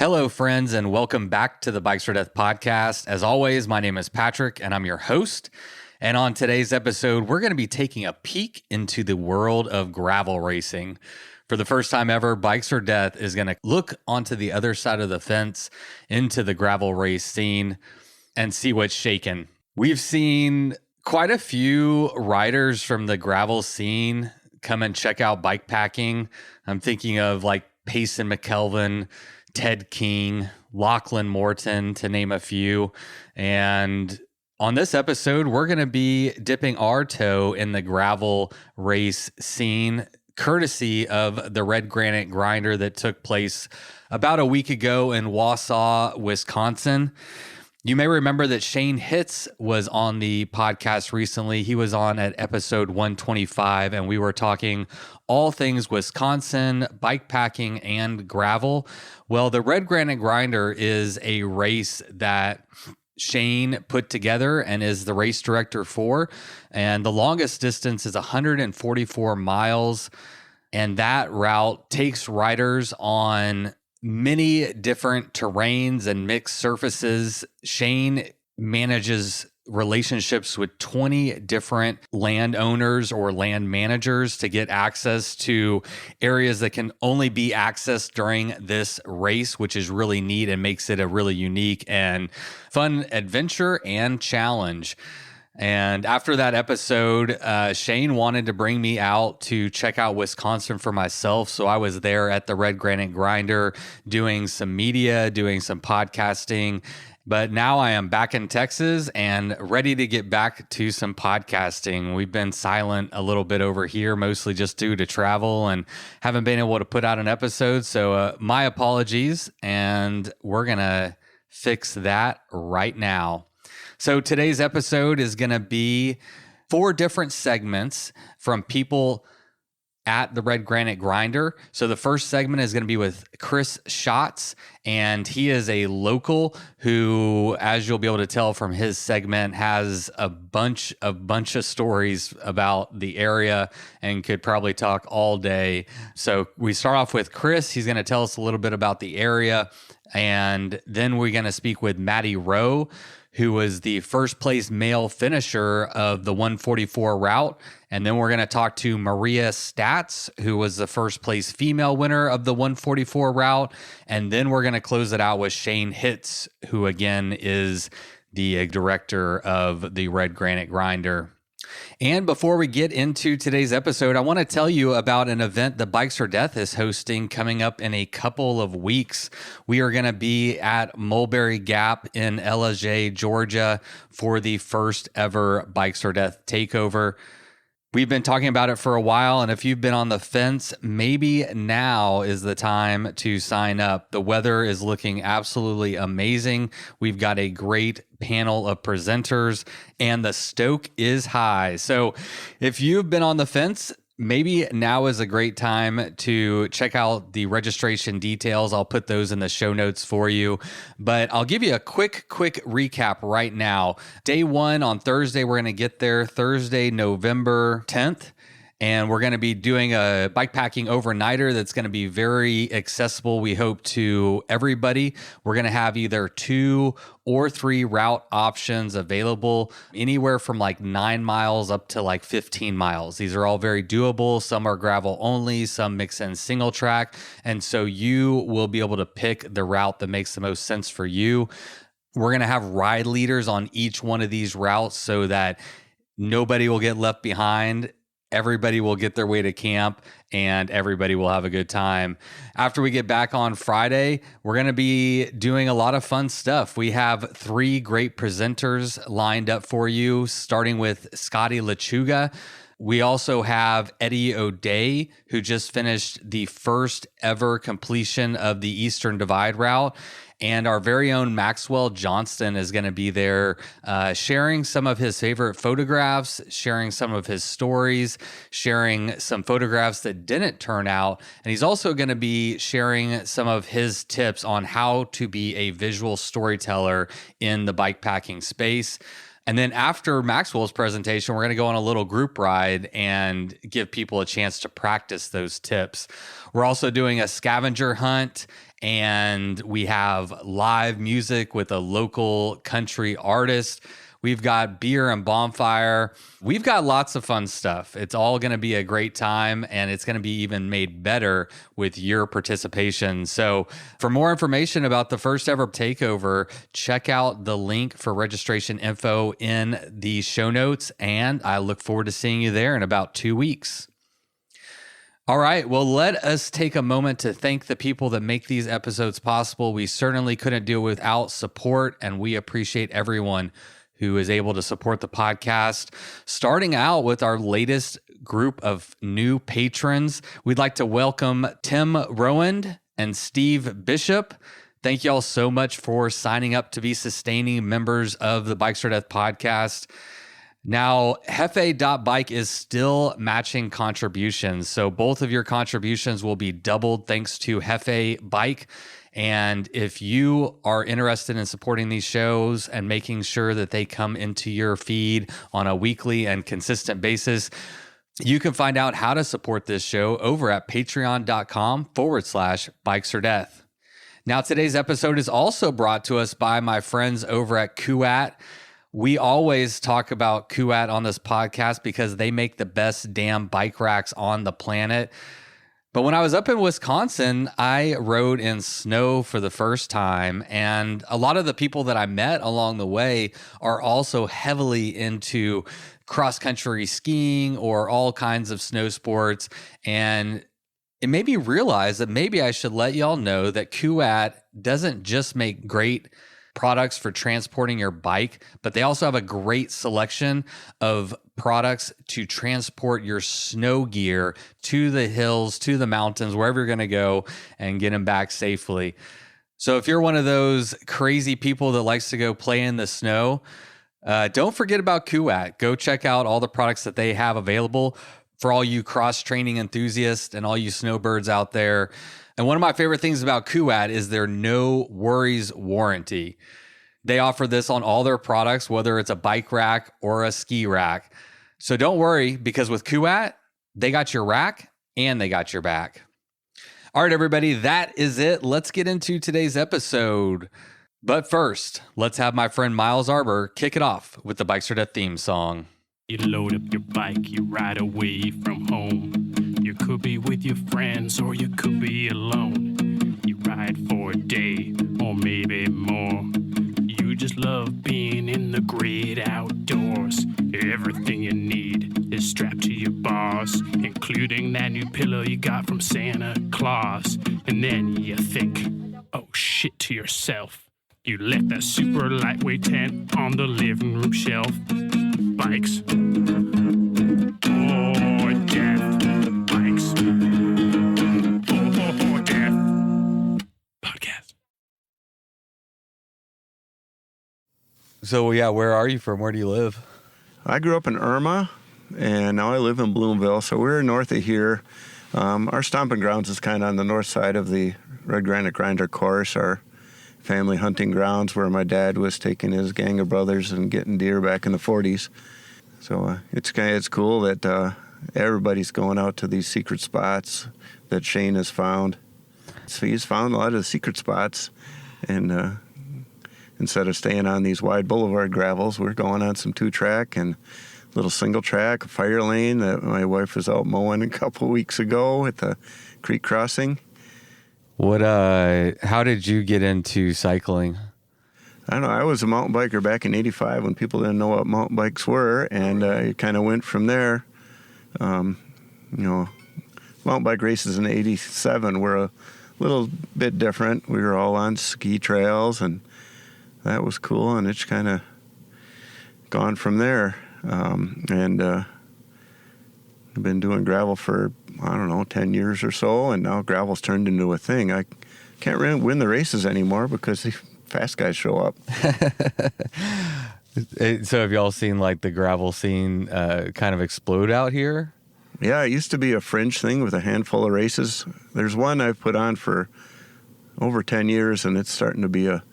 Hello, friends, and welcome back to the Bikes for Death podcast. As always, my name is Patrick, and I'm your host. And on today's episode, we're going to be taking a peek into the world of gravel racing. For the first time ever, Bikes for Death is going to look onto the other side of the fence into the gravel race scene and see what's shaking. We've seen quite a few riders from the gravel scene come and check out bike packing. I'm thinking of like Payson McKelvin, Ted King, Lachlan Morton, to name a few. And on this episode, we're going to be dipping our toe in the gravel race scene, courtesy of the Red Granite Grinder that took place about a week ago in Wausau, Wisconsin. You may remember that Shane Hitz was on the podcast recently. He was on at episode 125, and we were talking all things Wisconsin, bike packing, and gravel. Well, the Red Granite Grinder is a race that Shane put together and is the race director for. And the longest distance is 144 miles. And that route takes riders on many different terrains and mixed surfaces. Shane manages relationships with 20 different landowners or land managers to get access to areas that can only be accessed during this race, which is really neat and makes it a really unique and fun adventure and challenge. And after that episode, Shane wanted to bring me out to check out Wisconsin for myself. So I was there at the Red Granite Grinder doing some media, doing some podcasting. But now I am back in Texas and ready to get back to some podcasting. We've been silent a little bit over here, mostly just due to travel and haven't been able to put out an episode. So my apologies, and we're going to fix that right now. So today's episode is going to be 4 different segments from people at the Red Granite Grinder. So the first segment is going to be with Chris Schatz, and he is a local who, as you'll be able to tell from his segment, has a bunch of stories about the area and could probably talk all day. So we start off with Chris. He's going to tell us a little bit about the area, and then we're going to speak with Maddie Rowe, who was the first place male finisher of the 144 route. And then we're going to talk to Maria Stats, who was the first place female winner of the 144 route. And then we're going to close it out with Shane Hitz, who again is the director of the Red Granite Grinder. And before we get into today's episode, I want to tell you about an event that Bikes for Death is hosting coming up in a couple of weeks. We are going to be at Mulberry Gap in Ellijay, Georgia for the first ever Bikes for Death takeover. We've been talking about it for a while, and if you've been on the fence, maybe now is the time to sign up. The weather is looking absolutely amazing. We've got a great panel of presenters, and the stoke is high. So if you've been on the fence, maybe now is a great time to check out the registration details. I'll put those in the show notes for you, but I'll give you a quick recap right now. Day 1 on Thursday, we're going to get there Thursday, November 10th. And we're going to be doing a bikepacking overnighter that's going to be very accessible, we hope, to everybody. We're going to have either 2 or 3 route options available, anywhere from like 9 miles up to like 15 miles. These are all very doable. Some are gravel only, some mix in single track. And so you will be able to pick the route that makes the most sense for you. We're going to have ride leaders on each one of these routes so that nobody will get left behind. Everybody will get their way to camp and everybody will have a good time. After we get back on Friday, we're going to be doing a lot of fun stuff. We have 3 great presenters lined up for you, starting with Scotty Lechuga. We also have Eddie O'Day, who just finished the first ever completion of the Eastern Divide route. And our very own Maxwell Johnston is going to be there sharing some of his favorite photographs, sharing some of his stories, sharing some photographs that didn't turn out. And he's also going to be sharing some of his tips on how to be a visual storyteller in the bikepacking space. And then after Maxwell's presentation, we're going to go on a little group ride and give people a chance to practice those tips. We're also doing a scavenger hunt, and we have live music with a local country artist. We've got beer and bonfire. We've got lots of fun stuff. It's all going to be a great time, and it's going to be even made better with your participation. So for more information about the first ever takeover, check out the link for registration info in the show notes, and I look forward to seeing you there in about 2 weeks. All right, well, let us take a moment to thank the people that make these episodes possible. We certainly couldn't do it without support, and we appreciate everyone who is able to support the podcast. Starting out with our latest group of new patrons, we'd like to welcome Tim Rowand and Steve Bishop. Thank you all so much for signing up to be sustaining members of the Bikes for Death podcast. Now, Hefe.bike is still matching contributions, so both of your contributions will be doubled thanks to Hefe Bike. And if you are interested in supporting these shows and making sure that they come into your feed on a weekly and consistent basis, you can find out how to support this show over at patreon.com/bikesfordeath. Now, today's episode is also brought to us by my friends over at Kuat. We always talk about Kuat on this podcast because they make the best damn bike racks on the planet. But when I was up in Wisconsin, I rode in snow for the first time. And a lot of the people that I met along the way are also heavily into cross-country skiing or all kinds of snow sports. And it made me realize that maybe I should let y'all know that Kuat doesn't just make great products for transporting your bike, but they also have a great selection of products to transport your snow gear to the hills, to the mountains, wherever you're going to go, and get them back safely. So if you're one of those crazy people that likes to go play in the snow, don't forget about Kuat. Go check out all the products that they have available for all you cross-training enthusiasts and all you snowbirds out there. And one of my favorite things about Kuat is their no worries warranty. They offer this on all their products, whether it's a bike rack or a ski rack. So don't worry, because with Kuat, they got your rack and they got your back. All right, everybody, that is it. Let's get into today's episode. But first, let's have my friend Miles Arbor kick it off with the Bikes for Death theme song. You load up your bike, you ride away from home. You could be with your friends or you could be alone. You ride for a day or maybe more. You just love being in the great outdoors. Everything you need is strapped to your bars, including that new pillow you got from Santa Claus. And then you think, oh shit, to yourself. You left that super lightweight tent on the living room shelf. Bikes for death. Bikes for death. Podcast. So yeah, where are you from? Where do you live? I grew up in Irma, and now I live in Bloomville, so we're north of here. Our stomping grounds is kind of on the north side of the Red Granite Grinder course, our family hunting grounds where my dad was taking his gang of brothers and getting deer back in the 40s. So it's cool that everybody's going out to these secret spots that Shane has found. So he's found a lot of the secret spots, and instead of staying on these wide boulevard gravels, we're going on some 2-track and little single track, a fire lane that my wife was out mowing a couple weeks ago at the creek crossing. How did you get into cycling? I don't know. I was a mountain biker back in '85 when people didn't know what mountain bikes were, and it kind of went from there. Mountain bike races in '87 were a little bit different. We were all on ski trails, and that was cool, and it's kind of gone from there. I've been doing gravel for, 10 years or so, and now gravel's turned into a thing. I can't really win the races anymore because the fast guys show up. So have y'all seen like the gravel scene kind of explode out here? Yeah, it used to be a fringe thing with a handful of races. There's one I've put on for over 10 years, and it's starting to be a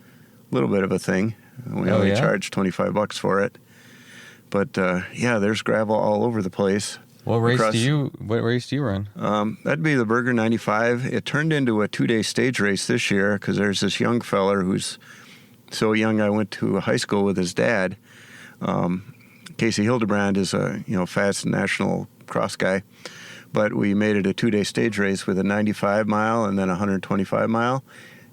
little bit of a thing. We only charge $25 for it. But yeah, there's gravel all over the place. What race do you run? That'd be the Burger 95. It turned into a 2-day stage race this year because there's this young feller who's so young. I went to high school with his dad. Casey Hildebrand is a fast national cross guy, but we made it a 2-day stage race with a 95 mile and then a 125 mile.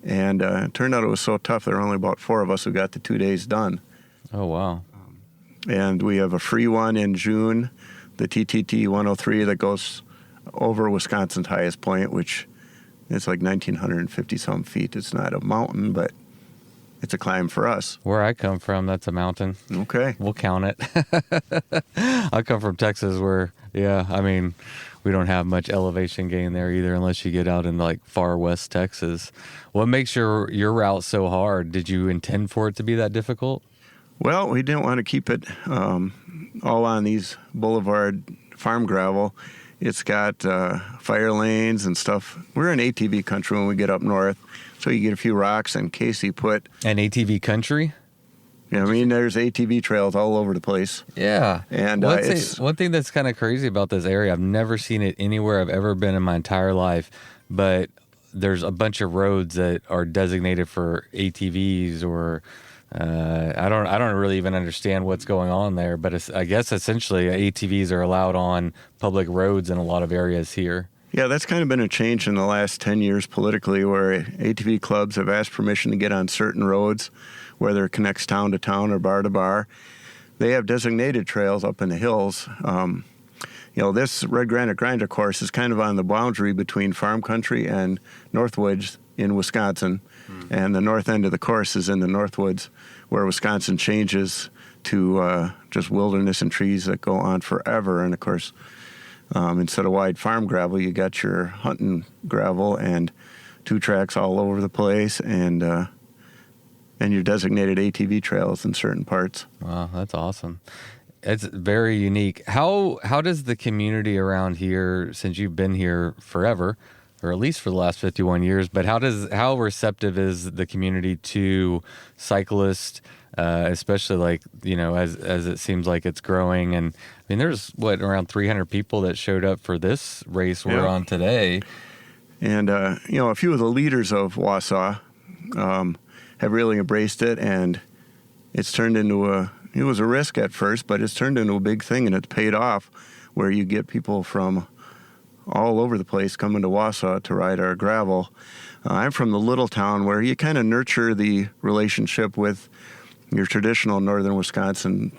And it turned out it was so tough. There were only about 4 of us who got the 2 days done. Oh, wow. And we have a free one in June, the TTT 103 that goes over Wisconsin's highest point, which is like 1,950-some feet. It's not a mountain, but it's a climb for us. Where I come from, that's a mountain. Okay. We'll count it. I come from Texas where, we don't have much elevation gain there either unless you get out in like far west Texas. What makes your route so hard? Did you intend for it to be that difficult? Well, we didn't want to keep it all on these boulevard farm gravel. It's got fire lanes and stuff. We're in ATV country when we get up north, so you get a few rocks, and Casey put... An ATV country? Yeah, there's ATV trails all over the place. Yeah. And one thing that's kind of crazy about this area, I've never seen it anywhere I've ever been in my entire life, but there's a bunch of roads that are designated for ATVs or... I don't really even understand what's going on there, but I guess essentially ATVs are allowed on public roads in a lot of areas here. Yeah, that's kind of been a change in the last 10 years politically, where ATV clubs have asked permission to get on certain roads, whether it connects town to town or bar to bar. They have designated trails up in the hills. This Red Granite Grinder course is kind of on the boundary between farm country and Northwoods in Wisconsin. And the north end of the course is in the Northwoods, where Wisconsin changes to just wilderness and trees that go on forever. And of course, instead of wide farm gravel, you got your hunting gravel and 2 tracks all over the place, and your designated ATV trails in certain parts. Wow, that's awesome. It's very unique. How does the community around here, since you've been here forever, or at least for the last 51 years, but how receptive is the community to cyclists, especially as it seems like it's growing? And there's around 300 people that showed up for this race we're on today. And, a few of the leaders of Wausau have really embraced it, and it's turned into it was a risk at first, but it's turned into a big thing, and it's paid off, where you get people from all over the place coming to Wausau to ride our gravel. I'm from the little town where you kind of nurture the relationship with your traditional northern Wisconsin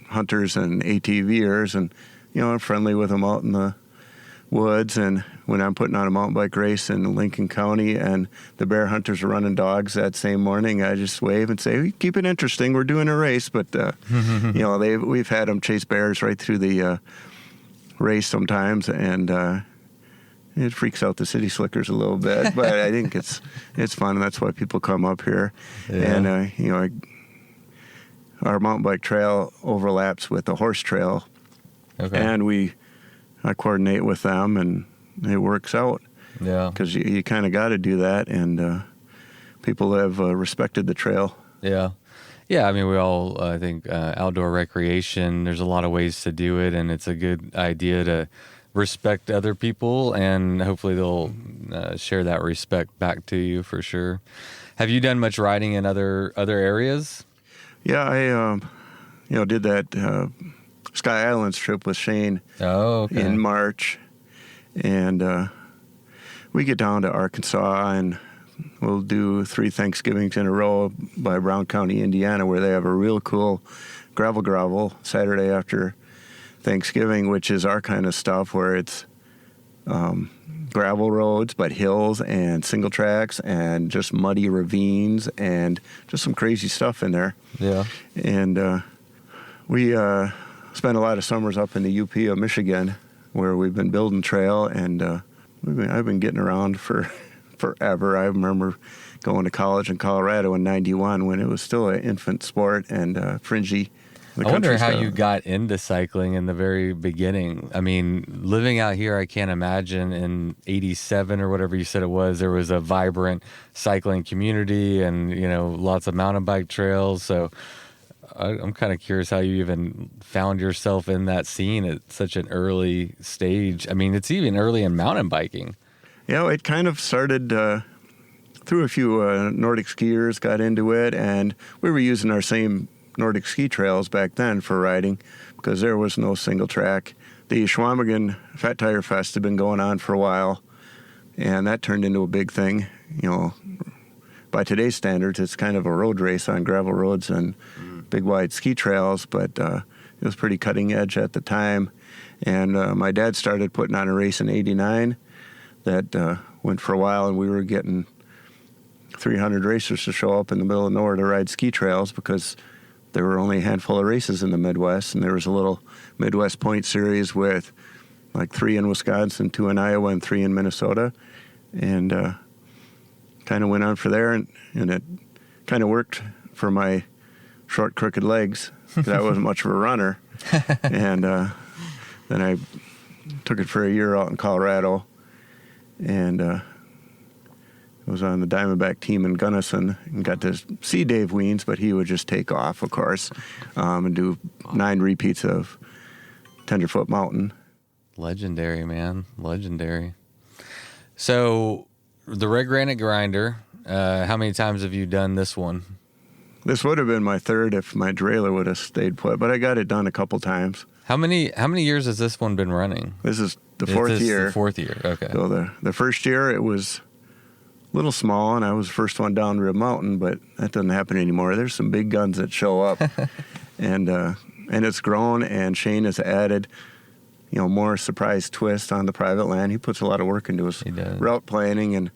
hunters and ATVers, and I'm friendly with them out in the woods. And when I'm putting on a mountain bike race in Lincoln County and the bear hunters are running dogs that same morning, I just wave and say, "Keep it interesting. We're doing a race." But we've had them chase bears right through the race sometimes, and it freaks out the city slickers a little bit, but I think it's fun, and that's why people come up here. Yeah. And our mountain bike trail overlaps with the horse trail, and I coordinate with them, and it works out. Yeah, because you kind of got to do that, and people have respected the trail. Yeah. Yeah, we all, I think, outdoor recreation, there's a lot of ways to do it, and it's a good idea to respect other people, and hopefully they'll share that respect back to you for sure. Have you done much riding in other areas? Yeah, I did that Sky Islands trip with Shane in March, and we get down to Arkansas, and we'll do 3 Thanksgivings in a row by Brown County, Indiana, where they have a real cool gravel Saturday after Thanksgiving, which is our kind of stuff, where it's gravel roads, but hills and single tracks and just muddy ravines and just some crazy stuff in there. Yeah. And we spent a lot of summers up in the UP of Michigan, where we've been building trail, and I've been getting around for forever. I remember going to college in Colorado in '91 when it was still an infant sport and fringy. I wonder how you got into cycling in the very beginning. Living out here, I can't imagine in '87 or whatever you said it was, there was a vibrant cycling community and, lots of mountain bike trails. So I'm kind of curious how you even found yourself in that scene at such an early stage. I mean, it's even early in mountain biking. Yeah, it kind of started through a few Nordic skiers, got into it, and we were using our same Nordic ski trails back then for riding because there was no single track. The Schwamigan Fat Tire Fest had been going on for a while, and that turned into a big thing. You know, by today's standards, it's kind of a road race on gravel roads and big wide ski trails, but it was pretty cutting edge at the time. And my dad started putting on a race in '89 that went for a while, and we were getting 300 racers to show up in the middle of nowhere to ride ski trails because there were only a handful of races in the Midwest, and there was a little Midwest Point Series with like 3 in Wisconsin, 2 in Iowa, and 3 in Minnesota, and kind of went on for there, and it kind of worked for my short, crooked legs because I wasn't much of a runner, and then I took it for a year out in Colorado, and I was on the Diamondback team in Gunnison and got to see Dave Wiens, but he would just take off, of course, and do 9 repeats of Tenderfoot Mountain. Legendary, man. Legendary. So, the Red Granite Grinder, how many times have you done this one? This would have been my third if my derailleur would have stayed put, but I got it done a couple times. How many years has this one been running? This is the fourth year. The 4th year, okay. So the first year it was a little small, and I was the first one down Rib Mountain, but that doesn't happen anymore. There's some big guns that show up, and it's grown. And Shane has added, more surprise twist on the private land. He puts a lot of work into his route planning, and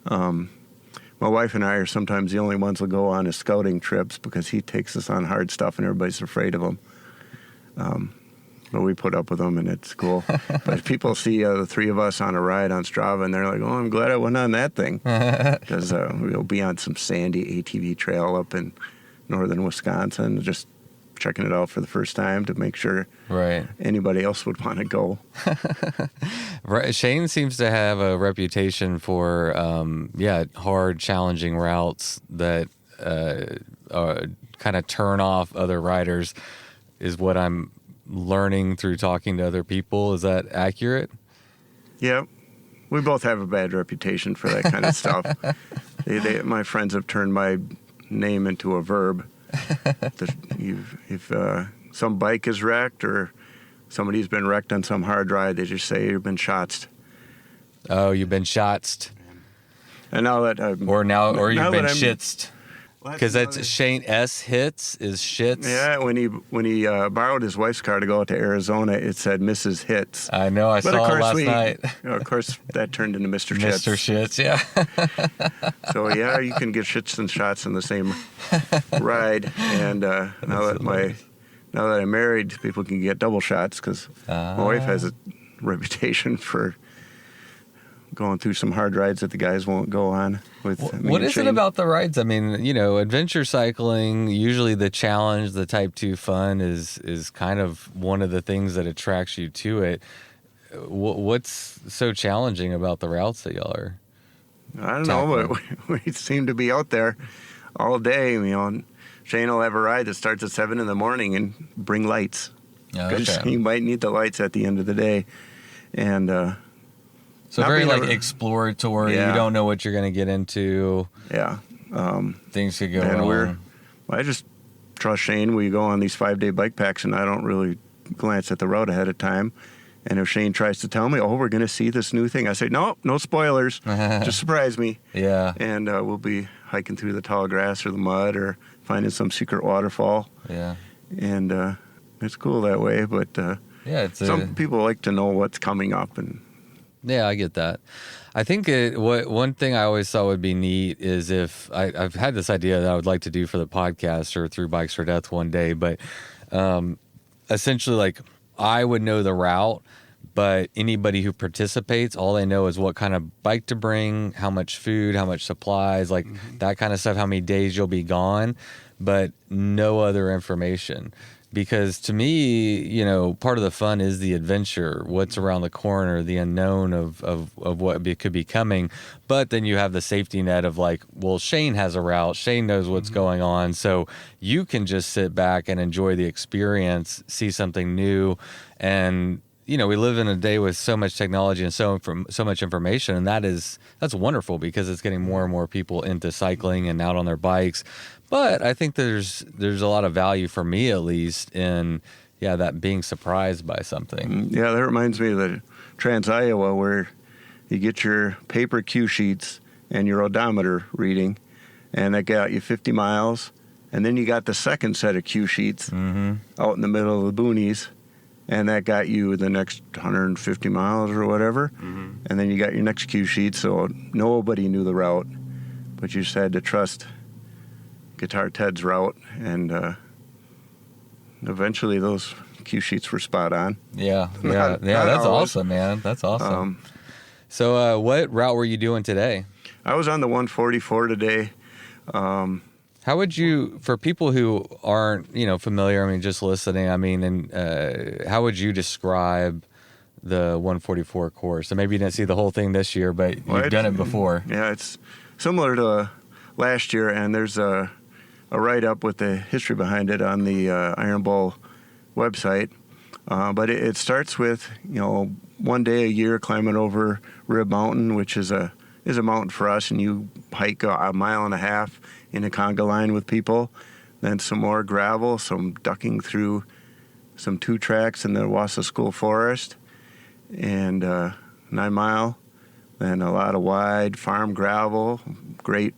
my wife and I are sometimes the only ones that go on his scouting trips because he takes us on hard stuff, and everybody's afraid of him. But we put up with them, and it's cool. But people see the 3 of us on a ride on Strava, and they're like, "Oh, I'm glad I went on that thing," because we'll be on some sandy ATV trail up in northern Wisconsin, just checking it out for the first time to make sure anybody else would want to go. Right. Shane seems to have a reputation for, hard, challenging routes that kind of turn off other riders, is what I'm learning through talking to other people. Is that accurate? Yeah, we both have a bad reputation for that kind of stuff. My friends have turned my name into a verb. If some bike is wrecked or somebody's been wrecked on some hard ride, they just say you've been shotsed. Oh, you've been shotsed. And now that you've been shitsed. Because that's Shane S. Hits is shits. Yeah, when he borrowed his wife's car to go out to Arizona, it said Mrs. Hits. I know, I saw it last night. Of course, that turned into Mr. Shits. Mr. Shits, yeah. So yeah, you can get shits and shots in the same ride. And now that I'm married, people can get double shots because my wife has a reputation for going through some hard rides that the guys won't go on with me. What is it about the rides? I mean, adventure cycling, usually the challenge, the type 2 fun is kind of one of the things that attracts you to it. What's so challenging about the routes that y'all are I don't know, but we seem to be out there all day. And Shane will have a ride that starts at 7 in the morning and bring lights. Because you might need the lights at the end of the day. And so very exploratory. Yeah. You don't know what you're going to get into. Yeah. Things could go wrong. I just trust Shane. We go on these 5-day bike packs, and I don't really glance at the road ahead of time. And if Shane tries to tell me, we're going to see this new thing, I say, no spoilers. Just surprise me. Yeah. And we'll be hiking through the tall grass or the mud or finding some secret waterfall. Yeah. And it's cool that way. But some people like to know what's coming up. And yeah, I get that. I think one thing I always thought would be neat is if I've had this idea that I would like to do for the podcast or through Bikes for Death one day, but essentially like I would know the route, but anybody who participates, all they know is what kind of bike to bring, how much food, how much supplies, that kind of stuff, how many days you'll be gone, but no other information. because to me, part of the fun is the adventure, what's around the corner, the unknown of what could be coming. But then you have the safety net of like, well, Shane has a route. Shane knows what's going on. So you can just sit back and enjoy the experience, see something new. And, we live in a day with so much technology and so much information. And that's wonderful because it's getting more and more people into cycling and out on their bikes. But I think there's a lot of value for me, at least, in that being surprised by something. Yeah, that reminds me of the Trans-Iowa, where you get your paper cue sheets and your odometer reading, and that got you 50 miles. And then you got the second set of cue sheets out in the middle of the boonies, and that got you the next 150 miles or whatever. And then you got your next cue sheet, so nobody knew the route, but you just had to trust Guitar Ted's route, and eventually those cue sheets were spot on. Yeah, that's always awesome, man. That's awesome. So what route were you doing today? I was on the 144 today. How would you, for people who aren't, familiar, just listening, and how would you describe the 144 course? So maybe you didn't see the whole thing this year, but you've done it before. Yeah, it's similar to last year, and there's a write-up with the history behind it on the Iron Bowl website. But it starts with, one day a year climbing over Rib Mountain, which is a mountain for us, and you hike a mile and a half in a conga line with people. Then some more gravel, some ducking through some 2 tracks in the Wausau School Forest, and 9 mile. Then a lot of wide farm gravel, great,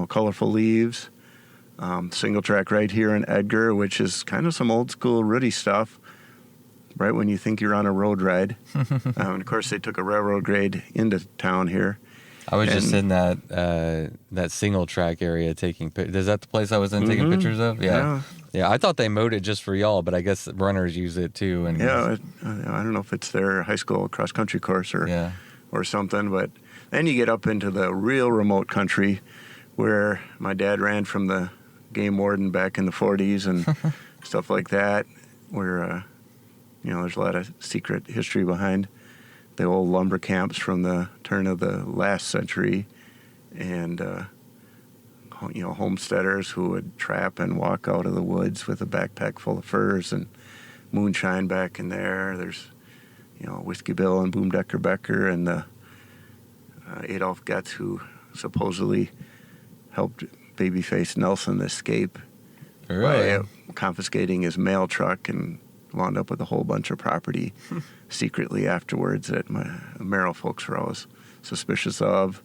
colorful leaves. Single track right here in Edgar, which is kind of some old school Rudy stuff, right when you think you're on a road ride. And of course, they took a railroad grade into town here. I was just in that single track area taking pictures. Is that the place I was in taking pictures of? Yeah. I thought they mowed it just for y'all, but I guess runners use it too. And I don't know if it's their high school cross country course or something, but then you get up into the real remote country where my dad ran from the game warden back in the 40s and stuff like that, where there's a lot of secret history behind the old lumber camps from the turn of the last century, and homesteaders who would trap and walk out of the woods with a backpack full of furs and moonshine back in there. There's Whiskey Bill and Boomdecker Becker and the Adolph Getz, who supposedly helped Babyface Nelson escape by confiscating his mail truck, and wound up with a whole bunch of property secretly afterwards that my Merrill folks were always suspicious of.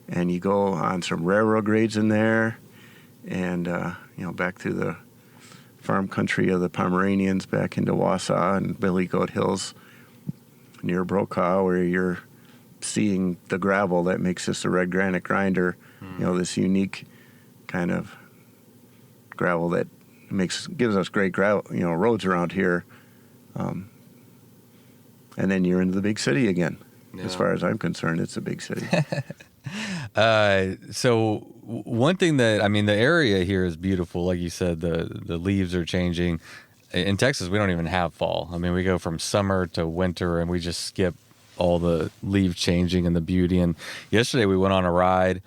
And you go on some railroad grades in there, and back through the farm country of the Pomeranians back into Wausau and Billy Goat Hills near Brokaw, where you're seeing the gravel that makes this a red granite grinder. This unique kind of gravel that gives us great gravel, roads around here. And then you're into the big city again. Yeah. As far as I'm concerned, it's a big city. So one thing that, the area here is beautiful. Like you said, the leaves are changing. In Texas, we don't even have fall. We go from summer to winter, and we just skip all the leaf changing and the beauty. And yesterday we went on a ride,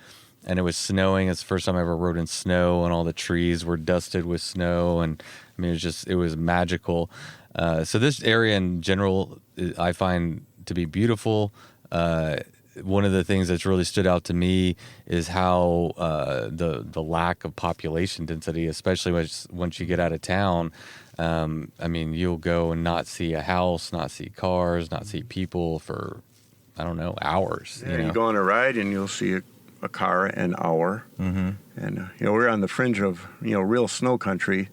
and it was snowing. It's the first time I ever rode in snow, and all the trees were dusted with snow. And it was magical. So this area in general, I find to be beautiful. One of the things that's really stood out to me is how the lack of population density, especially once you get out of town. You'll go and not see a house, not see cars, not see people for, hours. Yeah, you go on a ride and you'll see a car an hour. Mm-hmm. And, we're on the fringe of, real snow country,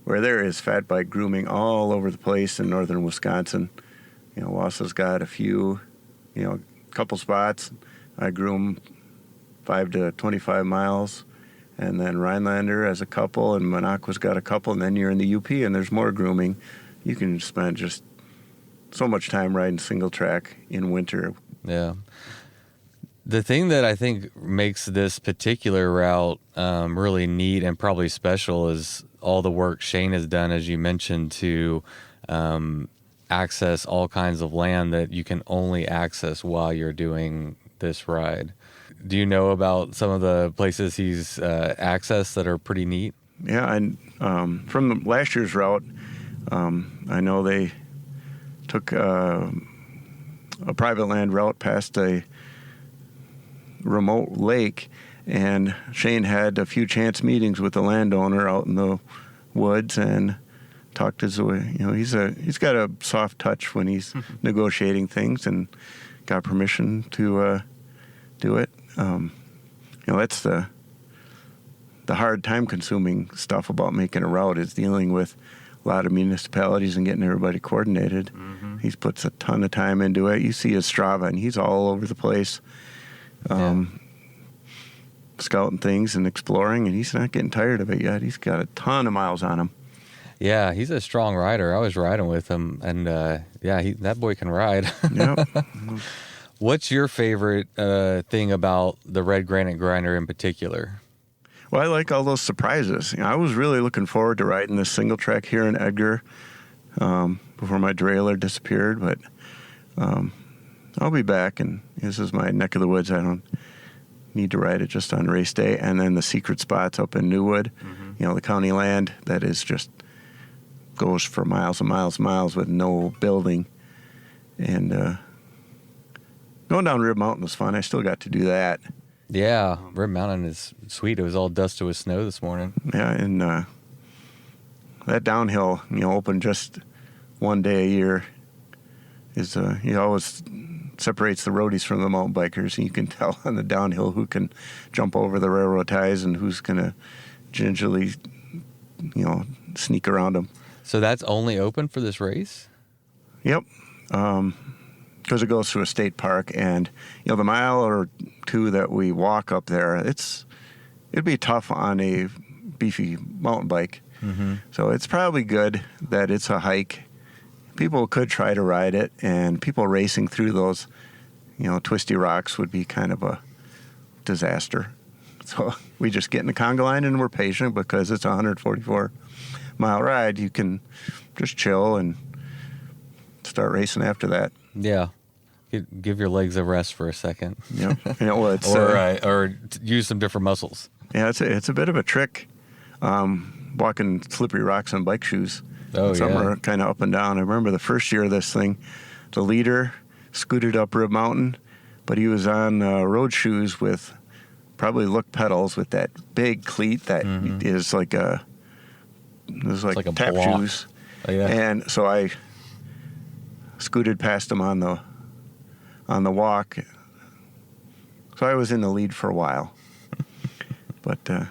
where there is fat bike grooming all over the place in northern Wisconsin. Wausau's got a few, couple spots. I groom 5 to 25 miles. And then Rhinelander has a couple, and Minocqua's got a couple, and then you're in the UP, and there's more grooming. You can spend just so much time riding single track in winter. Yeah. The thing that I think makes this particular route really neat and probably special is all the work Shane has done, as you mentioned, to access all kinds of land that you can only access while you're doing this ride. Do you know about some of the places he's accessed that are pretty neat? Yeah, and from the last year's route, I know they took a private land route past a remote lake, and Shane had a few chance meetings with the landowner out in the woods and talked his way. He's got a soft touch when he's negotiating things, and got permission to do it. That's the hard, time-consuming stuff about making a route, is dealing with a lot of municipalities and getting everybody coordinated. Mm-hmm. He puts a ton of time into it. You see his Strava, and he's all over the place, scouting things and exploring, and he's not getting tired of it yet. He's got a ton of miles on him. Yeah, he's a strong rider. I was riding with him, and that boy can ride. Yep. What's your favorite thing about the Red Granite Grinder in particular? Well, I like all those surprises. I was really looking forward to riding this single track here in Edgar before my derailleur disappeared, but I'll be back, and this is my neck of the woods. I don't need to ride it just on race day. And then the secret spots up in Newwood, the county land that is just goes for miles and miles and miles with no building. And going down Rib Mountain was fun. I still got to do that. Yeah, Rib Mountain is sweet. It was all dusted with snow this morning. Yeah, and that downhill, open just one day a year, is he always separates the roadies from the mountain bikers, and you can tell on the downhill who can jump over the railroad ties and who's going to gingerly, sneak around them. So that's only open for this race? Yep. Because it goes through a state park, and the mile or two that we walk up there, it'd be tough on a beefy mountain bike. Mm-hmm. So it's probably good that it's a hike. People could try to ride it, and people racing through those, twisty rocks would be kind of a disaster. So we just get in the conga line, and we're patient because it's a 144-mile ride. You can just chill and start racing after that. Yeah. Give your legs a rest for a second. Yeah. It's or use some different muscles. Yeah, it's a bit of a trick, walking slippery rocks on bike shoes. Some are kind of up and down. I remember the first year of this thing, the leader scooted up Rib Mountain, but he was on road shoes with probably look pedals with that big cleat that is like tap block. shoes. Oh, yeah. And so I scooted past him on the walk. So I was in the lead for a while. But that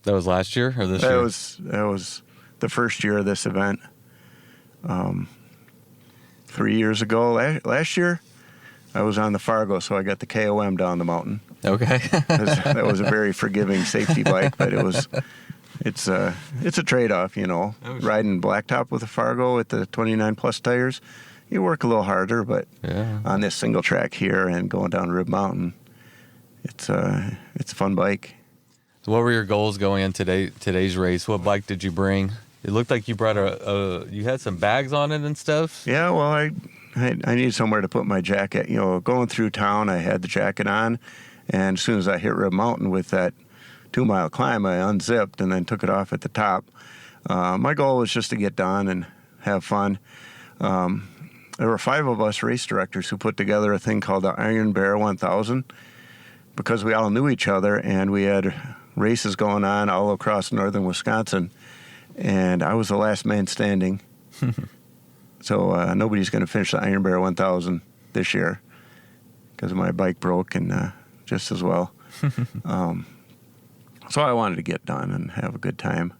was last year or this year? That was the first year of this event. 3 years ago. Last year, I was on the Fargo, so I got the KOM down the mountain. Okay. That was a very forgiving safety bike, but it's a trade-off, Riding blacktop with a Fargo with the 29 plus tires, you work a little harder, but on this single track here and going down Rib Mountain, it's a fun bike. So what were your goals going in today's race? What bike did you bring? It looked like you brought you had some bags on it and stuff. Yeah, well, I needed somewhere to put my jacket. Going through town, I had the jacket on, and as soon as I hit Rib Mountain with that 2-mile climb, I unzipped and then took it off at the top. My goal was just to get done and have fun. There were 5 of us race directors who put together a thing called the Iron Bear 1000 because we all knew each other, and we had races going on all across northern Wisconsin, and I was the last man standing. So nobody's going to finish the Iron Bear 1000 this year because my bike broke, and just as well. So I wanted to get done and have a good time.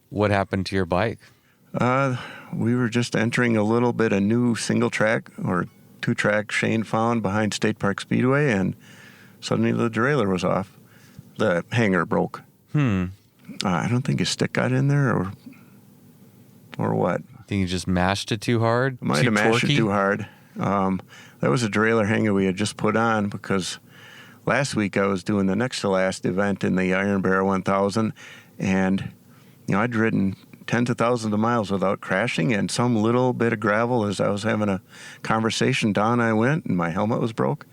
What happened to your bike? We were just entering a little bit of new single track or 2-track Shane found behind State Park Speedway, and suddenly the derailleur was off. The hanger broke. I don't think his stick got in there or what. Think you just mashed it too hard? Might have mashed it too hard. That was a derailleur hanger we had just put on because last week I was doing the next to last event in the Iron Bear 1000, and I'd ridden tens of thousands of miles without crashing, and some little bit of gravel as I was having a conversation, down I went, and my helmet was broke.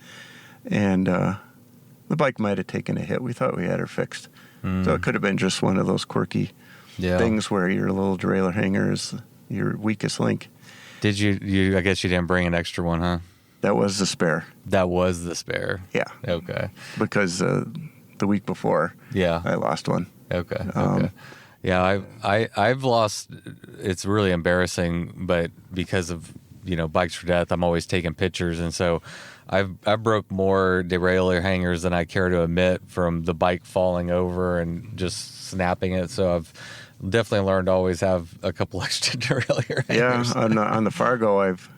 And the bike might have taken a hit. We thought we had her fixed. So it could have been just one of those quirky things where your little derailleur hanger is your weakest link. Did you? I guess you didn't bring an extra one, huh? That was the spare. That was the spare. Yeah. Okay. Because the week before, I lost one. Okay. Okay. Yeah, I've lost. It's really embarrassing, but because of Bikes for Death, I'm always taking pictures, and so I broke more derailleur hangers than I care to admit from the bike falling over and just snapping it. So I've definitely learned to always have a couple extra derailleur hangers. Yeah, on the Fargo, I've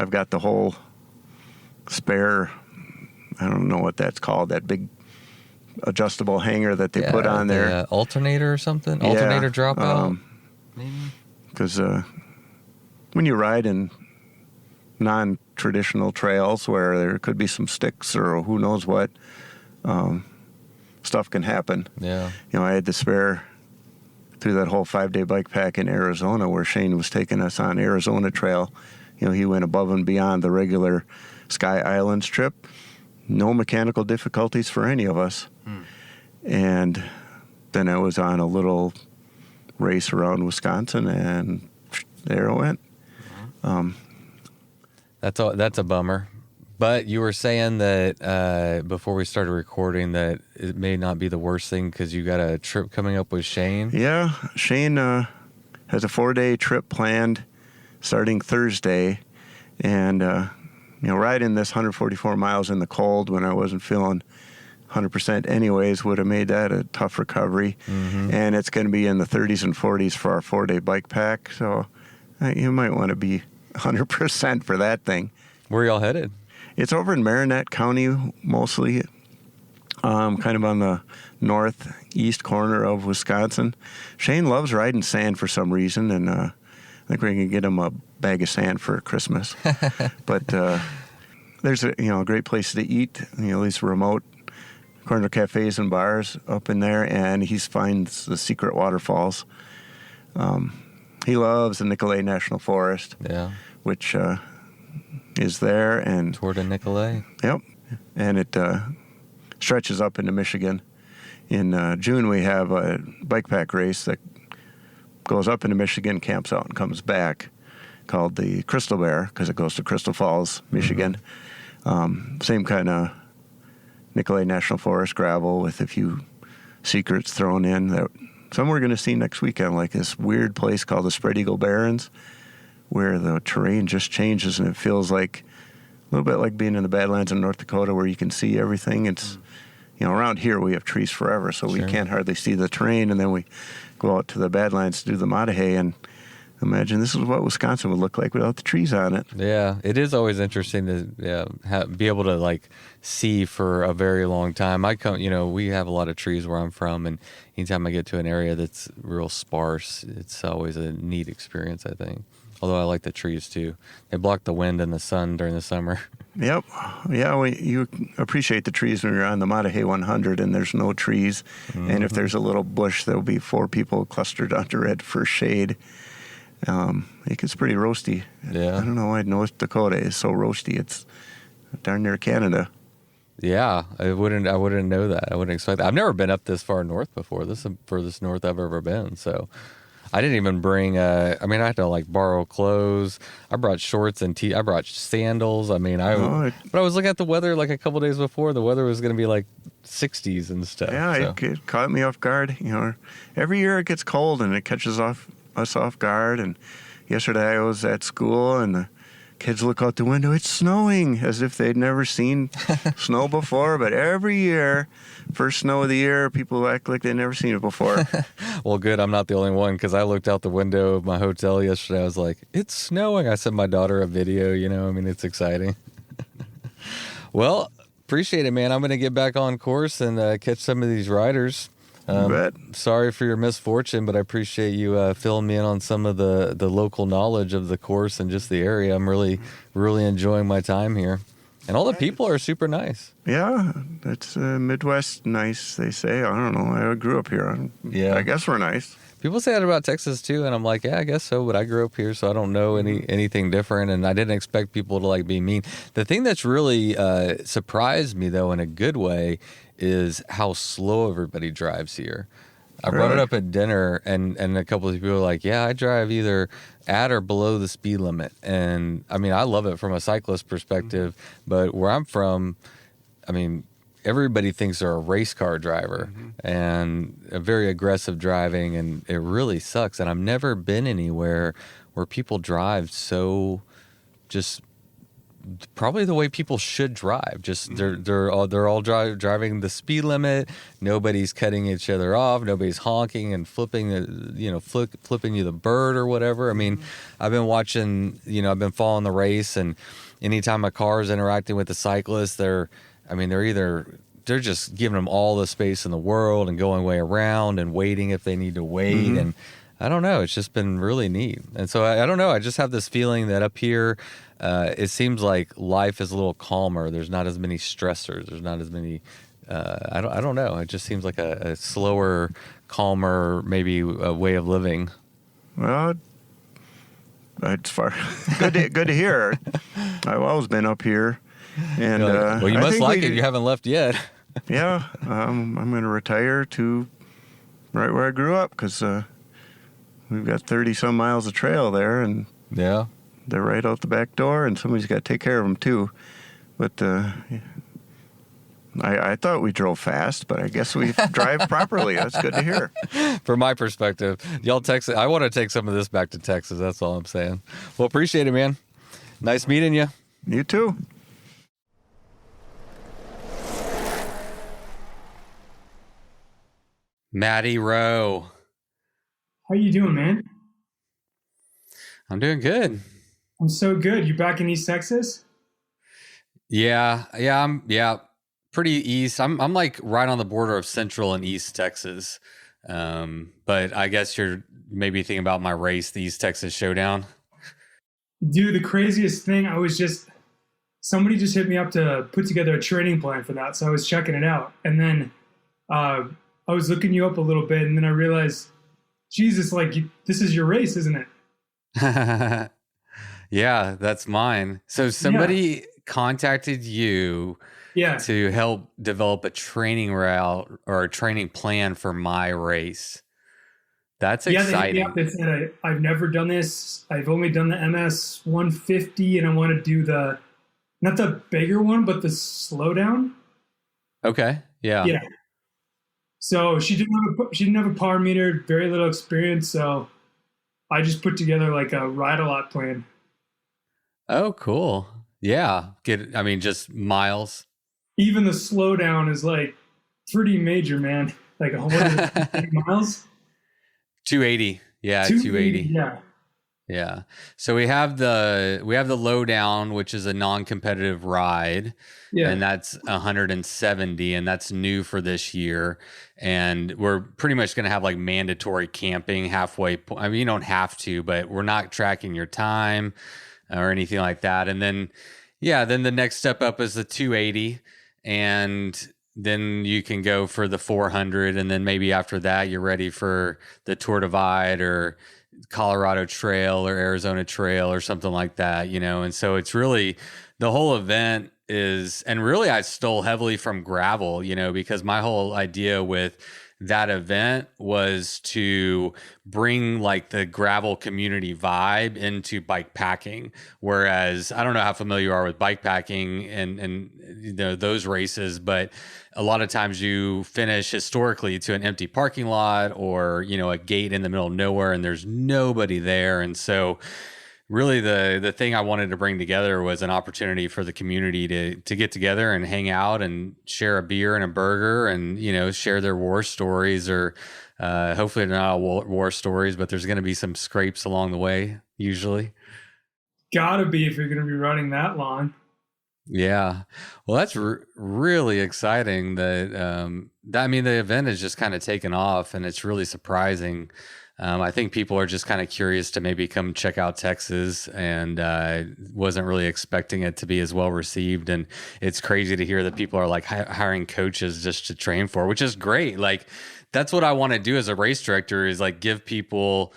got the whole spare. I don't know what that's called. That big adjustable hanger that they put on there. The alternator or something. Alternator dropout. Maybe. Because when you ride in non-traditional trails where there could be some sticks or who knows what, stuff can happen. Yeah. I had to spare through that whole 5-day bike pack in Arizona where Shane was taking us on Arizona Trail. He went above and beyond the regular Sky Islands trip. No mechanical difficulties for any of us. And then I was on a little race around Wisconsin, and there it went. That's a bummer. But you were saying that before we started recording that it may not be the worst thing because you got a trip coming up with Shane. Yeah, Shane has a 4-day trip planned starting Thursday, and riding this 144 miles in the cold when I wasn't feeling 100% anyways would have made that a tough recovery. And it's going to be in the 30s and 40s for our 4-day bike pack, so you might want to be 100% for that thing. Where y'all headed? It's over in Marinette County mostly, kind of on the northeast corner of Wisconsin. Shane loves riding sand for some reason, and I think we're going to get him a bag of sand for Christmas. But there's a great place to eat, these remote corner cafes and bars up in there, and he finds the secret waterfalls. He loves the Nicolet National Forest, which is there. And toward the Nicolet. Yep. And it stretches up into Michigan. In June, we have a bike pack race that goes up into Michigan, camps out, and comes back, called the Crystal Bear, because it goes to Crystal Falls, Michigan. Same kind of Nicolet National Forest gravel with a few secrets thrown in. That some we're going to see next weekend, like this weird place called the Spread Eagle Barrens, where the terrain just changes and it feels like a little bit like being in the Badlands in North Dakota where you can see everything. It's, around here we have trees forever, so we can't hardly see the terrain, and then we go out to the Badlands to do the Maadahay, and imagine this is what Wisconsin would look like without the trees on it. Yeah, it is always interesting to be able to see for a very long time. We have a lot of trees where I'm from, and anytime I get to an area that's real sparse, it's always a neat experience, I think. Although I like the trees too. They block the wind and the sun during the summer. Yep. Yeah, you appreciate the trees when you're on the Maadahay 100 and there's no trees. And if there's a little bush, there'll be 4 people clustered under it for shade. It gets pretty roasty. Yeah. I don't know why North Dakota is so roasty. It's darn near Canada. Yeah, I wouldn't know that. I wouldn't expect that. I've never been up this far north before. This is the furthest north I've ever been. So I didn't even bring, I had to borrow clothes. I brought shorts and I brought sandals. But I was looking at the weather a couple days before. The weather was going to be 60s and stuff. Yeah, so. It caught me off guard. Every year it gets cold and it catches us off guard. And yesterday I was at school and the kids look out the window, it's snowing, as if they'd never seen snow before. But every year, first snow of the year, people act like they'd never seen it before. Well, good. I'm not the only one, because I looked out the window of my hotel yesterday. I was like, it's snowing. I sent my daughter a video, it's exciting. Well, appreciate it, man. I'm going to get back on course and catch some of these riders. Sorry for your misfortune, but I appreciate you filling me in on some of the local knowledge of the course and just the area. I'm really, really enjoying my time here. And all the people are super nice. Yeah, it's Midwest nice, they say. I don't know. I grew up here. Yeah. I guess we're nice. People say that about Texas too, and I'm like, yeah, I guess so. But I grew up here, so I don't know anything different, and I didn't expect people to like be mean. The thing that's really surprised me, though, in a good way, is how slow everybody drives here. I brought it up at dinner, and a couple of people were like, yeah, I drive either at or below the speed limit. And I mean, I love it from a cyclist perspective, but where I'm from, I mean, everybody thinks they're a race car driver and a very aggressive driving, and it really sucks. And I've never been anywhere where people drive so just probably the way people should drive. Just they're all driving the speed limit. Nobody's cutting each other off. Nobody's honking and flipping flipping you the bird or whatever. I mean, I've been watching, I've been following the race, and anytime a car is interacting with the cyclist, they're just giving them all the space in the world and going way around and waiting if they need to wait. And I don't know, it's just been really neat. And so I don't know, I just have this feeling that up here, it seems like life is a little calmer. There's not as many stressors. There's not as many, I don't know. It just seems like a slower, calmer, maybe a way of living. Well, it's good to hear. I've always been up here. And well, you must like it. You haven't left yet. Yeah, I'm going to retire to right where I grew up, because we've got 30 some miles of trail there, and yeah, they're right out the back door, and somebody's got to take care of them too. But I thought we drove fast, but I guess we drive properly. That's good to hear. From my perspective, y'all Texas, I want to take some of this back to Texas. That's all I'm saying. Well, appreciate it, man. Nice meeting you. You too. Matty Rowe. How you doing, man? I'm doing good. I'm so good. You back in East Texas? Yeah, I'm pretty east. I'm like right on the border of Central and East Texas. But I guess you're maybe thinking about my race, the East Texas Showdown. Dude, the craziest thing, somebody just hit me up to put together a training plan for that, so I was checking it out. And then I was looking you up a little bit, and then I realized, Jesus, this is your race, isn't it? Yeah, that's mine. So somebody contacted you to help develop a training route or a training plan for my race. That's exciting. Yeah, they said, I've never done this. I've only done the MS 150, and I want to do not the bigger one, but the slowdown. Okay. Yeah. Yeah. So she didn't have a power meter, very little experience. So I just put together like a ride-a-lot plan. Oh, cool. Yeah. Just miles. Even the slowdown is like pretty major, man. Like 100 miles. 280. Yeah, 280. Yeah. Yeah. So we have the lowdown, which is a non-competitive ride. Yeah. And that's 170, and that's new for this year. And we're pretty much going to have like mandatory camping halfway. I mean, you don't have to, but we're not tracking your time or anything like that. And then, then the next step up is the 280, and then you can go for the 400. And then maybe after that, you're ready for the Tour Divide or Colorado Trail or Arizona Trail or something like that, And so it's really, the whole event is, and really I stole heavily from gravel, because my whole idea with that event was to bring like the gravel community vibe into bike packing. Whereas I don't know how familiar you are with bike packing and those races, but a lot of times you finish historically to an empty parking lot or, a gate in the middle of nowhere, and there's nobody there. And so really the thing I wanted to bring together was an opportunity for the community to get together and hang out and share a beer and a burger and, share their war stories, or hopefully they're not all war stories, but there's going to be some scrapes along the way, usually. Gotta be, if you're going to be running that long. Yeah. Well, that's really exciting that, the event has just kind of taken off, and it's really surprising. I think people are just kind of curious to maybe come check out Texas, and wasn't really expecting it to be as well received. And it's crazy to hear that people are like hiring coaches just to train for, which is great. Like, that's what I want to do as a race director, is like give people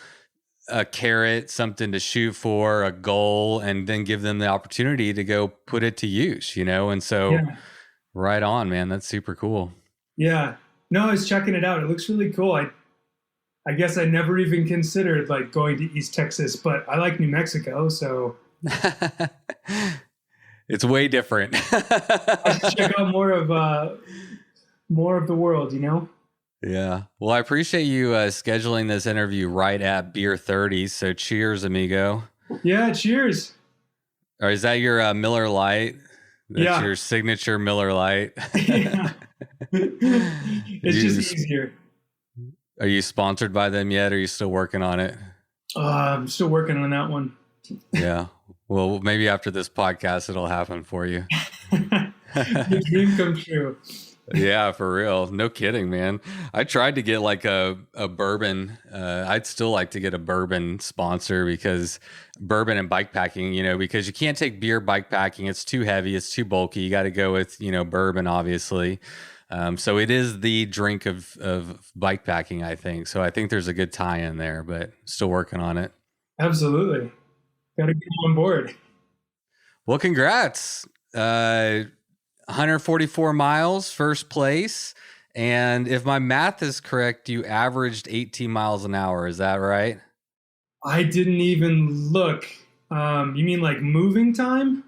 a carrot, something to shoot for, a goal, and then give them the opportunity to go put it to use, And so right on, man. That's super cool. Yeah. No, I was checking it out. It looks really cool. I guess I never even considered like going to East Texas, but I like New Mexico, so it's way different. I should check out more of the world, Yeah. Well, I appreciate you scheduling this interview right at Beer 30. So cheers, amigo. Yeah, cheers. Or is that your Miller Lite? That's your signature Miller Lite. Yeah. It's just easier. Are you sponsored by them yet? Or are you still working on it? I'm still working on that one. Yeah. Well, maybe after this podcast, it'll happen for you. The dream come true. Yeah, for real. No kidding, man. I tried to get like a bourbon. I'd still like to get a bourbon sponsor, because bourbon and bike packing, because you can't take beer bike packing. It's too heavy. It's too bulky. You got to go with, bourbon, obviously. So it is the drink of bike packing, I think. So I think there's a good tie in there, but still working on it. Absolutely. Got to get on board. Well, congrats. 144 miles, first place. And if my math is correct, you averaged 18 miles an hour. Is that right? I didn't even look. You mean like moving time?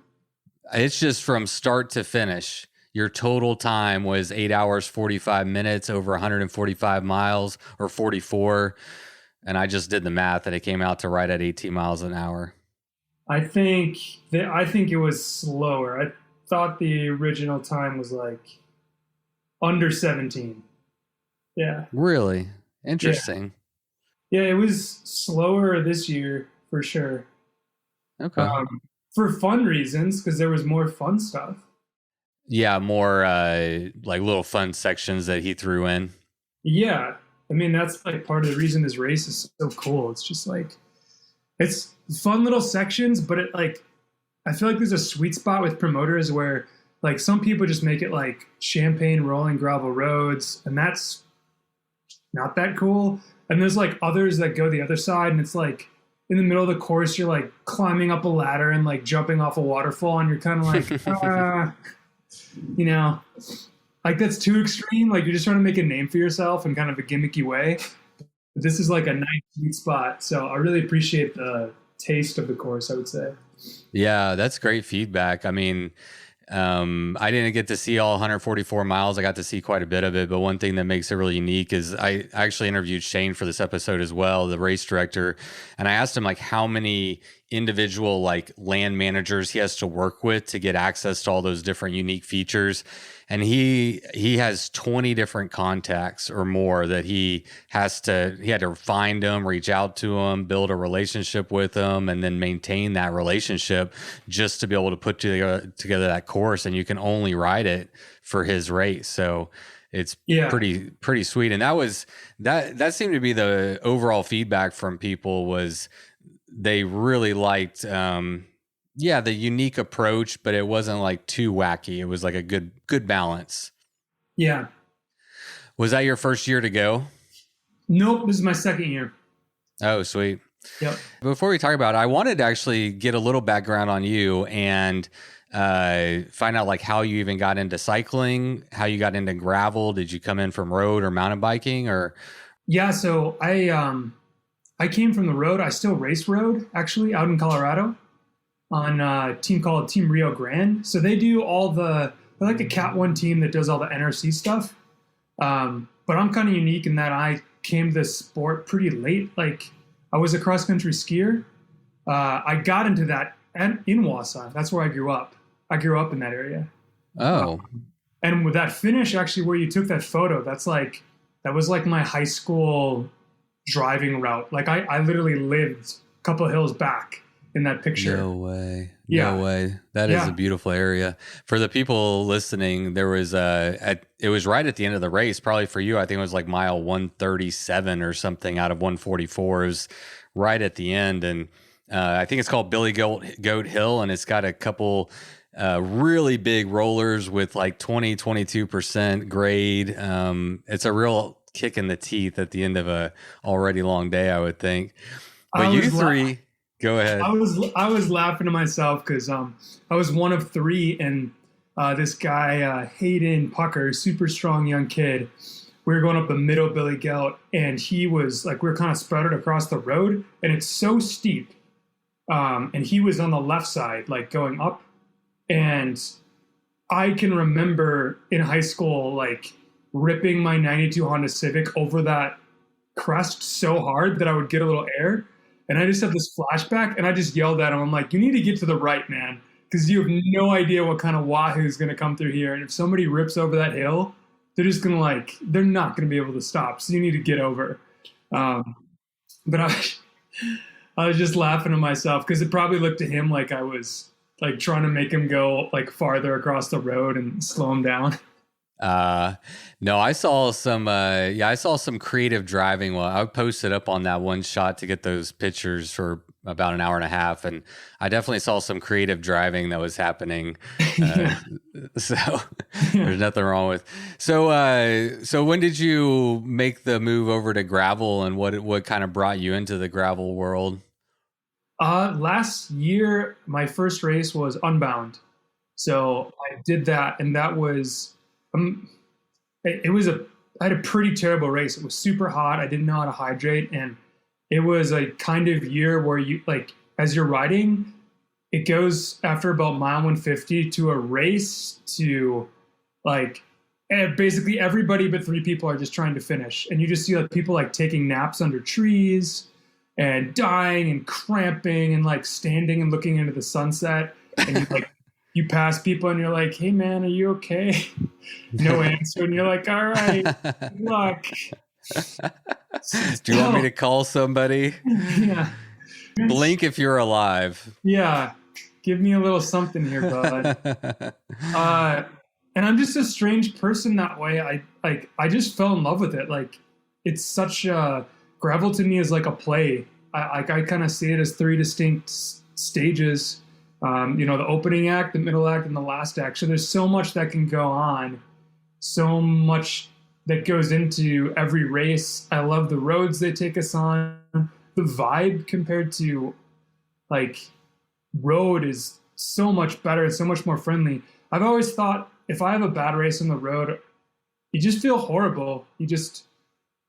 It's just from start to finish. Your total time was 8 hours, 45 minutes over 145 miles, or 44. And I just did the math and it came out to right at 18 miles an hour. I think it was slower. I thought the original time was like under 17. Yeah. Really? Interesting. Yeah, it was slower this year for sure. Okay. For fun reasons, because there was more fun stuff. Yeah, more like little fun sections that he threw in. Yeah. I mean, that's like part of the reason this race is so cool. It's just like, it's fun little sections, but it like, I feel like there's a sweet spot with promoters where like some people just make it like champagne rolling gravel roads, and that's not that cool. And there's like others that go the other side, and it's like in the middle of the course, you're like climbing up a ladder and like jumping off a waterfall, and you're kind of like, like that's too extreme. Like you're just trying to make a name for yourself in kind of a gimmicky way. But this is like a nice sweet spot. So I really appreciate the taste of the course, I would say. Yeah, that's great feedback. I mean, I didn't get to see all 144 miles. I got to see quite a bit of it. But one thing that makes it really unique is I actually interviewed Shane for this episode as well, the race director. And I asked him like how many individual like land managers he has to work with to get access to all those different unique features. And he has 20 different contacts or more that he had to find them, reach out to them, build a relationship with them, and then maintain that relationship just to be able to put together that course. And you can only ride it for his race. So it's pretty sweet. And that seemed to be the overall feedback from people, was they really liked, the unique approach, but it wasn't like too wacky. It was like a good balance. Yeah. Was that your first year to go? Nope. This is my second year. Oh, sweet. Yep. Before we talk about it, I wanted to actually get a little background on you and find out like how you even got into cycling, how you got into gravel. Did you come in from road or mountain biking or? Yeah. So I came from the road. I still race road actually out in Colorado on a team called Team Rio Grande. So they do they're like a Cat 1 team that does all the NRC stuff. But I'm kind of unique in that I came to this sport pretty late. Like I was a cross country skier. I got into that in Wausau. That's where I grew up. I grew up in that area. Oh. And with that finish, actually, where you took that photo, that was like my high school driving route. Like I literally lived a couple of hills back. in that picture. No way. Yeah. No way. That is a beautiful area. For the people listening, there was it was right at the end of the race, probably for you. I think it was like mile 137 or something out of 144. It was right at the end. And I think it's called Billy Goat Hill, and it's got a couple really big rollers with like 22% grade. It's a real kick in the teeth at the end of a already long day, I would think. But you three, go ahead. I was laughing to myself because I was one of three, and this guy Hayden Pucker, super strong young kid. We were going up the middle Billy Goat, and he was like, we were kind of spread across the road, and it's so steep. And he was on the left side, like going up. And I can remember in high school, like ripping my 92 Honda Civic over that crest so hard that I would get a little air. And I just have this flashback, and I just yelled at him. I'm like, you need to get to the right, man, because you have no idea what kind of wahoo is going to come through here. And if somebody rips over that hill, they're just going to they're not going to be able to stop. So you need to get over. But I was just laughing to myself because it probably looked to him like I was like trying to make him go like farther across the road and slow him down. No, I saw some creative driving. Well, I posted up on that one shot to get those pictures for about an hour and a half. And I definitely saw some creative driving that was happening. So there's nothing wrong with. So when did you make the move over to gravel, and what kind of brought you into the gravel world? Last year, my first race was Unbound. So I did that, and that was, I had a pretty terrible race. It was super hot. I didn't know how to hydrate. And it was a kind of year where you, like, as you're riding, it goes after about mile 150 to a race to like, basically everybody but three people are just trying to finish. And you just see like people like taking naps under trees and dying and cramping and like standing and looking into the sunset. And you like, you pass people and you're like, hey man, are you okay? No answer. And you're like, all right, good luck. Do you want me to call somebody? Yeah. Blink if you're alive. Yeah. Give me a little something here, bud. And I'm just a strange person that way. I just fell in love with it. Like, it's such a, gravel to me is like a play. I kind of see it as three distinct stages. The opening act, the middle act, and the last act. So there's so much that can go on, so much that goes into every race. I love the roads they take us on. The vibe compared to like road is so much better. It's so much more friendly. I've always thought if I have a bad race on the road, you just feel horrible. You just,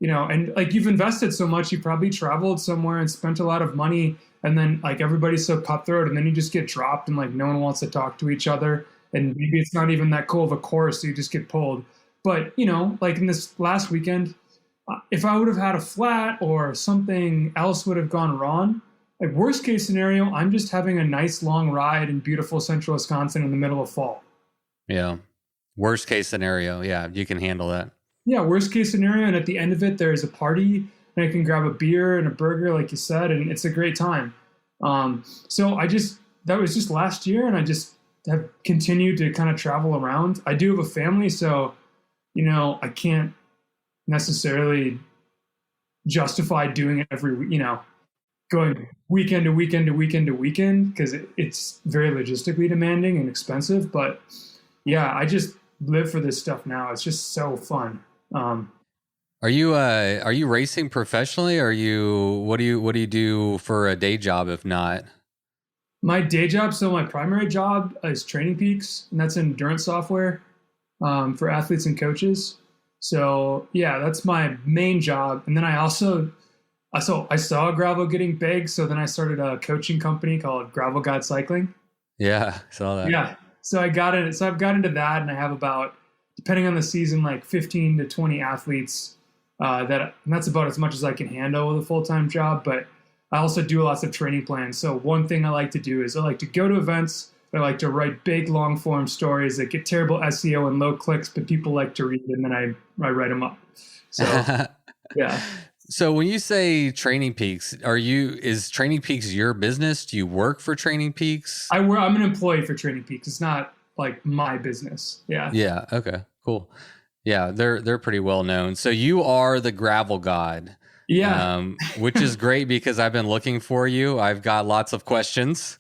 and like you've invested so much, you probably traveled somewhere and spent a lot of money, and then like everybody's so cutthroat, and then you just get dropped and like no one wants to talk to each other, and maybe it's not even that cool of a course, so you just get pulled. But like in this last weekend, if I would have had a flat or something else would have gone wrong, like worst case scenario, I'm just having a nice long ride in beautiful central Wisconsin in the middle of fall. Yeah. Worst case scenario. Yeah. You can handle that. Yeah. Worst case scenario. And at the end of it, there's a party and I can grab a beer and a burger, like you said, and it's a great time. So that was just last year, and I just have continued to kind of travel around. I do have a family, so, I can't necessarily justify doing it every week, going weekend to weekend to weekend to weekend, because it's very logistically demanding and expensive. But yeah, I just live for this stuff now. It's just so fun. Are you racing professionally? What do you do for a day job if not? My day job, so my primary job is Training Peaks, and that's endurance software for athletes and coaches. So yeah, that's my main job. And then I saw gravel getting big, so then I started a coaching company called Gravel God Cycling. Yeah, I saw that. Yeah, so I've got into that, and I have about, depending on the season, like 15 to 20 athletes. And that's about as much as I can handle with a full-time job. But I also do lots of training plans. So one thing I like to do is I like to go to events. I like to write big, long-form stories that get terrible SEO and low clicks, but people like to read, and then I write them up. So, yeah. So when you say Training Peaks, is Training Peaks your business? Do you work for Training Peaks? I'm an employee for Training Peaks. It's not like my business. Yeah. Yeah. Okay. Cool. Yeah, they're pretty well known. So you are the gravel god. Yeah. Which is great because I've been looking for you. I've got lots of questions.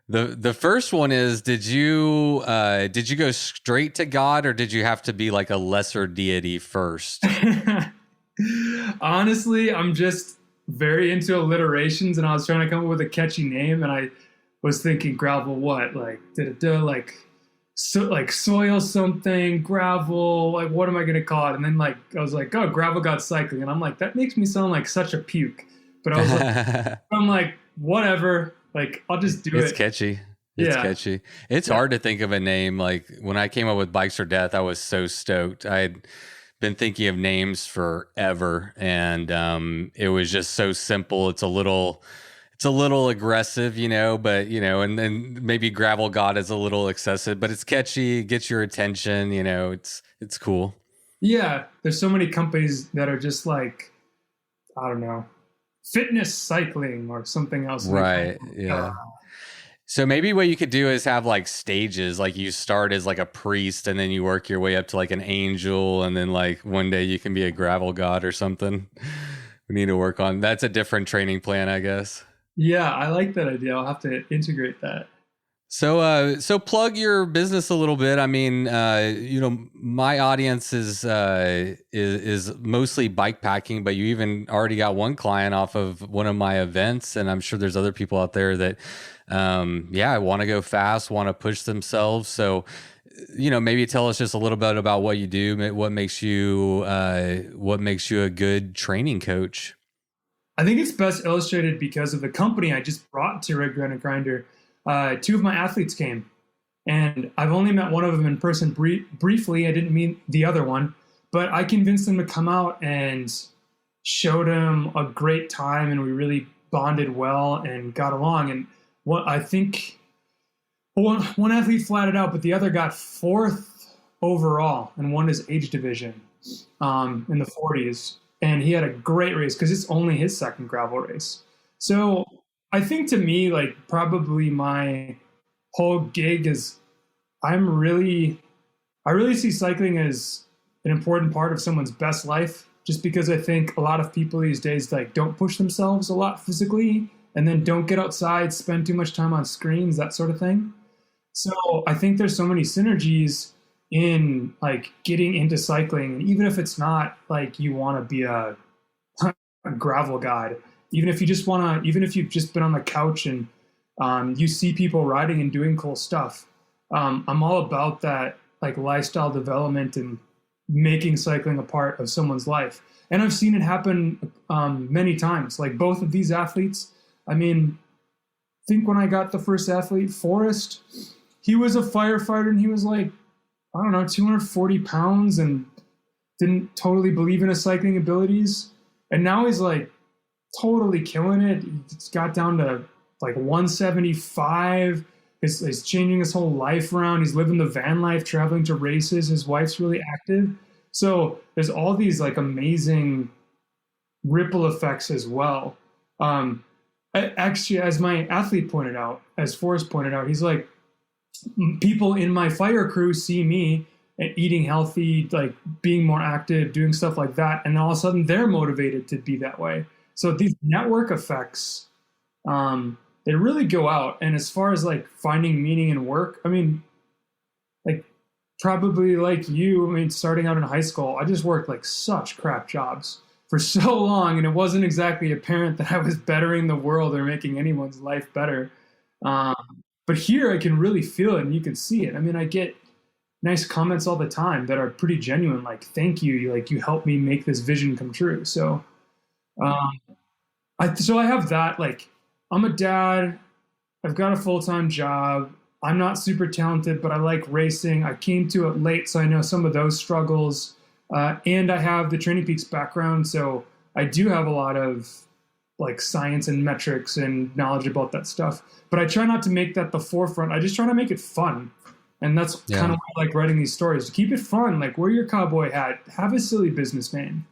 The first one is, did you go straight to God, or did you have to be like a lesser deity first? Honestly, I'm just very into alliterations, and I was trying to come up with a catchy name, and I was thinking gravel what? Like like soil something, gravel, like what am I gonna call it? And then like I was like, oh, Gravel God Cycling. And I'm like, that makes me sound like such a puke. But I was like, I'm like, whatever. Like, I'll just do it. It's catchy. It's catchy. It's hard to think of a name. Like when I came up with Bikes or Death, I was so stoked. I had been thinking of names forever, and it was just so simple. It's a little aggressive, but and then maybe Gravel God is a little excessive, but it's catchy, gets your attention, it's cool. Yeah. There's so many companies that are just like, I don't know, fitness cycling or something else. Right. Like yeah. So maybe what you could do is have like stages, like you start as like a priest and then you work your way up to like an angel. And then like one day you can be a gravel god or something. We need to work on, that's a different training plan, I guess. Yeah, I like that idea. I'll have to integrate that. So plug your business a little bit. I mean, my audience is mostly bike packing, but you even already got one client off of one of my events, and I'm sure there's other people out there that, want to go fast, want to push themselves. So, maybe tell us just a little bit about what you do, what makes you a good training coach. I think it's best illustrated because of the company I just brought to Red Granite Grinder. Two of my athletes came, and I've only met one of them in person briefly. I didn't meet the other one, but I convinced them to come out and showed them a great time, and we really bonded well and got along. And what I think one athlete flatted out, but the other got 4th overall and won his age division in the 40s. And he had a great race because it's only his second gravel race. So I think to me, like probably my whole gig is I really see cycling as an important part of someone's best life, just because I think a lot of people these days like don't push themselves a lot physically and then don't get outside, spend too much time on screens, that sort of thing. So I think there's so many synergies in like getting into cycling, and even if it's not like you want to be a gravel guide, even if you've just been on the couch and you see people riding and doing cool stuff, I'm all about that like lifestyle development and making cycling a part of someone's life. And I've seen it happen many times. Like both of these athletes, I mean, I think when I got the first athlete, Forrest, he was a firefighter and he was like, I don't know, 240 pounds and didn't totally believe in his cycling abilities. And now he's like totally killing it. He's got down to like 175. He's changing his whole life around. He's living the van life, traveling to races. His wife's really active. So there's all these like amazing ripple effects as well. Actually, as my athlete pointed out, as Forrest pointed out, he's like, people in my fire crew see me eating healthy, like being more active, doing stuff like that. And all of a sudden they're motivated to be that way. So these network effects, they really go out. And as far as like finding meaning in work, I mean, like probably like you, I mean, starting out in high school, I just worked like such crap jobs for so long. And it wasn't exactly apparent that I was bettering the world or making anyone's life better. But here I can really feel it and you can see it. I mean, I get nice comments all the time that are pretty genuine. Like, thank you. You helped me make this vision come true. So, I have that, like, I'm a dad. I've got a full-time job. I'm not super talented, but I like racing. I came to it late, so I know some of those struggles. And I have the Training Peaks background. So I do have a lot of like science and metrics and knowledge about that stuff. But I try not to make that the forefront. I just try to make it fun. And that's kind of why I like writing these stories. To keep it fun, like wear your cowboy hat, have a silly business name.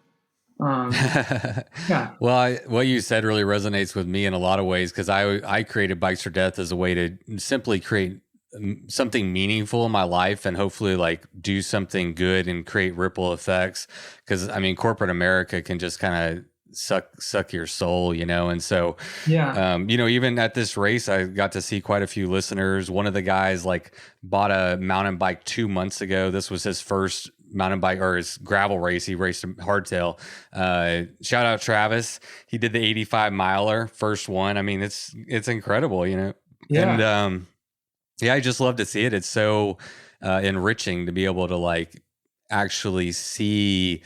Yeah. Well, what you said really resonates with me in a lot of ways because I created Bikes for Death as a way to simply create something meaningful in my life and hopefully like do something good and create ripple effects. Because I mean, corporate America can just kind of suck your soul, and so Yeah. even at this race I got to see quite a few listeners. One of the guys like bought a mountain bike 2 months ago. This was his first mountain bike or his gravel race. He raced a hardtail. Shout out Travis. He did the 85 miler, first one. I mean, it's incredible, Yeah. And I just love to see it. It's so enriching to be able to like actually see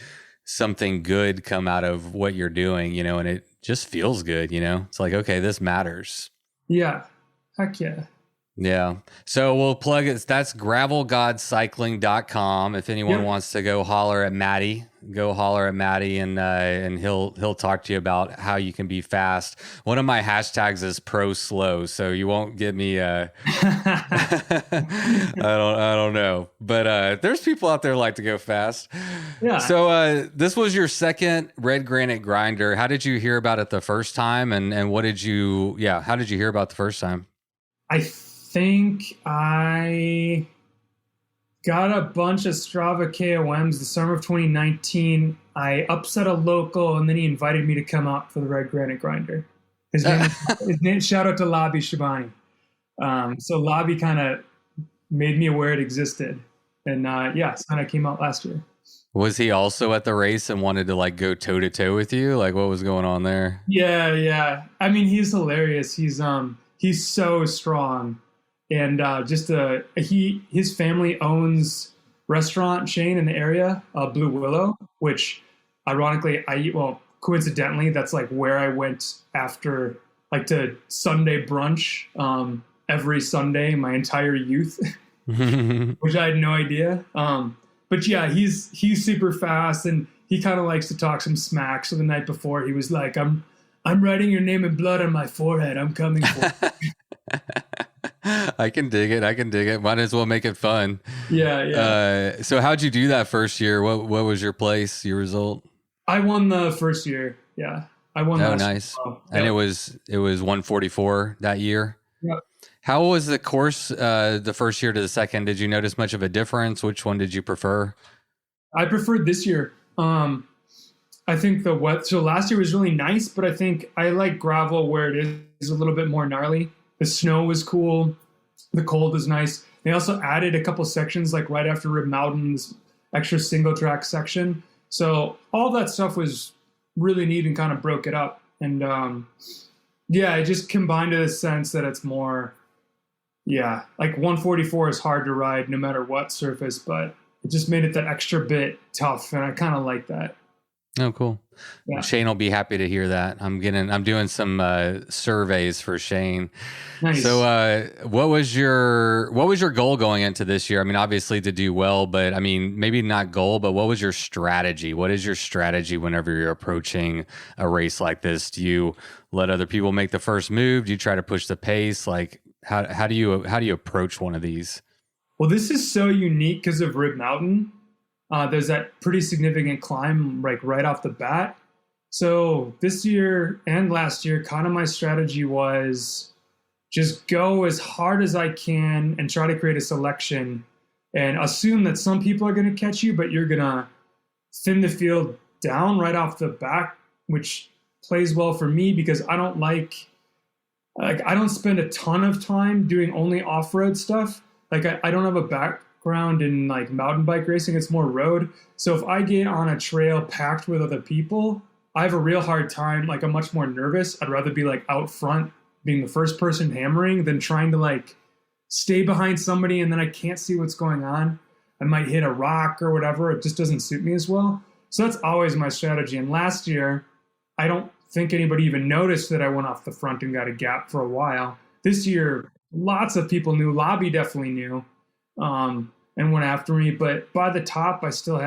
something good come out of what you're doing, and it just feels good, It's like, okay, this matters. Yeah. Heck yeah. Yeah. So we'll plug it. That's gravelgodcycling.com. If anyone wants to go holler at Maddie, and he'll talk to you about how you can be fast. One of my hashtags is pro slow, so you won't get me I don't know. But there's people out there who like to go fast. Yeah. So this was your second Red Granite Grinder. How did you hear about it the first time, and how did you hear about the first time? I think I got a bunch of Strava KOMs the summer of 2019. I upset a local, and then he invited me to come out for the Red Granite Grinder. His name, shout out to Labi Shabani. So Labi kind of made me aware it existed. And so I came out last year. Was he also at the race and wanted to like go toe to toe with you? Like what was going on there? Yeah. I mean, he's hilarious. He's so strong. And his family owns restaurant chain in the area, Blue Willow, which ironically coincidentally, that's like where I went after like to Sunday brunch every Sunday my entire youth, which I had no idea. But yeah, he's super fast and he kind of likes to talk some smack. So the night before he was like, I'm writing your name in blood on my forehead. I'm coming for you. I can dig it. Might as well make it fun. Yeah. So how'd you do that first year? What was your place, your result? I won the first year. Yeah. I won Oh, last nice. year. And it was 144 that year? Yep. How was the course the first year to the second? Did you notice much of a difference? Which one did you prefer? I preferred this year. I think so last year was really nice, but I think I like gravel where it is a little bit more gnarly. The snow was cool. The cold was nice. They also added a couple sections like right after Rib Mountain, this extra single track section. So all that stuff was really neat and kind of broke it up. And it just combined to the sense that it's more, like 144 is hard to ride no matter what surface, but it just made it that extra bit tough. And I kind of like that. Oh, cool. Yeah. Shane will be happy to hear that. I'm doing some surveys for Shane. Nice. So, what was your goal going into this year? I mean, obviously to do well, but I mean, maybe not goal, but what was your strategy? What is your strategy whenever you're approaching a race like this? Do you let other people make the first move? Do you try to push the pace? Like, how do you approach one of these? Well, this is so unique because of Rib Mountain. There's that pretty significant climb like right off the bat. So this year and last year, kind of my strategy was just go as hard as I can and try to create a selection and assume that some people are going to catch you, but you're going to thin the field down right off the bat, which plays well for me because I don't I don't spend a ton of time doing only off-road stuff. Like I don't have a background in like mountain bike racing. It's more road. So if I get on a trail packed with other people, I have a real hard time. Like I'm much more nervous. I'd rather be like out front being the first person hammering than trying to like stay behind somebody and then I can't see what's going on. I might hit a rock or whatever. It just doesn't suit me as well. So that's always my strategy. And last year, I don't think anybody even noticed that I went off the front and got a gap for a while. This year, lots of people knew. Labi definitely knew and went after me. But by the top, I still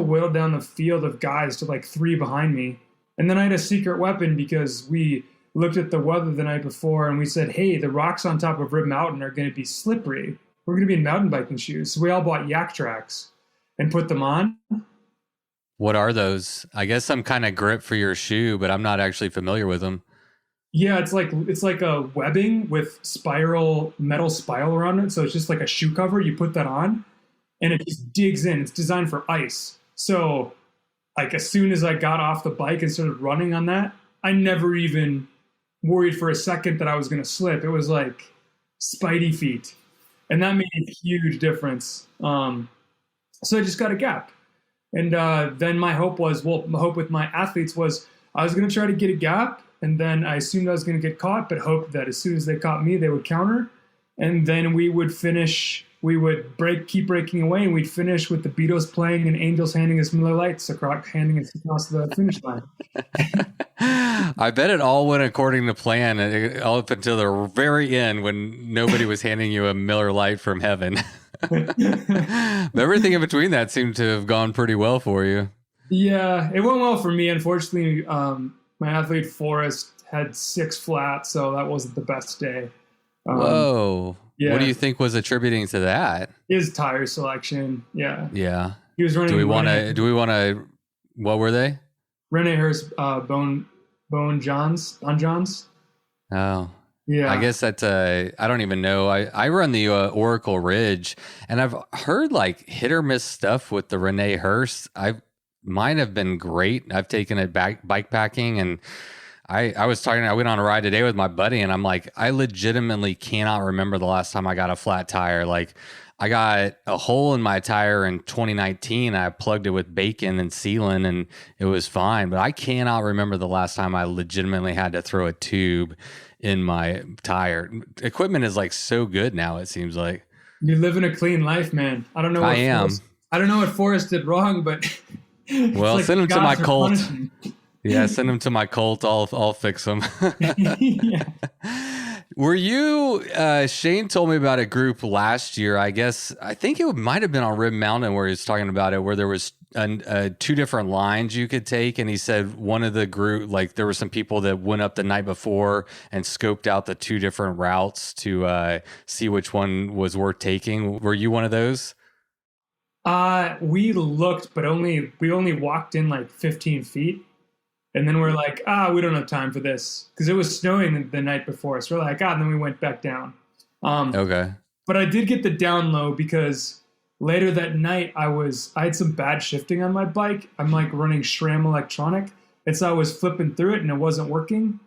whittled down the field of guys to like 3 behind me. And then I had a secret weapon because we looked at the weather the night before and we said, hey, the rocks on top of Rib Mountain are going to be slippery. We're going to be in mountain biking shoes. So we all bought Yak Tracks and put them on. What are those? I guess some kind of grip for your shoe, but I'm not actually familiar with them. Yeah, it's like a webbing with metal spiral around it. So it's just like a shoe cover. You put that on, and it just digs in. It's designed for ice. So, like as soon as I got off the bike and started running on that, I never even worried for a second that I was going to slip. It was like Spidey feet, and that made a huge difference. So I just got a Gap, and then my hope with my athletes was I was going to try to get a Gap. And then I assumed I was going to get caught, but hoped that as soon as they caught me, they would counter. And then we would keep breaking away, and we'd finish with the Beatles playing and Angels handing us Miller Lights handing us across the finish line. I bet it all went according to plan all up until the very end when nobody was handing you a Miller Lite from heaven. Everything in between that seemed to have gone pretty well for you. Yeah, it went well for me. Unfortunately, my athlete Forrest had 6 flat, so that wasn't the best day. Whoa. Yeah. What do you think was attributing to that? His tire selection. Yeah. Yeah. He was running. Do we want to, what were they? Rene Hurst, Bone Johns. Oh. Yeah. I guess that's I don't even know. I run the Oracle Ridge, and I've heard like hit or miss stuff with the Rene Hurst. Mine have been great. I've taken it bike packing, and I went on a ride today with my buddy, and I'm like, I legitimately cannot remember the last time I got a flat tire. Like I got a hole in my tire in 2019. I plugged it with bacon and sealant, and it was fine. But I cannot remember the last time I legitimately had to throw a tube in my tire. Equipment is like so good now, it seems like. You're living a clean life, man. I don't know what Forrest did wrong, but well, like send him to my Colt. Punishing. Yeah, send him to my Colt. I'll fix him. Yeah. Were you? Shane told me about a group last year. I think it might have been on Rib Mountain where he was talking about it, where there was 2 different lines you could take, and he said one of the group, like there were some people that went up the night before and scoped out the 2 different routes to see which one was worth taking. Were you one of those? We looked, but we only walked in like 15 feet. And then we're like, we don't have time for this. Because it was snowing the night before. So we're like, and then we went back down. Okay. But I did get the down low because later that night I had some bad shifting on my bike. I'm like running SRAM electronic. And so I was flipping through it and it wasn't working.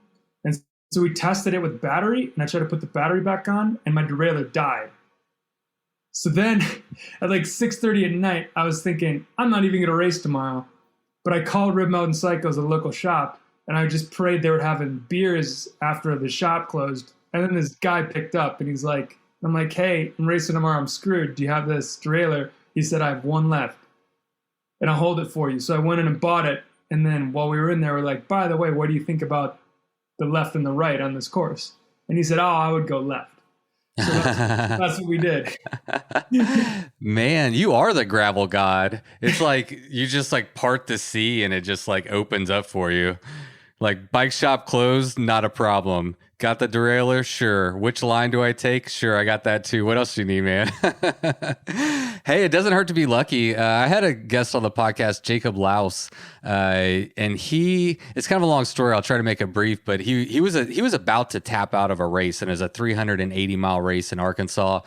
And so we tested it with battery, and I tried to put the battery back on, and my derailleur died. So then at like 6:30 at night, I was thinking, I'm not even going to race tomorrow. But I called Rib Mountain Cycles, a local shop, and I just prayed they were having beers after the shop closed. And then this guy picked up, and he's like, I'm like, hey, I'm racing tomorrow. I'm screwed. Do you have this derailleur? He said, I have 1 left, and I'll hold it for you. So I went in and bought it. And then while we were in there, we're like, by the way, what do you think about the left and the right on this course? And he said, I would go left. So that's what we did. Man, you are the gravel god. It's like you just like part the sea and it just like opens up for you. Like bike shop closed, not a problem. Got the derailleur? Sure. Which line do I take? Sure, I got that too. What else do you need, man? Hey, it doesn't hurt to be lucky. I had a guest on the podcast, Jacob Laus, and it's kind of a long story. I'll try to make it brief, but he was about to tap out of a race, and it was a 380-mile race in Arkansas.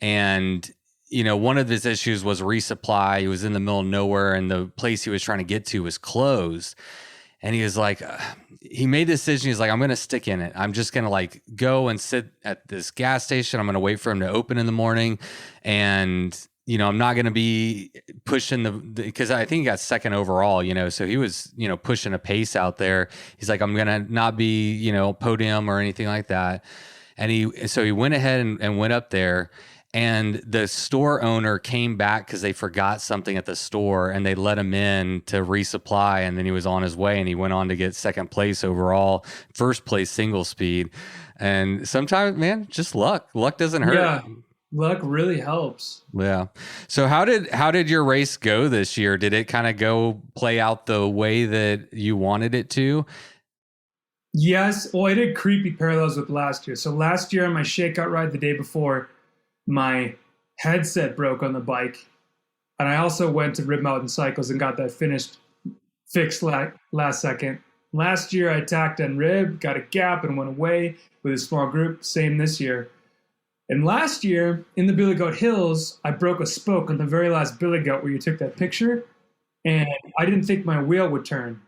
And one of his issues was resupply. He was in the middle of nowhere, and the place he was trying to get to was closed. And he was like, he made the decision. He's like, I'm going to stick in it. I'm just going to like go and sit at this gas station. I'm going to wait for him to open in the morning. And, I'm not going to be pushing because I think he got second overall, so he was, pushing a pace out there. He's like, I'm going to not be, podium or anything like that. And so he went ahead and went up there. And the store owner came back because they forgot something at the store, and they let him in to resupply. And then he was on his way, and he went on to get second place overall, first place single speed. And sometimes, man, just luck. Luck doesn't hurt. Yeah, luck really helps. Yeah. So how did your race go this year? Did it kind of play out the way that you wanted it to? Yes. Well, I did creepy parallels with last year. So last year on my shakeout ride the day before, my headset broke on the bike. And I also went to Rib Mountain Cycles and got that fixed last second. Last year, I attacked on Rib, got a gap, and went away with a small group. Same this year. And last year, in the Billy Goat Hills, I broke a spoke on the very last Billy Goat where you took that picture. And I didn't think my wheel would turn.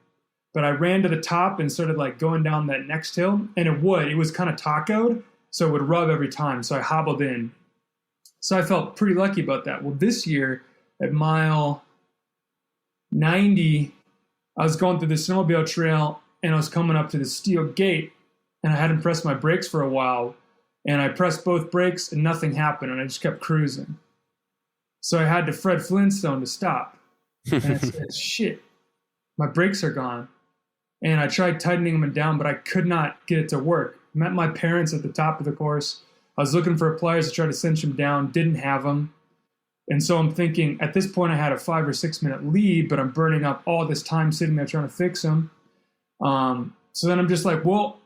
But I ran to the top and started like going down that next hill. And it would. It was kind of tacoed, so it would rub every time. So I hobbled in. So I felt pretty lucky about that. Well, this year, at mile 90, I was going through the snowmobile trail and I was coming up to the steel gate and I hadn't pressed my brakes for a while. And I pressed both brakes and nothing happened and I just kept cruising. So I had to Fred Flintstone to stop. And I said, shit, my brakes are gone. And I tried tightening them down, but I could not get it to work. Met my parents at the top of the course. I was looking for pliers to try to cinch them down, didn't have them. And so I'm thinking, at this point, I had a 5 or 6 minute lead, but I'm burning up all this time sitting there trying to fix them. So then I'm just like, well,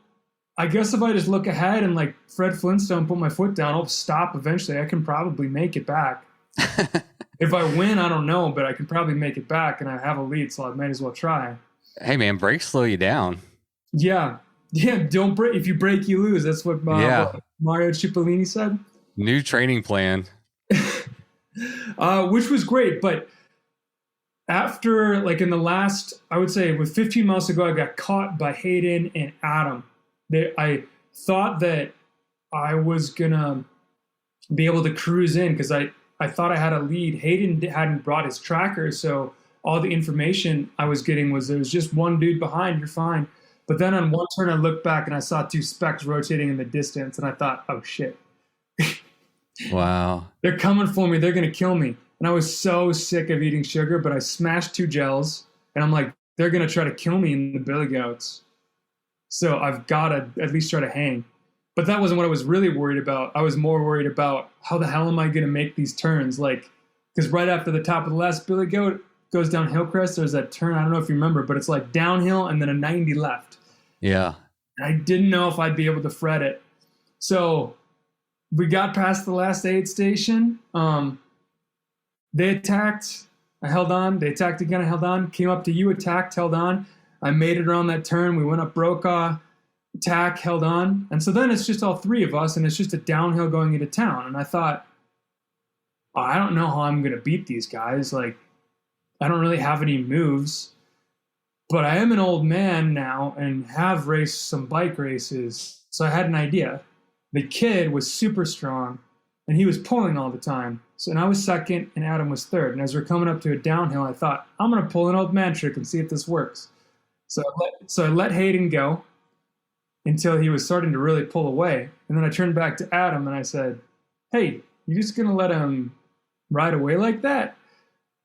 I guess if I just look ahead and like Fred Flintstone, put my foot down, I'll stop eventually. I can probably make it back. If I win, I don't know, but I can probably make it back and I have a lead, so I might as well try. Hey, man, brakes slow you down. Yeah. Yeah, don't break. If you break, you lose. That's what Mario Cipollini said. New training plan. Which was great, but after, like in the last, I would say with 15 miles to go, I got caught by Hayden and Adam. I thought that I was going to be able to cruise in because I thought I had a lead. Hayden hadn't brought his tracker, so all the information I was getting was there was just one dude behind, you're fine. But then on one turn, I looked back and I saw two specks rotating in the distance, and I thought, oh, shit. Wow. They're coming for me. They're going to kill me. And I was so sick of eating sugar, but I smashed 2 gels, and I'm like, they're going to try to kill me in the Billy Goats. So I've got to at least try to hang. But that wasn't what I was really worried about. I was more worried about how the hell am I going to make these turns? Like, because right after the top of the last Billy Goat goes down Hillcrest, there's that turn. I don't know if you remember, but it's like downhill and then a 90 left. Yeah. And I didn't know if I'd be able to fret it. So we got past the last aid station. They attacked. I held on. They attacked again. I held on. Came up to you, attacked, held on. I made it around that turn. We went up Brokaw, attack, held on. And so then it's just all 3 of us, and it's just a downhill going into town. And I thought, oh, I don't know how I'm going to beat these guys. Like, I don't really have any moves. But I am an old man now and have raced some bike races. So I had an idea. The kid was super strong, and he was pulling all the time. So, and I was second, and Adam was third. And as we're coming up to a downhill, I thought, I'm going to pull an old man trick and see if this works. So I let Hayden go until he was starting to really pull away. And then I turned back to Adam, and I said, hey, you just going to let him ride away like that?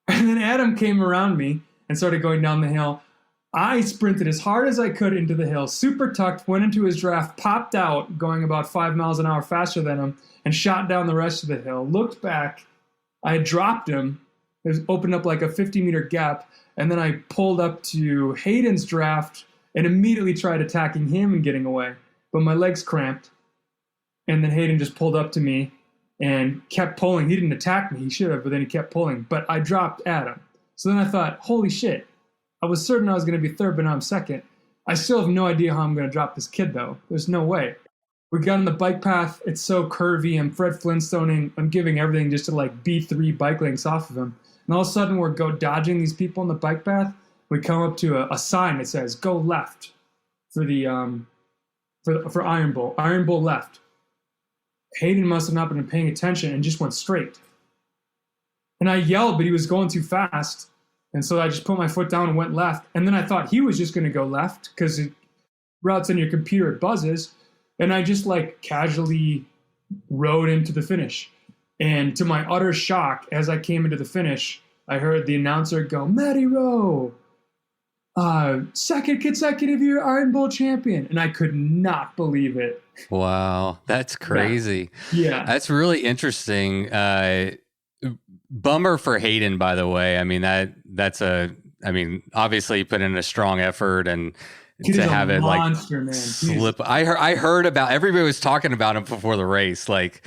And then Adam came around me and started going down the hill. I sprinted as hard as I could into the hill, super tucked, went into his draft, popped out, going about 5 miles an hour faster than him, and shot down the rest of the hill. Looked back, I had dropped him. It was opened up like a 50-meter gap, and then I pulled up to Hayden's draft and immediately tried attacking him and getting away. But my legs cramped, and then Hayden just pulled up to me and kept pulling. He didn't attack me. He should have, but then he kept pulling. But I dropped Adam. So then I thought, holy shit. I was certain I was going to be third, but now I'm second. I still have no idea how I'm going to drop this kid, though. There's no way. We got on the bike path. It's so curvy. I'm Fred Flintstoning. I'm giving everything just to like B3 bike lengths off of him. And all of a sudden, we're dodging these people on the bike path. We come up to a sign that says, go left for the for Iron Bull. Iron Bull left. Hayden must have not been paying attention and just went straight. And I yelled, but he was going too fast. And so I just put my foot down and went left. And then I thought he was just going to go left because it routes on your computer, it buzzes. And I just like casually rode into the finish. And to my utter shock, as I came into the finish, I heard the announcer go, Matty Rowe, second consecutive year Iron Bull champion. And I could not believe it. Wow. That's crazy. Yeah. That's really interesting. Bummer for Hayden, by the way. I mean, obviously he put in a strong effort and to have it monster, like man. slip. I heard about, everybody was talking about him before the race. Like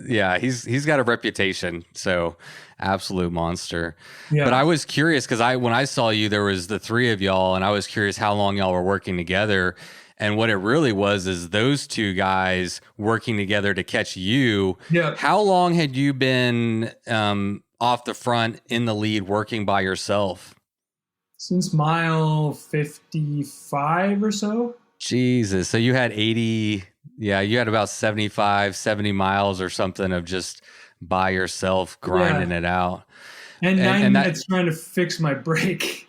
Yeah, he's got a reputation, so absolute monster. Yeah. But I was curious because when I saw you, there was the three of y'all, and I was curious how long y'all were working together. And what it really was is those two guys working together to catch you. Yeah. How long had you been off the front in the lead working by yourself? Since mile 55 or so. Jesus. So you had 80, you had about 75, 70 miles or something of just by yourself grinding it out. And 9 minutes trying to fix my brake.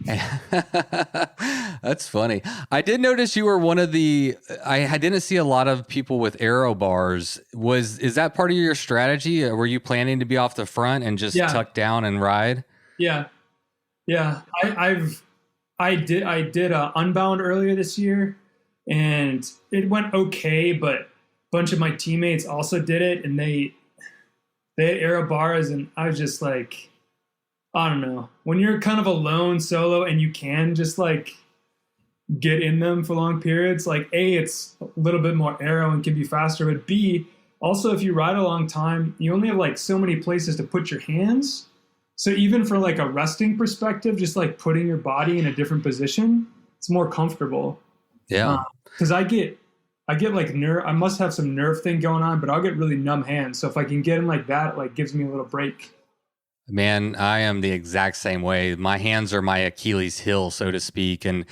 That's funny. I did notice you were one of I didn't see a lot of people with aero bars. Is that part of your strategy? Were you planning to be off the front and just tuck down and ride? Yeah. Yeah. I did Unbound earlier this year, and it went okay, but a bunch of my teammates also did it, and they had aero bars, and I was just like, I don't know. When you're kind of alone solo and you can just like get in them for long periods, like A, it's a little bit more aero and can be faster, but B, also if you ride a long time, you only have like so many places to put your hands. So even for like a resting perspective, just like putting your body in a different position, it's more comfortable. Yeah. Because I get like I must have some nerve thing going on, but I'll get really numb hands. So if I can get in like that, it like gives me a little break. Man, I am the exact same way. My hands are my Achilles heel, so to speak. And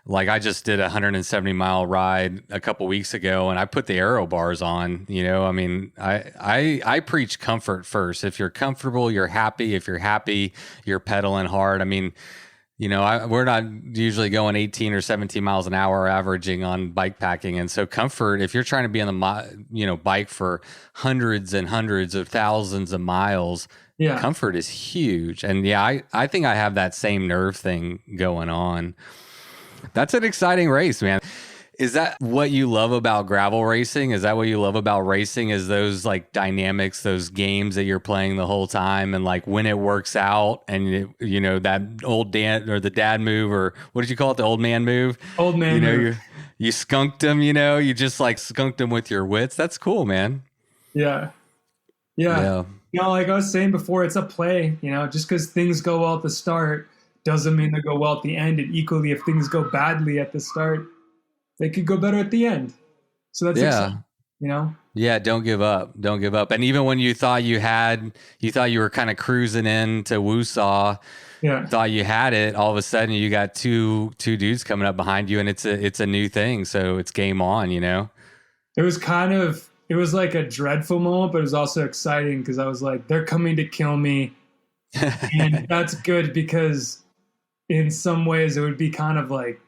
like I just did a 170-mile ride a couple weeks ago, and I put the aero bars on. I mean, I preach comfort first. If you're comfortable, you're happy. If you're happy, you're pedaling hard. I mean, we're not usually going 18 or 17 miles an hour averaging on bike packing. And so comfort, if you're trying to be on the bike for hundreds and hundreds of thousands of miles, comfort is huge. And I think I have that same nerve thing going on. That's an exciting race, man. Is that what you love about gravel racing? Is that what you love about racing? Is those like dynamics, those games that you're playing the whole time, and like when it works out, and that old dad or the dad move, or what did you call it, the old man move? Old man move. You skunked him. You just like skunked him with your wits. That's cool, man. Yeah. Like I was saying before, it's a play. Just because things go well at the start doesn't mean they go well at the end. And equally, if things go badly at the start, they could go better at the end. So that's exciting, Yeah, don't give up. Don't give up. And even when you thought you were kind of cruising into Woosaw, thought you had it, all of a sudden you got two dudes coming up behind you, and it's a new thing. So it's game on, It was like a dreadful moment, but it was also exciting because I was like, they're coming to kill me. And that's good because in some ways it would be kind of like,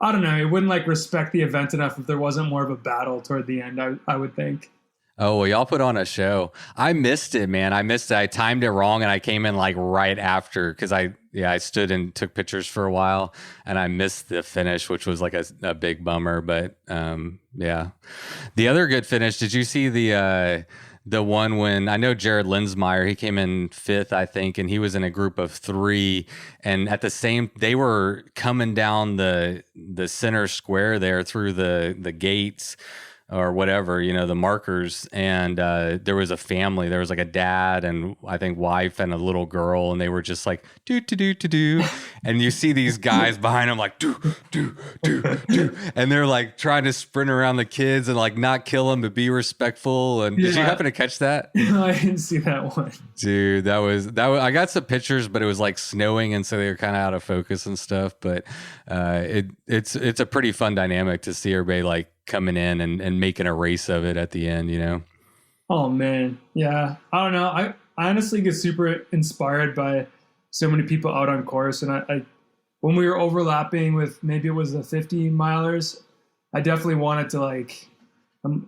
I don't know, it wouldn't like respect the event enough if there wasn't more of a battle toward the end, I would think. Oh, well, y'all put on a show. I missed it, man. I missed it. I timed it wrong, and I came in like right after because I stood and took pictures for a while, and I missed the finish, which was like a big bummer. But the other good finish. Did you see the one when I know Jared Linsmeyer, he came in 5th, I think, and he was in a group of 3, and at the same, they were coming down the center square there through the gates or whatever, the markers. And there was a family. There was like a dad and I think wife and a little girl, and they were just like do. And you see these guys behind them like do, and they're like trying to sprint around the kids and like not kill them but be respectful. And did you happen to catch that? I didn't see that one, dude. That was. I got some pictures, but it was like snowing, and so they were kind of out of focus and stuff. But it's a pretty fun dynamic to see everybody like coming in and making a race of it at the end, Oh man. Yeah. I don't know. I honestly get super inspired by so many people out on course. And I when we were overlapping with, maybe it was the 50 milers, I definitely wanted to like,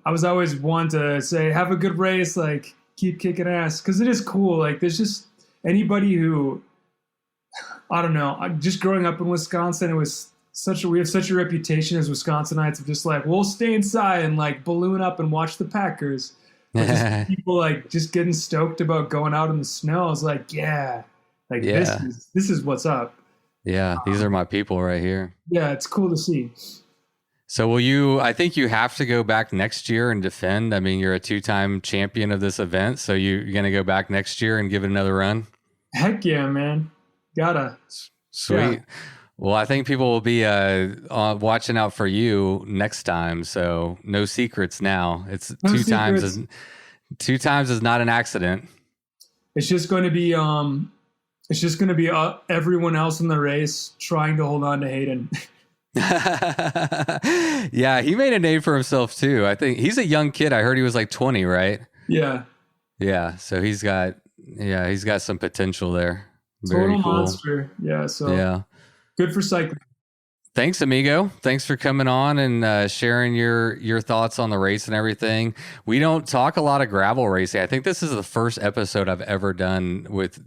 I was always one to say, have a good race, like keep kicking ass. Cause it is cool. Like there's just anybody who, I don't know, just growing up in Wisconsin, it was we have such a reputation as Wisconsinites of just like, we'll stay inside and like balloon up and watch the Packers. But just people like just getting stoked about going out in the snow. I was like, this is what's up. Yeah, these are my people right here. Yeah, it's cool to see. So will you, I think you have to go back next year and defend. I mean, you're a 2-time champion of this event. So you're going to go back next year and give it another run? Heck yeah, man. Gotta. Sweet. Yeah. Well, I think people will be watching out for you next time. So no secrets now. It's No two times secrets. two times is not an accident. It's just going to be everyone else in the race trying to hold on to Hayden. Yeah, he made a name for himself too. I think he's a young kid. I heard he was like 20, right? Yeah. Yeah, so he's got some potential there. Very Total cool. monster. Yeah. So Yeah. good for cycling. Thanks, amigo. Thanks for coming on and sharing your thoughts on the race and everything. We don't talk a lot of gravel racing. I think this is the first episode I've ever done with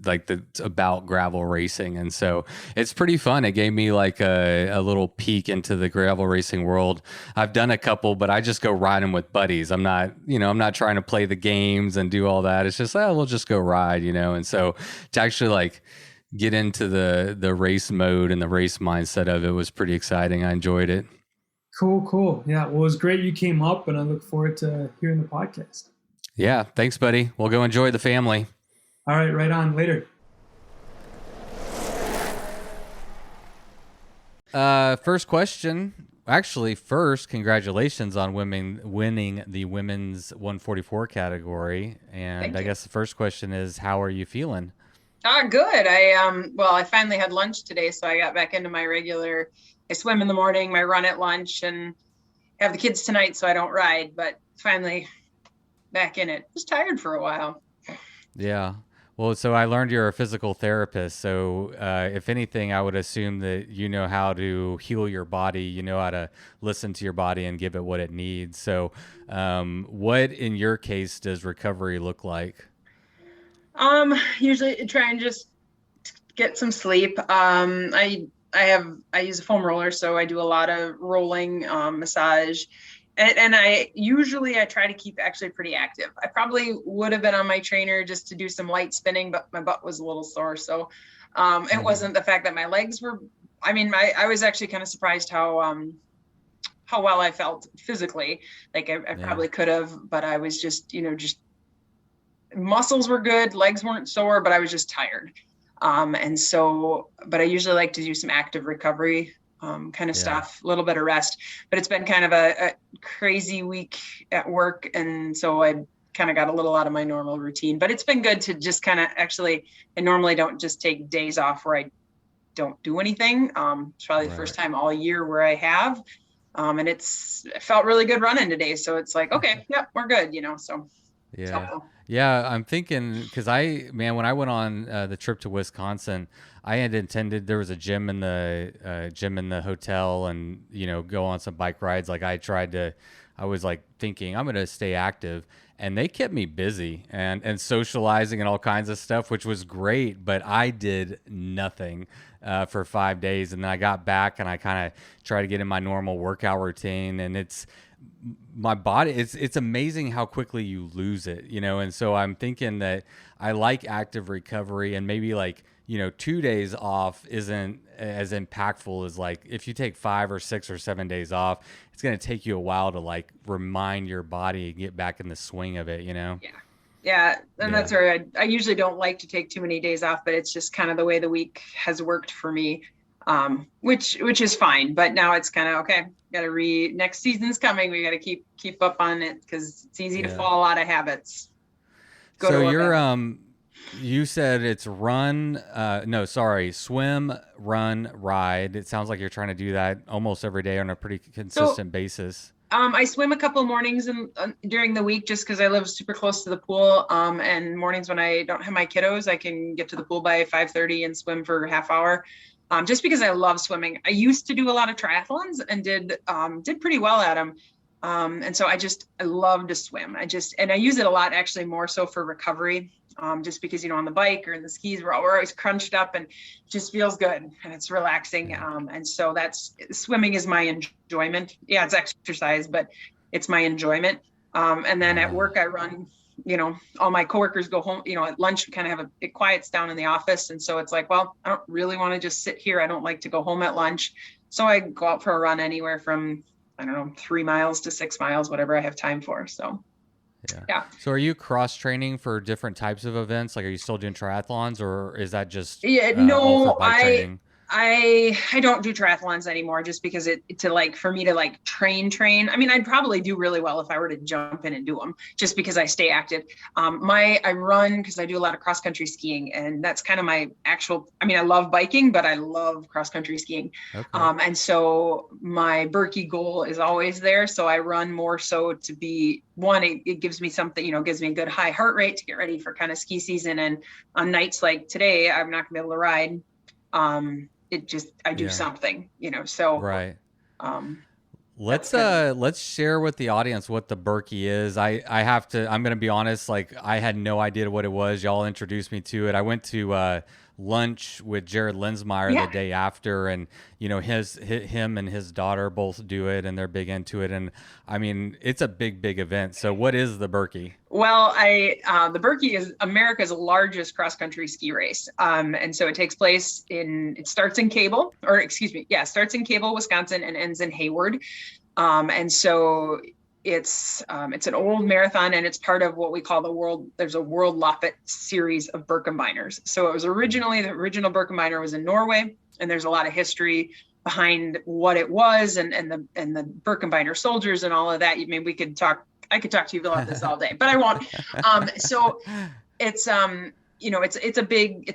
about gravel racing, and so it's pretty fun. It gave me like a little peek into the gravel racing world. I've done a couple, but I just go riding with buddies. I'm not trying to play the games and do all that. It's just we'll just go ride, and so to actually like get into the race mode and the race mindset of it was pretty exciting. I enjoyed it. Cool. Yeah. Well, it was great you came up, and I look forward to hearing the podcast. Yeah. Thanks, buddy. We'll go enjoy the family. All right. Right on. Later. First question. Actually, first, congratulations on winning the women's 144 category. And Thank I you. guess the first question is, how are you feeling? Good. I finally had lunch today, so I got back into my regular. I swim in the morning, my run at lunch, and have the kids tonight, so I don't ride. But finally, back in it. Was tired for a while. Yeah. Well, so I learned you're a physical therapist. So if anything, I would assume that you know how to heal your body. You know how to listen to your body and give it what it needs. So what, in your case, does recovery look like? Usually try and just get some sleep. I use a foam roller, so I do a lot of rolling, massage, and I try to keep actually pretty active. I probably would have been on my trainer just to do some light spinning, but my butt was a little sore. So, it wasn't the fact that my legs were, I was actually kind of surprised how well I felt physically. Like I probably could have, but I was just muscles were good, legs weren't sore, but I was just tired. But I usually like to do some active recovery kind of stuff, a little bit of rest. But it's been kind of a crazy week at work, and so I kind of got a little out of my normal routine. But it's been good to just kind of I normally don't just take days off where I don't do anything. It's probably the first time all year where I have. And it felt really good running today. So it's like, okay, yep, we're good, so. Yeah. Yeah, I'm thinking because when I went on the trip to Wisconsin, I had intended there was a gym in the hotel, and go on some bike rides. Like I was like thinking I'm gonna stay active, and they kept me busy and socializing and all kinds of stuff, which was great. But I did nothing for 5 days, and then I got back and I kind of tried to get in my normal workout routine, and my body, it's amazing how quickly you lose it, and so I'm thinking that I like active recovery, and maybe 2 days off isn't as impactful as like if you take 5 or 6 or 7 days off. It's going to take you a while to like remind your body and get back in the swing of it. That's where I usually don't like to take too many days off, but it's just kind of the way the week has worked for me, which is fine. But now it's kind of okay. Next season's coming. We got to keep up on it because it's easy to fall out of habits. You said it's swim, run, ride. It sounds like you're trying to do that almost every day on a pretty consistent basis. I swim a couple mornings during the week just because I live super close to the pool. And mornings when I don't have my kiddos, I can get to the pool by 5:30 and swim for a half hour. Just because I love swimming. I used to do a lot of triathlons and did pretty well at them. And so I love to swim. I use it a lot, actually more so for recovery. Just because, on the bike or in the skis, we're always crunched up and it just feels good and it's relaxing. And so swimming is my enjoyment. Yeah, it's exercise, but it's my enjoyment. And then at work I run, all my coworkers go home, at lunch, we kind of it quiets down in the office. And so it's like, well, I don't really want to just sit here. I don't like to go home at lunch. So I go out for a run anywhere from I don't know, 3 miles to 6 miles, whatever I have time for. So yeah. So are you cross training for different types of events? Like, are you still doing triathlons, or is that just Yeah, all no, for bike training? I don't do triathlons anymore just because for me to like train. I mean, I'd probably do really well if I were to jump in and do them just because I stay active. I run because I do a lot of cross country skiing, and that's kind of my actual, I mean, I love biking, but I love cross country skiing. Okay. And so my Berkey goal is always there. So I run more so to be one, it gives me something, gives me a good high heart rate to get ready for kind of ski season. And on nights like today, I'm not gonna be able to ride. I do something, so right. Let's share with the audience what the Berkey is. I'm going to be honest, like I had no idea what it was. Y'all introduced me to it. I went to lunch with Jared Lensmeyer the day after, and him and his daughter both do it, and they're big into it. And I mean, it's a big event. So what is the Berkey? Well, the Berkey is America's largest cross-country ski race. And so it starts in Cable, Wisconsin, and ends in Hayward. And so it's an old marathon, and it's part of what we call there's a World Loppet series of Birkebeiners. So it was the original Birkebeiner was in Norway, and there's a lot of history behind what it was and the Birkebeiner soldiers and all of that. I could talk to you about this all day, but I won't. So it's it's a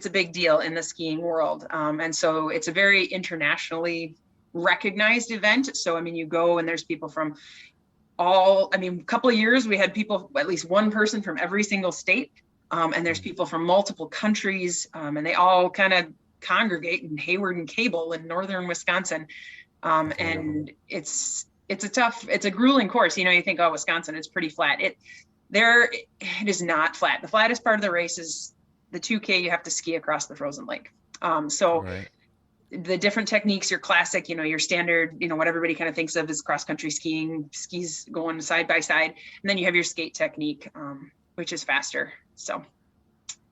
big deal in the skiing world. And so it's a very internationally recognized event. So, I mean, you go and there's people from a couple of years, we had people, at least one person from every single state. And there's people from multiple countries, and they all kind of congregate in Hayward and Cable in northern Wisconsin. And it's a grueling course. You think, oh, Wisconsin, it's pretty flat. It is not flat. The flattest part of the race is the 2K. You have to ski across the frozen lake. Right. The different techniques, your classic, your standard, what everybody kind of thinks of as cross-country skiing, skis going side by side. And then you have your skate technique, which is faster. So,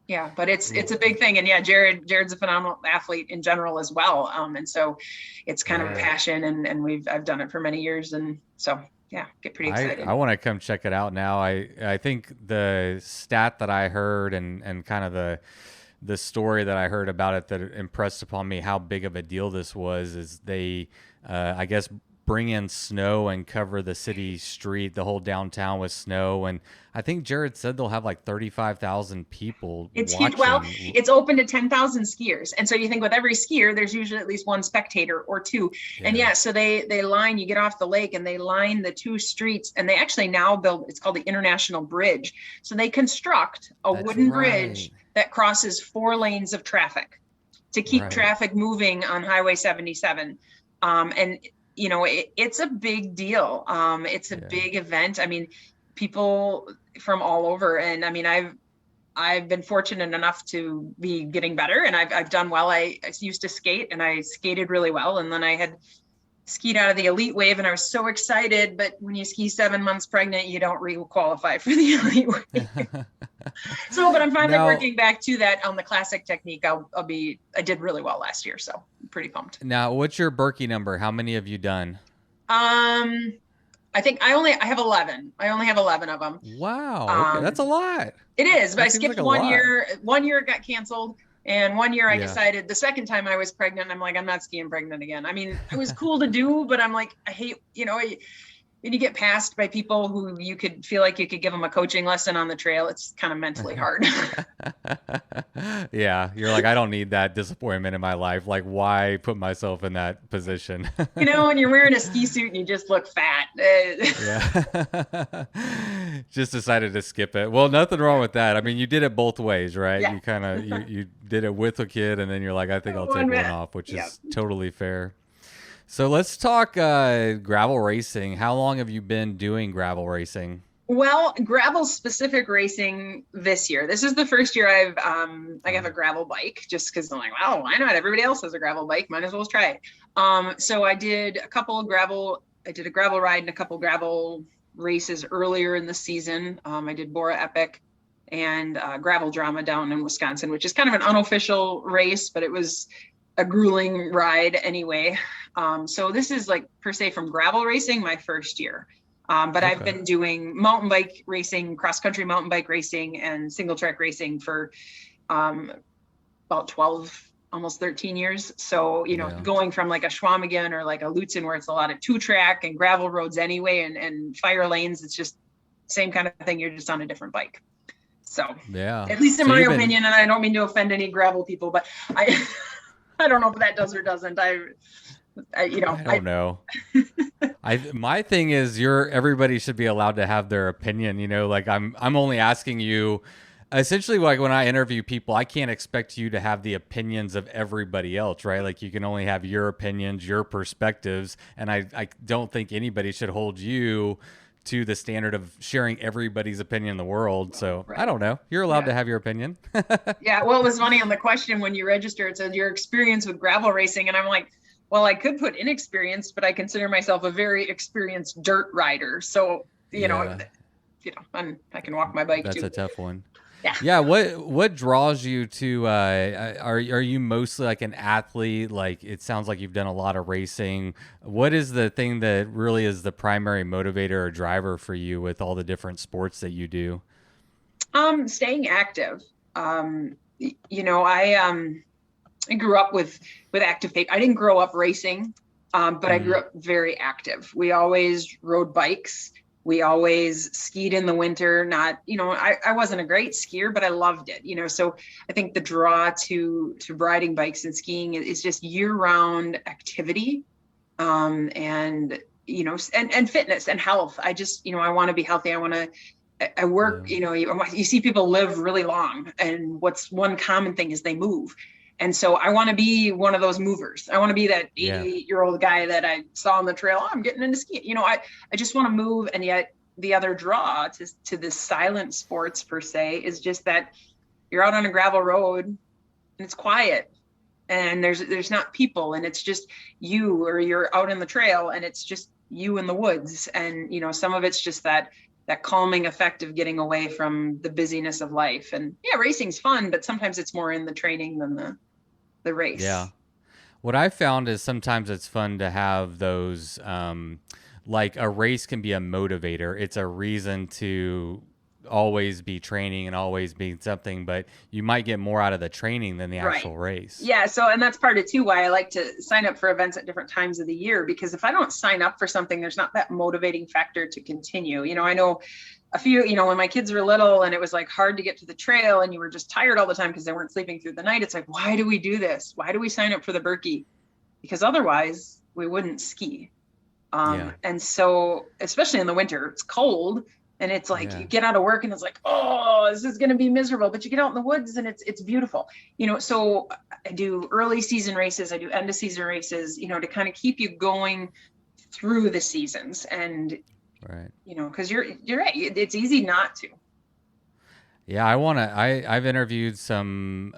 yeah, but it's a big thing. And yeah, Jared's a phenomenal athlete in general as well. And so it's kind of a passion, and I've done it for many years. And so, yeah, get pretty excited. I want to come check it out now. I think the stat that I heard and kind of the story that I heard about it that impressed upon me how big of a deal this was is they, I guess, bring in snow and cover the city street, the whole downtown with snow. And I think Jared said they'll have like 35,000 people. It's watching. Huge. Well, it's open to 10,000 skiers. And so you think with every skier, there's usually at least one spectator or two. Yeah. And so they you get off the lake and they line the two streets, and they actually now build, it's called the International Bridge. So they construct a wooden bridge that crosses 4 lanes of traffic to keep traffic moving on Highway 77. And it's a big deal. It's a big event. I mean, people from all over. And I mean, I've been fortunate enough to be getting better, and I've done well. I used to skate, and I skated really well. And then I had skied out of the elite wave, and I was so excited. But when you ski 7 months pregnant, you don't re-qualify for the elite wave. But I'm finally working back to that on the classic technique. I did really well last year, so I'm pretty pumped. Now, what's your Berkey number? How many have you done? I think I have 11. I only have 11 of them. Wow. Okay. That's a lot. It is, but I skipped like 1 year. 1 year it got canceled. And 1 year I decided, the second time I was pregnant, I'm like, I'm not skiing pregnant again. I mean, it was cool to do, but I'm like, I hate, when you get passed by people who you could feel like you could give them a coaching lesson on the trail, it's kind of mentally hard. Yeah. You're like, I don't need that disappointment in my life. Like, why put myself in that position? And you're wearing a ski suit and you just look fat. Yeah. Just decided to skip it. Well, nothing wrong with that. I mean, you did it both ways, right? Yeah. You kind of, you did it with a kid, and then you're like, I think I'll take one off, which is totally fair. So let's talk gravel racing. How long have you been doing gravel racing? Well, gravel specific racing this year. This is the first year I have a gravel bike, just because I'm like, wow, why not? Everybody else has a gravel bike. Might as well try it. So I did a gravel ride and a couple gravel races earlier in the season. I did Bora Epic and Gravel Drama down in Wisconsin, which is kind of an unofficial race, but it was a grueling ride anyway. So this is like per se from gravel racing, my first year. But I've Okay. been doing mountain bike racing, cross country mountain bike racing, and single track racing for about 12, almost 13 years. So, you know, Yeah. going from like a Schwamigan or like a Lutsen where it's a lot of 2-track and gravel roads anyway, and fire lanes, it's just same kind of thing. You're just on a different bike. So Yeah. at least in So my you've been- opinion, and I don't mean to offend any gravel people, but I, I don't know if that does or doesn't. I don't know. My thing is everybody should be allowed to have their opinion, you know, like I'm only asking you essentially, like when I interview people, I can't expect you to have the opinions of everybody else, right? Like you can only have your opinions, your perspectives, and I don't think anybody should hold you to the standard of sharing everybody's opinion in the world. So I don't know. You're allowed to have your opinion. Yeah. Well, it was funny on the question when you register, it said your experience with gravel racing. And I'm like, well, I could put inexperienced, but I consider myself a very experienced dirt rider. So, you know, I can walk my bike That's too. a tough one. Yeah. Yeah. What draws you to, are you mostly like an athlete? Like it sounds like you've done a lot of racing. What is the thing that really is the primary motivator or driver for you with all the different sports that you do? Staying active. You know, I grew up with active paper. I didn't grow up racing, but I grew up very active. We always rode bikes. We always skied in the winter. Not, you know, I wasn't a great skier, but I loved it, you know. So I think the draw to riding bikes and skiing is just year-round activity, and you know, and fitness and health. I just, you know, I want to be healthy. I work, you know, you see people live really long, and what's one common thing is they move. And so I want to be one of those movers. I want to be that 88-year-old guy that I saw on the trail. Oh, I'm getting into skiing. You know, I just want to move. And yet the other draw to this silent sports per se is just that you're out on a gravel road and it's quiet and there's not people, and it's just you, or you're out in the trail and it's just you in the woods. And, you know, some of it's just that calming effect of getting away from the busyness of life. And yeah, racing's fun, but sometimes it's more in the training than the race. Yeah. What I found is sometimes it's fun to have those, like a race can be a motivator. It's a reason to always be training and always be something, but you might get more out of the training than the actual race. Yeah. So, and that's part of too, why I like to sign up for events at different times of the year, because if I don't sign up for something, there's not that motivating factor to continue. You know, I know a few, you know, when my kids were little and it was like hard to get to the trail and you were just tired all the time because they weren't sleeping through the night. It's like, why do we do this? Why do we sign up for the Birkie? Because otherwise we wouldn't ski. And so, especially in the winter, it's cold. And it's like you get out of work and it's like, oh, this is going to be miserable. But you get out in the woods and it's beautiful. You know, so I do early season races. I do end of season races, you know, to kind of keep you going through the seasons. And, you know, because you're right. It's easy not to. Yeah, I've interviewed some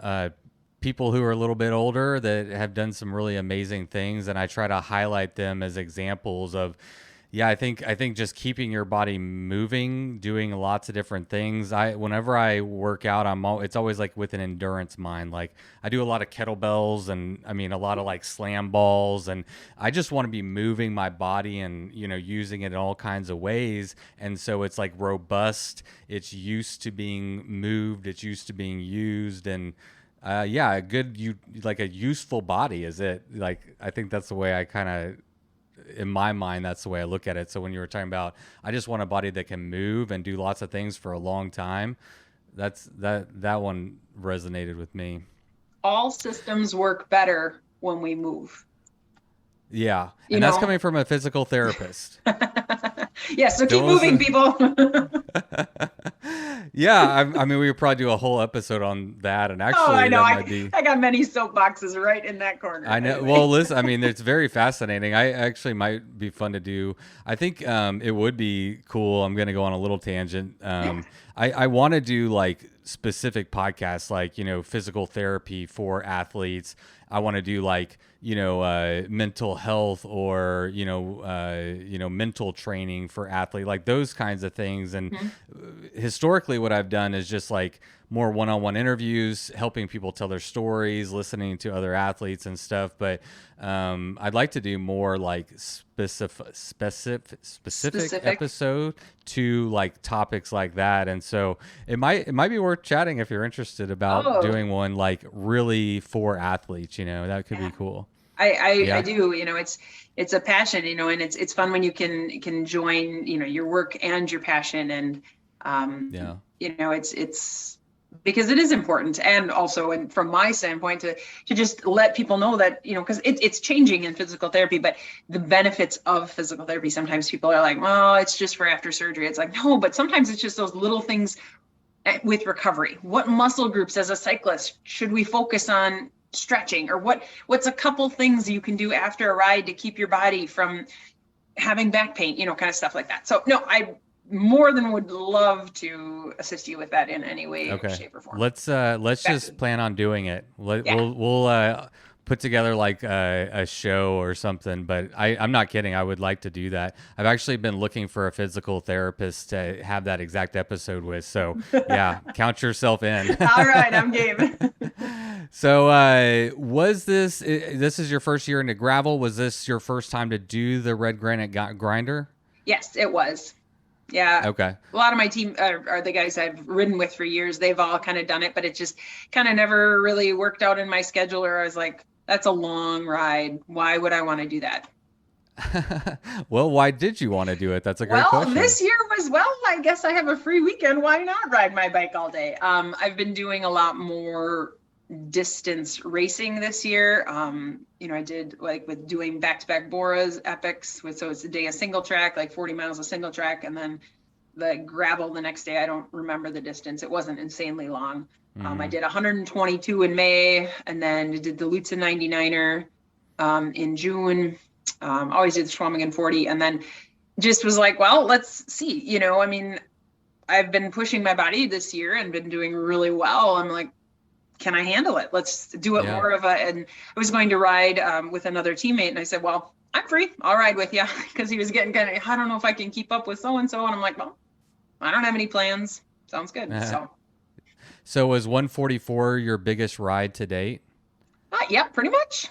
people who are a little bit older that have done some really amazing things. And I try to highlight them as examples of, I think just keeping your body moving, doing lots of different things. Whenever I work out, it's always like with an endurance mind. Like I do a lot of kettlebells and a lot of like slam balls, and I just want to be moving my body and, you know, using it in all kinds of ways. And so it's like robust. It's used to being moved. It's used to being used. And like a useful body is it. Like, I think that's the way I kind of, in my mind, that's the way I look at it. So when you were talking about, I just want a body that can move and do lots of things for a long time, that one resonated with me. All systems work better when we move. Yeah. And that's coming from a physical therapist. Yeah. So keep moving, people. Yeah. We would probably do a whole episode on that. And actually, I know. I got many soapboxes right in that corner. I know. Anyway. Well, listen, it's very fascinating. I actually might be fun to do. I think it would be cool. I'm going to go on a little tangent. I want to do like specific podcasts, like, you know, physical therapy for athletes. I want to do like, you know, mental health or, you know, mental training for athletes, like those kinds of things. And historically what I've done is just like more one-on-one interviews, helping people tell their stories, listening to other athletes and stuff. But I'd like to do more like specific episode to like topics like that. And so it might be worth chatting if you're interested about doing one like really for athletes. That could be cool. I do. It's a passion. And it's fun when you can join your work and your passion, and it's because it is important. And also, and from my standpoint, to just let people know that, because it's changing in physical therapy, but the benefits of physical therapy, sometimes people are like, well, it's just for after surgery. It's like, no, but sometimes it's just those little things with recovery. What muscle groups as a cyclist should we focus on stretching, or what's a couple things you can do after a ride to keep your body from having back pain, kind of stuff like that. So no, I more than would love to assist you with that in any way, shape, or form. Let's just plan on doing it. We'll put together like a show or something, but I'm not kidding. I would like to do that. I've actually been looking for a physical therapist to have that exact episode with. So yeah, count yourself in. All right, I'm game. So was this is your first year into gravel? Was this your first time to do the red granite grinder? Yes, it was. Yeah. Okay. A lot of my team are the guys I've ridden with for years. They've all kind of done it, but it just kind of never really worked out in my schedule, or I was like, that's a long ride. Why would I want to do that? Well, why did you want to do it? That's a great question. This year was, I guess I have a free weekend. Why not ride my bike all day? I've been doing a lot more distance racing this year. I did like with doing back-to-back Boras epics so it's a day of single track, like 40 miles of single track, and then the gravel the next day. I don't remember the distance. It wasn't insanely long. I did 122 in May, and then did the Lutsen 99er in June. Always did the Schwamigan 40, and then just was like, well, let's see. I've been pushing my body this year and been doing really well. I'm like, can I handle it? Let's do it more of and I was going to ride with another teammate, and I said, well, I'm free. I'll ride with you, because he was getting kind of, I don't know if I can keep up with so-and-so. And I'm like, well, I don't have any plans. Sounds good. So was 144 your biggest ride to date? Yeah, pretty much.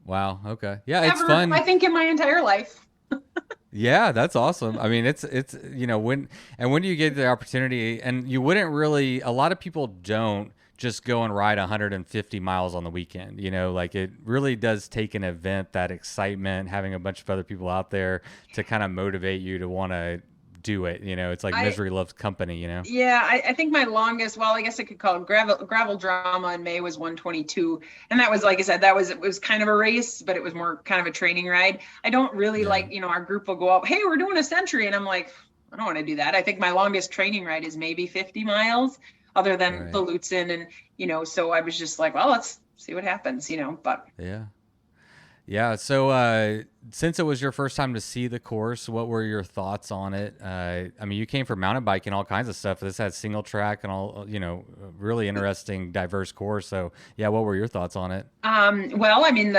Wow. Okay. Yeah, it's fun. I think in my entire life. Yeah, that's awesome. I mean, it's when do you get the opportunity? And you wouldn't really, a lot of people don't just go and ride 150 miles on the weekend. Like it really does take an event, that excitement, having a bunch of other people out there to kind of motivate you to want to do it. It's like misery loves company. Yeah, I think my longest, I guess I could call it gravel drama in May, was 122, and that was, like I said, it was kind of a race, but it was more kind of a training ride. I don't really like, our group will go out, hey, we're doing a century, and I'm like, I don't want to do that. I think my longest training ride is maybe 50 miles, other than the Lutsen, and so I was just like, well, let's see what happens, but yeah. So since it was your first time to see the course, what were your thoughts on it? I mean, you came from mountain biking, all kinds of stuff. This had single track and all, really interesting, diverse course. So yeah, what were your thoughts on it? Well, I mean,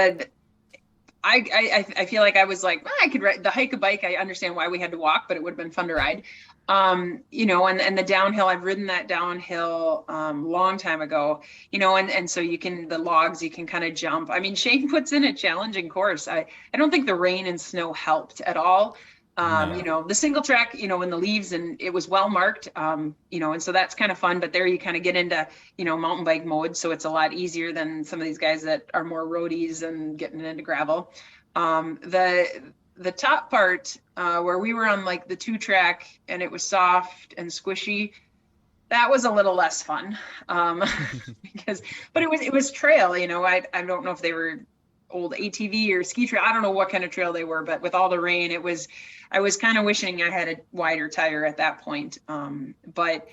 I feel like I was like, I could ride the hike a bike. I understand why we had to walk, but it would have been fun to ride. And the downhill, I've ridden that downhill long time ago, and so the logs, you can kind of jump. I mean, Shane puts in a challenging course. I don't think the rain and snow helped at all. No. The single track, in the leaves, and it was well marked, and so that's kind of fun, but there you kind of get into, mountain bike mode. So it's a lot easier than some of these guys that are more roadies and getting into gravel. The top part, where we were on like the 2-track and it was soft and squishy, that was a little less fun. But it was trail, I don't know if they were old ATV or ski trail. I don't know what kind of trail they were, but with all the rain, I was kind of wishing I had a wider tire at that point. But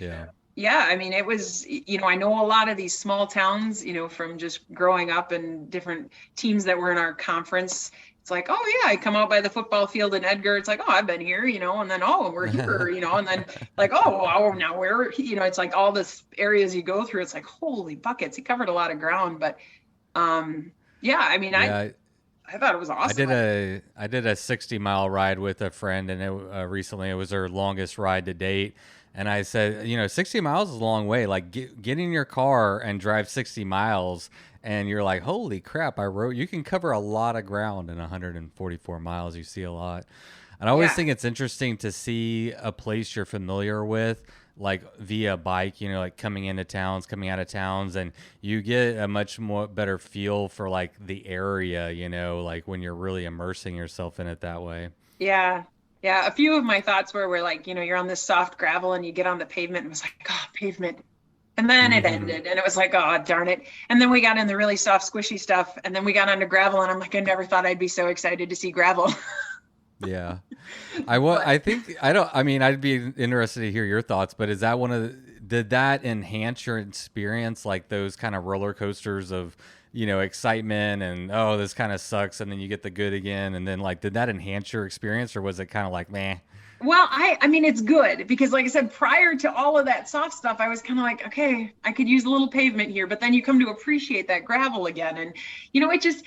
yeah, I mean, it was, I know a lot of these small towns, from just growing up in different teams that were in our conference. It's like, oh yeah, I come out by the football field in Edgar. It's like, oh, I've been here, and then, oh, we're here, and then like, oh, now we're, it's like all this areas you go through. It's like, holy buckets. He covered a lot of ground, but yeah, I mean, I thought it was awesome. I did a 60-mile ride with a friend, and recently it was her longest ride to date. And I said, 60 miles is a long way. Like get in your car and drive 60 miles. And you're like, holy crap, you can cover a lot of ground in 144 miles. You see a lot. And I always think it's interesting to see a place you're familiar with, like via bike, like coming into towns, coming out of towns, and you get a much more better feel for like the area, like when you're really immersing yourself in it that way. Yeah. Yeah. A few of my thoughts were like, you're on this soft gravel and you get on the pavement and it was like, oh, pavement. And then it ended and it was like, oh, darn it. And then we got in the really soft, squishy stuff. And then we got onto gravel and I'm like, I never thought I'd be so excited to see gravel. Yeah. I'd be interested to hear your thoughts, but is that did that enhance your experience? Like those kind of roller coasters of, excitement and, oh, this kind of sucks. And then you get the good again. And then like, did that enhance your experience or was it kind of like, meh? Well, I mean, it's good because like I said, prior to all of that soft stuff, I was kind of like, okay, I could use a little pavement here, but then you come to appreciate that gravel again. And, it just,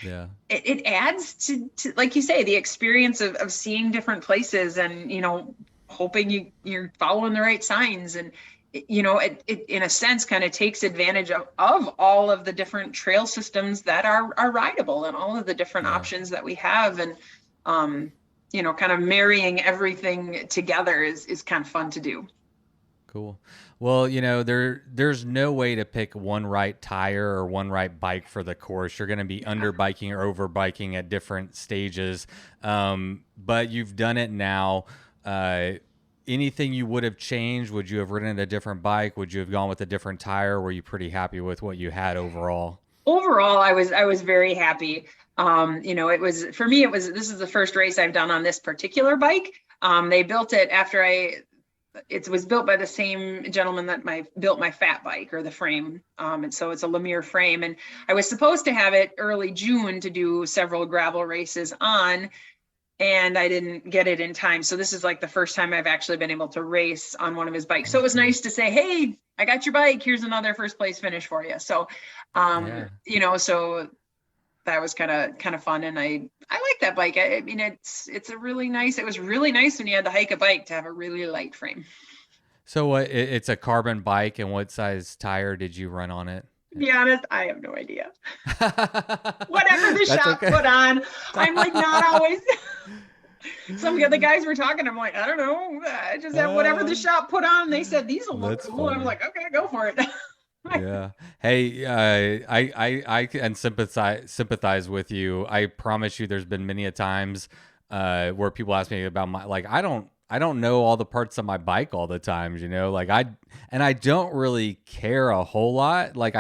it adds to, like you say, the experience of seeing different places and, hoping you're following the right signs. And, it in a sense kind of takes advantage of all of the different trail systems that are rideable and all of the different options that we have. And, kind of marrying everything together is kind of fun to do. Cool. Well, there's no way to pick one right tire or one right bike for the course. You're going to be under biking or over biking at different stages. But you've done it now. Anything you would have changed? Would you have ridden a different bike? Would you have gone with a different tire? Were you pretty happy with what you had overall? Overall, I was very happy. This is the first race I've done on this particular bike. They built it after it was built by the same gentleman that built my fat bike or the frame. And so it's a Lemire frame. And I was supposed to have it early June to do several gravel races on, and I didn't get it in time. So this is like the first time I've actually been able to race on one of his bikes. So it was nice to say, hey, I got your bike. Here's another first place finish for you. So, so that was kind of fun. And I like that bike. I mean, it was really nice when you had to hike a bike to have a really light frame. So it's a carbon bike, and what size tire did you run on it? To be honest, I have no idea. Whatever the shop put on, I'm like not always. Some of the guys were talking. I'm like, I don't know. I just have whatever the shop put on. They said these will look cool. I'm like, okay, go for it. Yeah. Hey, I can sympathize with you. I promise you, there's been many a times where people ask me about I don't know all the parts of my bike all the times, like I don't really care a whole lot. Like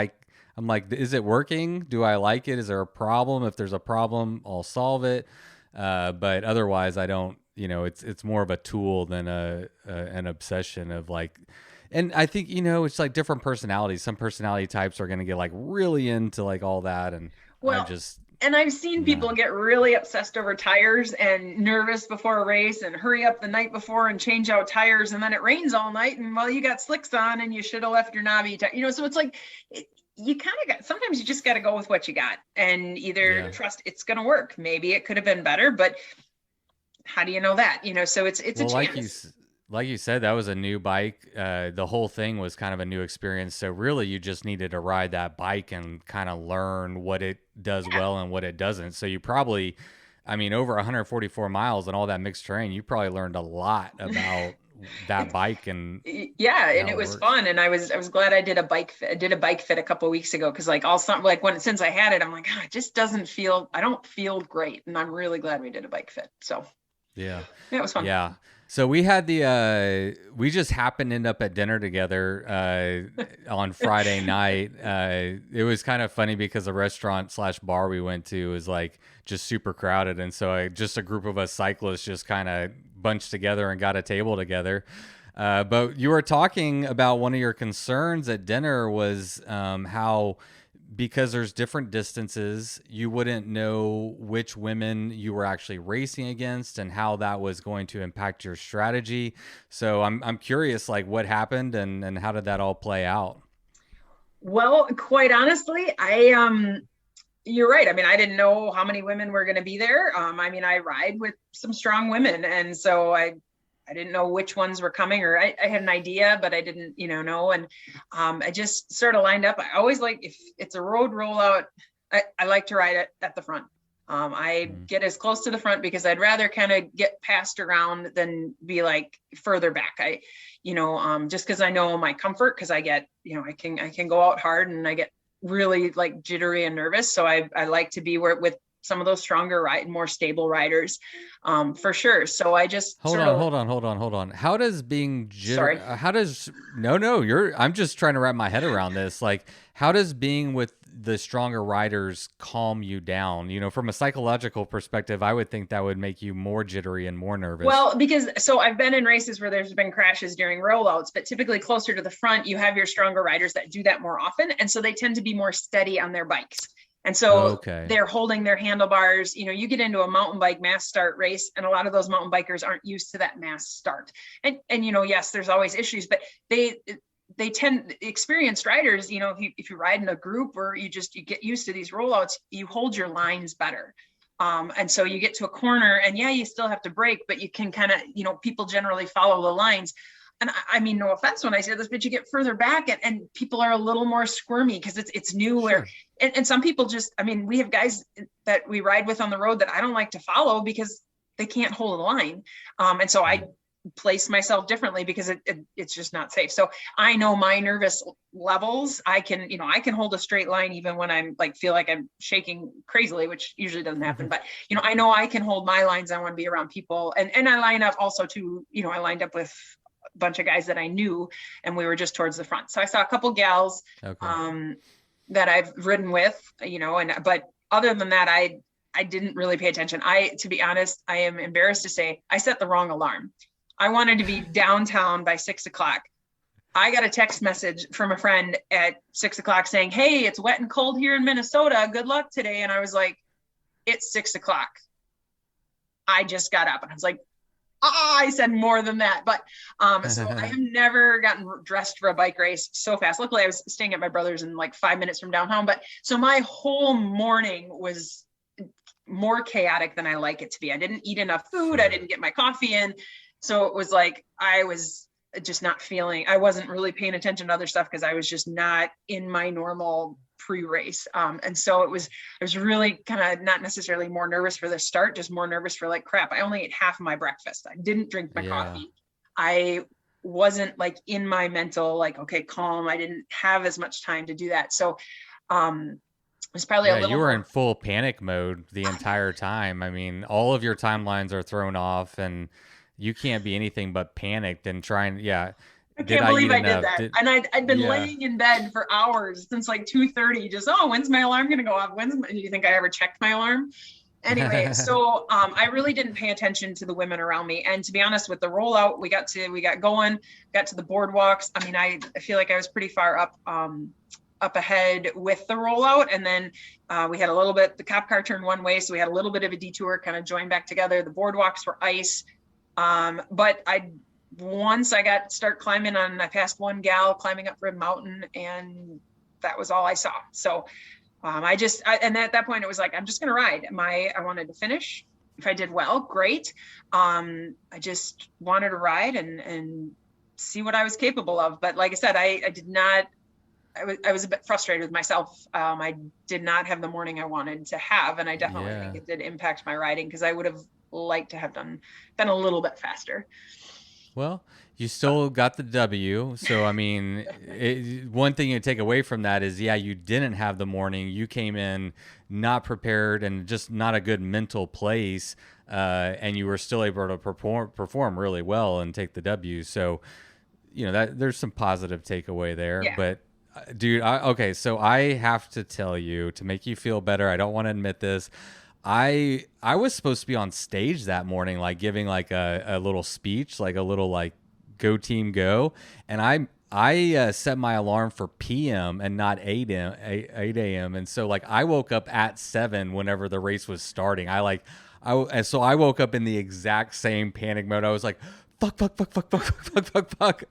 I'm like, is it working? Do I like it? Is there a problem? If there's a problem, I'll solve it. But otherwise I don't, it's more of a tool than an obsession of like. And I think, it's like different personalities. Some personality types are going to get like really into like all that. And and I've seen people get really obsessed over tires and nervous before a race and hurry up the night before and change out tires. And then it rains all night. And you got slicks on and you should have left your knobby tire, so it's like, you kind of sometimes you just got to go with what you got and either trust it's going to work. Maybe it could have been better, but how do you know that? So it's a chance. Like you said, that was a new bike. The whole thing was kind of a new experience. So really, you just needed to ride that bike and kind of learn what it does well and what it doesn't. So you probably, over 144 miles and all that mixed terrain, you probably learned a lot about that bike. And and it was fun. And I was glad I did a bike fit a couple of weeks ago because since I had it, I'm like, it just I don't feel great, and I'm really glad we did a bike fit. So yeah, it was fun. Yeah. So we had we just happened to end up at dinner together on Friday night. It was kind of funny because the restaurant/bar we went to was like just super crowded. And so just a group of us cyclists just kind of bunched together and got a table together. But you were talking about one of your concerns at dinner was how, because there's different distances, you wouldn't know which women you were actually racing against and how that was going to impact your strategy. So I'm curious, like what happened and how did that all play out? Well, quite honestly, you're right. I didn't know how many women were going to be there. I ride with some strong women. And so I didn't know which ones were coming, or I had an idea, but I didn't, know. And I just sort of lined up. I always like, if it's a road rollout, I like to ride it at the front. I get as close to the front because I'd rather kind of get passed around than be like further back. Just because I know my comfort, because I get, I can go out hard and I get really like jittery and nervous. So I like to be with some of those stronger more stable riders, for sure. So I just hold on. How does being Sorry. I'm just trying to wrap my head around this. Like, how does being with the stronger riders calm you down? From a psychological perspective, I would think that would make you more jittery and more nervous. Well, so I've been in races where there's been crashes during rollouts, but typically closer to the front, you have your stronger riders that do that more often. And so they tend to be more steady on their bikes. And so they're holding their handlebars. You get into a mountain bike mass start race, and a lot of those mountain bikers aren't used to that mass start. And yes, there's always issues, but they tend, experienced riders, if you ride in a group or you get used to these rollouts, you hold your lines better. And so you get to a corner and you still have to brake, but you can kind of, people generally follow the lines. And I mean, no offense when I say this, but you get further back and people are a little more squirmy because it's new. Sure. And some people we have guys that we ride with on the road that I don't like to follow because they can't hold a line. And so I place myself differently because it's just not safe. So I know my nervous levels. I can hold a straight line even when I'm like, feel like I'm shaking crazily, which usually doesn't happen. But, I know I can hold my lines. I want to be around people. And I line up also to, I lined up with a bunch of guys that I knew, and we were just towards the front. So I saw a couple gals, that I've ridden with, but other than that, I didn't really pay attention. To be honest, I am embarrassed to say I set the wrong alarm. I wanted to be downtown by 6 o'clock. I got a text message from a friend at 6 o'clock saying, "Hey, it's wet and cold here in Minnesota. Good luck today." And I was like, "It's 6 o'clock. I just got up." And I was like, I said more than that. But so I have never gotten dressed for a bike race so fast. Luckily, I was staying at my brother's in like 5 minutes from downtown. But so my whole morning was more chaotic than I like it to be. I didn't eat enough food. I didn't get my coffee in. So it was like, I was just not I wasn't really paying attention to other stuff because I was just not in my normal pre-race. And so I was really kind of not necessarily more nervous for the start, just more nervous for like, crap, I only ate half of my breakfast. I didn't drink my coffee. I wasn't like in my mental, like, okay, calm. I didn't have as much time to do that. So it was probably a little you were in full panic mode the entire time. I mean, all of your timelines are thrown off and you can't be anything but panicked and trying. Yeah. I can't believe I did that. And I'd been laying in bed for hours since like 2:30, just, when's my alarm going to go off? Do you think I ever checked my alarm? Anyway, so I really didn't pay attention to the women around me. And to be honest, with the rollout, we got going, got to the boardwalks. I mean, I feel like I was pretty far up ahead with the rollout. And then we had a little bit, the cop car turned one way. So we had a little bit of a detour, kind of joined back together. The boardwalks were ice. But once I start climbing I passed one gal climbing up Rib Mountain, and that was all I saw. So and at that point it was like, I'm just going to ride. I wanted to finish. If I did well, great. I just wanted to ride and see what I was capable of. But like I said, I was a bit frustrated with myself. I did not have the morning I wanted to have. And I definitely think it did impact my riding, because I would have liked to have been a little bit faster. Well, you still got the W. So, I mean, one thing you take away from that is, you didn't have the morning. You came in not prepared and just not a good mental place. And you were still able to perform really well and take the W. So, that there's some positive takeaway there. Yeah. But dude, okay. So I have to tell you, to make you feel better, I don't want to admit this, I was supposed to be on stage that morning, like giving like a little speech, like a little like go team go. And I set my alarm for PM and not 8 a.m. And so like I woke up at 7 whenever the race was starting. So I woke up in the exact same panic mode. I was like, fuck.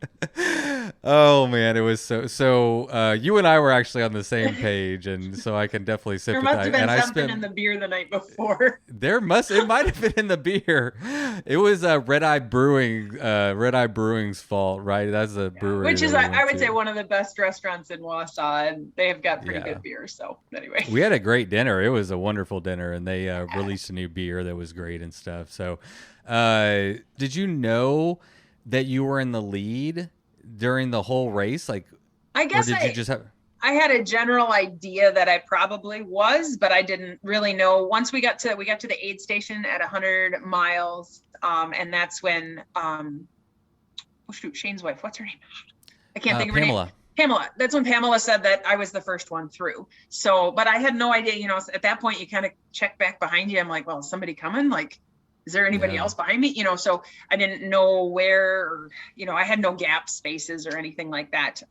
Oh man, it was so. You and I were actually on the same page, and so I can definitely There must sympathize. have been And I something in spent the beer the night before. it might have been in the beer. It was Red Eye Brewing's fault, right? That's a brewery Which is, that we I went would say, to. one of the best restaurants in Wausau, and they have got pretty Yeah. good beer. So anyway, We had a great dinner. It was a wonderful dinner, and they released a new beer that was great and stuff. So, did you know that you were in the lead during the whole race? Like, I or guess did you just have? I had a general idea that I probably was, but I didn't really know. Once we got to the aid station at 100 miles, and that's when Shane's wife, what's her name? I can't think of her name. Pamela. Pamela. That's when Pamela said that I was the first one through. So, but I had no idea. At that point, you kind of check back behind you. I'm like, well, is somebody coming? Like, is there anybody Yeah. else behind me? So I didn't know where. Or, I had no gap spaces or anything like that.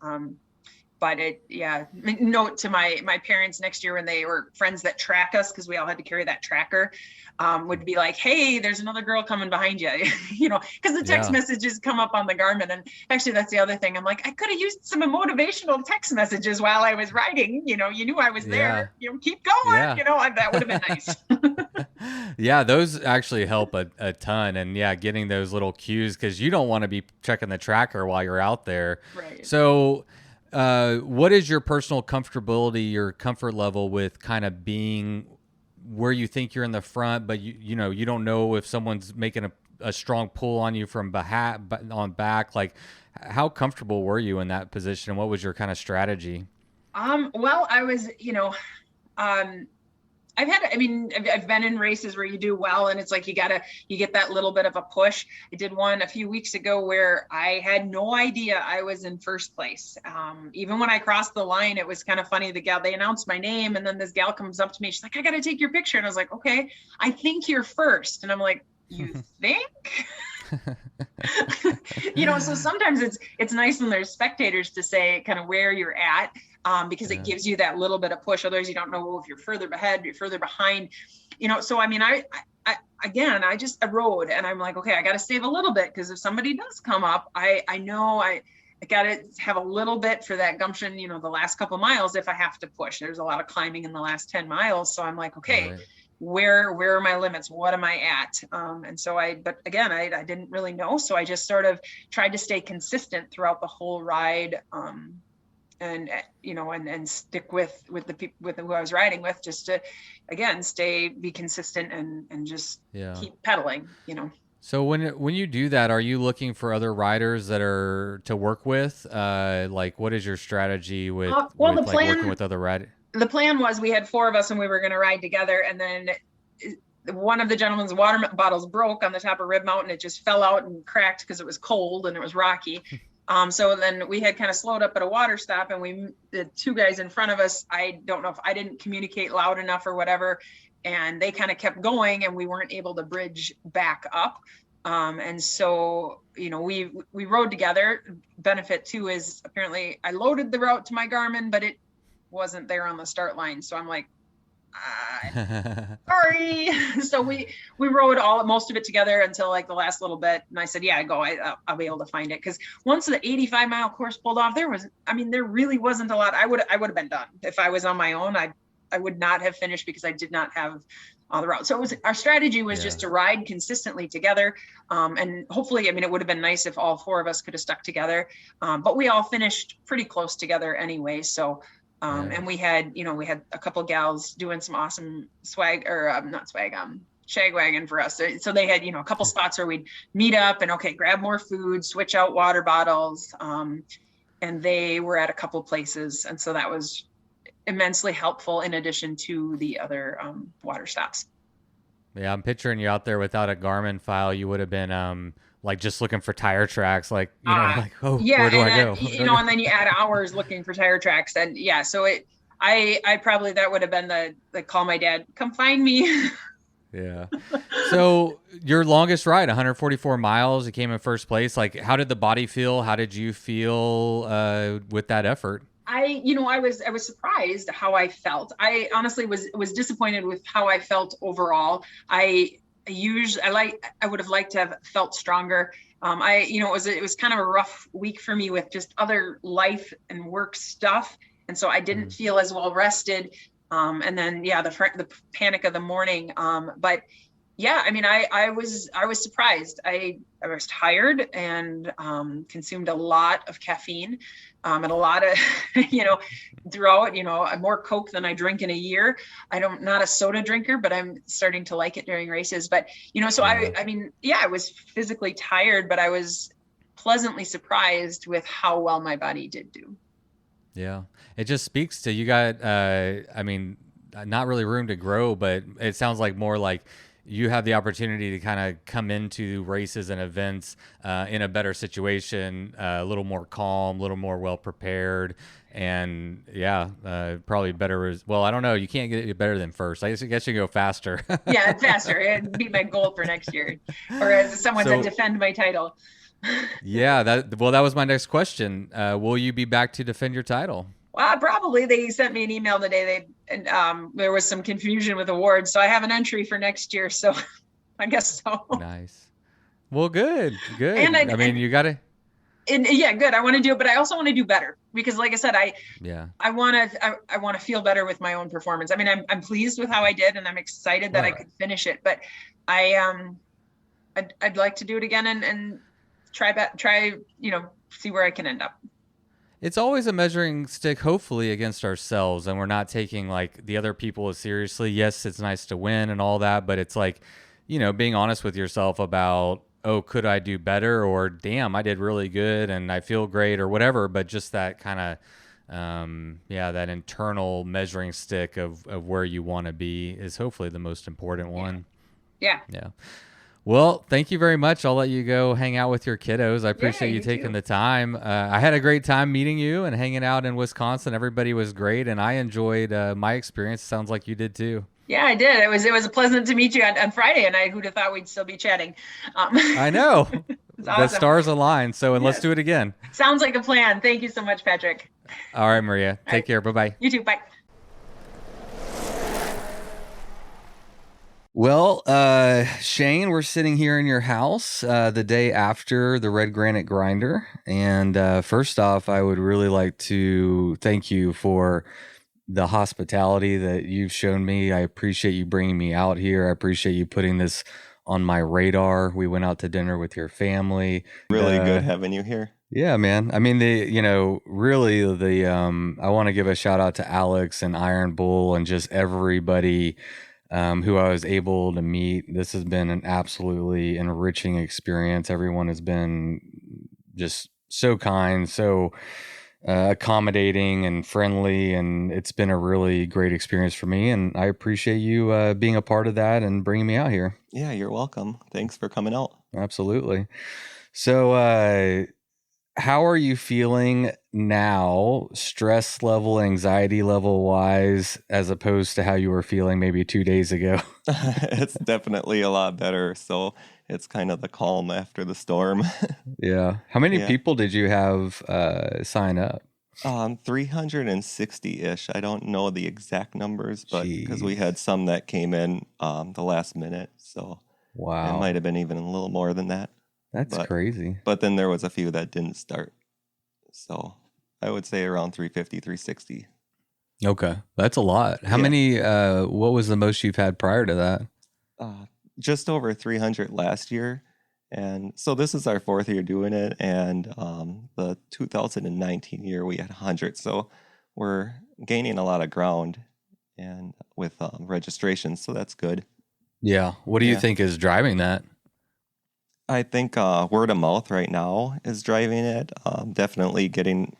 But note to my parents next year when they were friends that track us, because we all had to carry that tracker, would be like, hey, there's another girl coming behind you, because the text Yeah. messages come up on the Garmin. And actually, that's the other thing. I'm like, I could have used some motivational text messages while I was riding. You knew I was there. Keep going. Yeah. That would have been nice. Yeah, those actually help a ton. And yeah, getting those little cues, because you don't want to be checking the tracker while you're out there. Right. So, what is your personal comfortability, your comfort level with kind of being where you think you're in the front, but you don't know if someone's making a strong pull on you from on back? Like, how comfortable were you in that position? What was your kind of strategy? Well, I was, I've been in races where you do well and it's like you get that little bit of a push. I did one a few weeks ago where I had no idea I was in first place. Even when I crossed the line, it was kind of funny. They announced my name, and then this gal comes up to me. She's like, I got to take your picture. And I was like, okay, I think you're first. And I'm like, you think? So sometimes it's nice when there's spectators to say kind of where you're at, because it gives you that little bit of push. Otherwise, you don't know if you're further ahead, you're further behind, So I just rode, and I'm like, okay, I got to save a little bit, because if somebody does come up, I know I got to have a little bit for that gumption, the last couple miles if I have to push. There's a lot of climbing in the last 10 miles, so I'm like, okay. Right. Where are my limits? What am I at? And so I didn't really know. So I just sort of tried to stay consistent throughout the whole ride. And stick with the people with who I was riding with, just to, again, be consistent and just keep pedaling, So when you do that, are you looking for other riders that are to work with? Like, what is your strategy with working with other riders? The plan was we had 4 of us and we were going to ride together. And then one of the gentleman's water bottles broke on the top of Rib Mountain. It just fell out and cracked because it was cold and it was rocky. So then we had kind of slowed up at a water stop, and the 2 guys in front of us, I don't know if I didn't communicate loud enough or whatever, and they kind of kept going and we weren't able to bridge back up. And so, we rode together. Benefit too is apparently I loaded the route to my Garmin, but it wasn't there on the start line. So I'm like, sorry. So we rode most of it together until like the last little bit. And I said, yeah, go, I'll be able to find it. Cause once the 85-mile course pulled off, there really wasn't a lot. I would have been done. If I was on my own, I would not have finished because I did not have on the route. So our strategy was just to ride consistently together. And hopefully, it would have been nice if all 4 of us could have stuck together. But we all finished pretty close together anyway. So, and we had a couple gals doing some awesome swag, or not swag, shag wagon for us. So they had, a couple spots where we'd meet up and grab more food, switch out water bottles. And they were at a couple places. And so that was immensely helpful in addition to the other water stops. Yeah, I'm picturing you out there without a Garmin file. You would have been like just looking for tire tracks, like, where do I go? And then you add hours looking for tire tracks. And so I probably, that would have been the call my dad, come find me. Yeah. So your longest ride, 144 miles, you came in first place. Like, how did the body feel? How did you feel with that effort? I was surprised how I felt. I honestly was disappointed with how I felt overall. I I would have liked to have felt stronger. It was kind of a rough week for me with just other life and work stuff. And so I didn't feel as well rested. And then, the panic of the morning. But yeah, I mean, I was surprised. I was tired and consumed a lot of caffeine and a lot of, throughout, more Coke than I drink in a year. Not a soda drinker, but I'm starting to like it during races. But, so I was physically tired, but I was pleasantly surprised with how well my body did do. Yeah. It just speaks to you got, not really room to grow, but it sounds like more like you have the opportunity to kind of come into races and events in a better situation, a little more calm, a little more well prepared, and probably better. Well, I don't know. You can't get it better than first. I guess you can go faster. Yeah, faster. It'd be my goal for next year, or as someone said, defend my title. Yeah, that was my next question. Will you be back to defend your title? Probably. They sent me an email today. There was some confusion with awards, so I have an entry for next year. So I guess so. Nice. Well, good. And you got to. Yeah, good. I want to do it, but I also want to do better because, like I said, I want to feel better with my own performance. I mean, I'm pleased with how I did, and I'm excited that I could finish it. But I'd like to do it again and try, see where I can end up. It's always a measuring stick, hopefully, against ourselves, and we're not taking like the other people as seriously. Yes, it's nice to win and all that, but it's like, being honest with yourself about, oh, could I do better? Or damn, I did really good and I feel great or whatever. But just that kind of, that internal measuring stick of where you want to be is hopefully the most important one. Yeah. Well, thank you very much. I'll let you go hang out with your kiddos. I appreciate you taking the time. I had a great time meeting you and hanging out in Wisconsin. Everybody was great, and I enjoyed my experience. Sounds like you did too. Yeah, I did. It was pleasant to meet you on Friday, and who'd have thought we'd still be chatting. I know. Awesome. The stars aligned, let's do it again. Sounds like a plan. Thank you so much, Patrick. All right, Maria. Take care. Bye-bye. You too. Bye. Well, Shane, we're sitting here in your house the day after the Red Granite Grinder. And first off, I would really like to thank you for the hospitality that you've shown me. I appreciate you bringing me out here. I appreciate you putting this on my radar. We went out to dinner with your family. Really good having you here. Yeah, man. I mean, I want to give a shout out to Alex and Iron Bull and just everybody who I was able to meet. This has been an absolutely enriching experience. Everyone has been just so kind, so accommodating and friendly, and it's been a really great experience for me. And I appreciate you being a part of that and bringing me out here. Yeah, you're welcome. Thanks for coming out. Absolutely. So, how are you feeling now, stress level, anxiety level wise, as opposed to how you were feeling maybe 2 days ago? It's definitely a lot better. So it's kind of the calm after the storm. Yeah. How many people did you have sign up? 360-ish. I don't know the exact numbers, but because we had some that came in the last minute. So wow, it might have been even a little more than that. That's crazy. But then there was a few that didn't start. So I would say around 350, 360. Okay. That's a lot. How many, what was the most you've had prior to that? Just over 300 last year. And so this is our fourth year doing it. And the 2019 year, we had 100. So we're gaining a lot of ground and with registration. So that's good. Yeah. What do you think is driving that? I think word of mouth right now is driving it. Definitely getting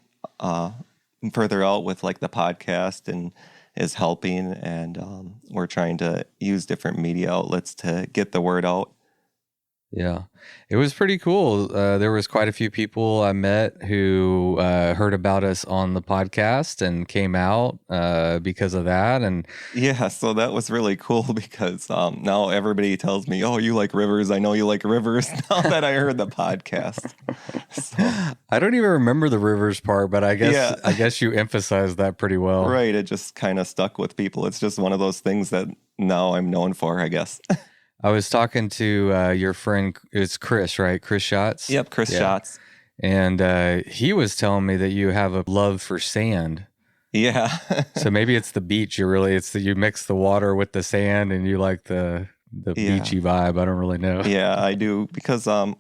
further out with like the podcast and is helping. And we're trying to use different media outlets to get the word out. Yeah, it was pretty cool. There was quite a few people I met who heard about us on the podcast and came out because of that. And yeah, so that was really cool because now everybody tells me, "Oh, you like rivers? I know you like rivers." Now that I heard the podcast, so. I don't even remember the rivers part, but I guess you emphasized that pretty well. Right, it just kind of stuck with people. It's just one of those things that now I'm known for, I guess. I was talking to your friend, it's Chris, right? Chris Schatz? Yep, Chris Yeah. Schatz. And he was telling me that you have a love for sand. Yeah. So maybe it's the beach. You mix the water with the sand and you like the Yeah. beachy vibe. I don't really know. Yeah, I do because I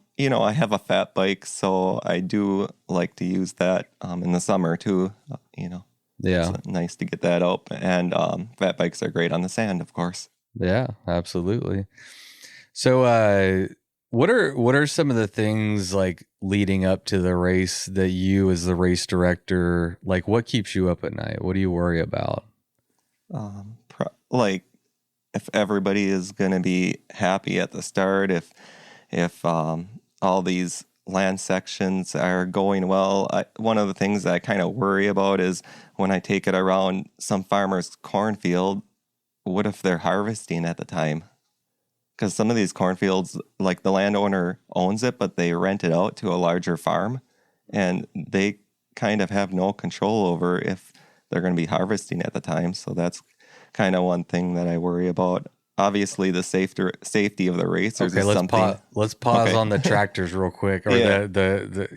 have a fat bike, so I do like to use that in the summer too. Yeah. It's nice to get that out, and fat bikes are great on the sand, of course. Yeah, absolutely. So what are some of the things like leading up to the race that you as the race director, like what keeps you up at night? What do you worry about? Like if everybody is going to be happy at the start, if all these land sections are going well. One of the things that I kind of worry about is when I take it around some farmer's cornfield, what if they're harvesting at the time? Because some of these cornfields, like the landowner owns it, but they rent it out to a larger farm, and they kind of have no control over if they're going to be harvesting at the time. So that's kind of one thing that I worry about. Obviously, the safety of the racers Okay, is something. let's pause Okay. on the tractors real quick, or Yeah. the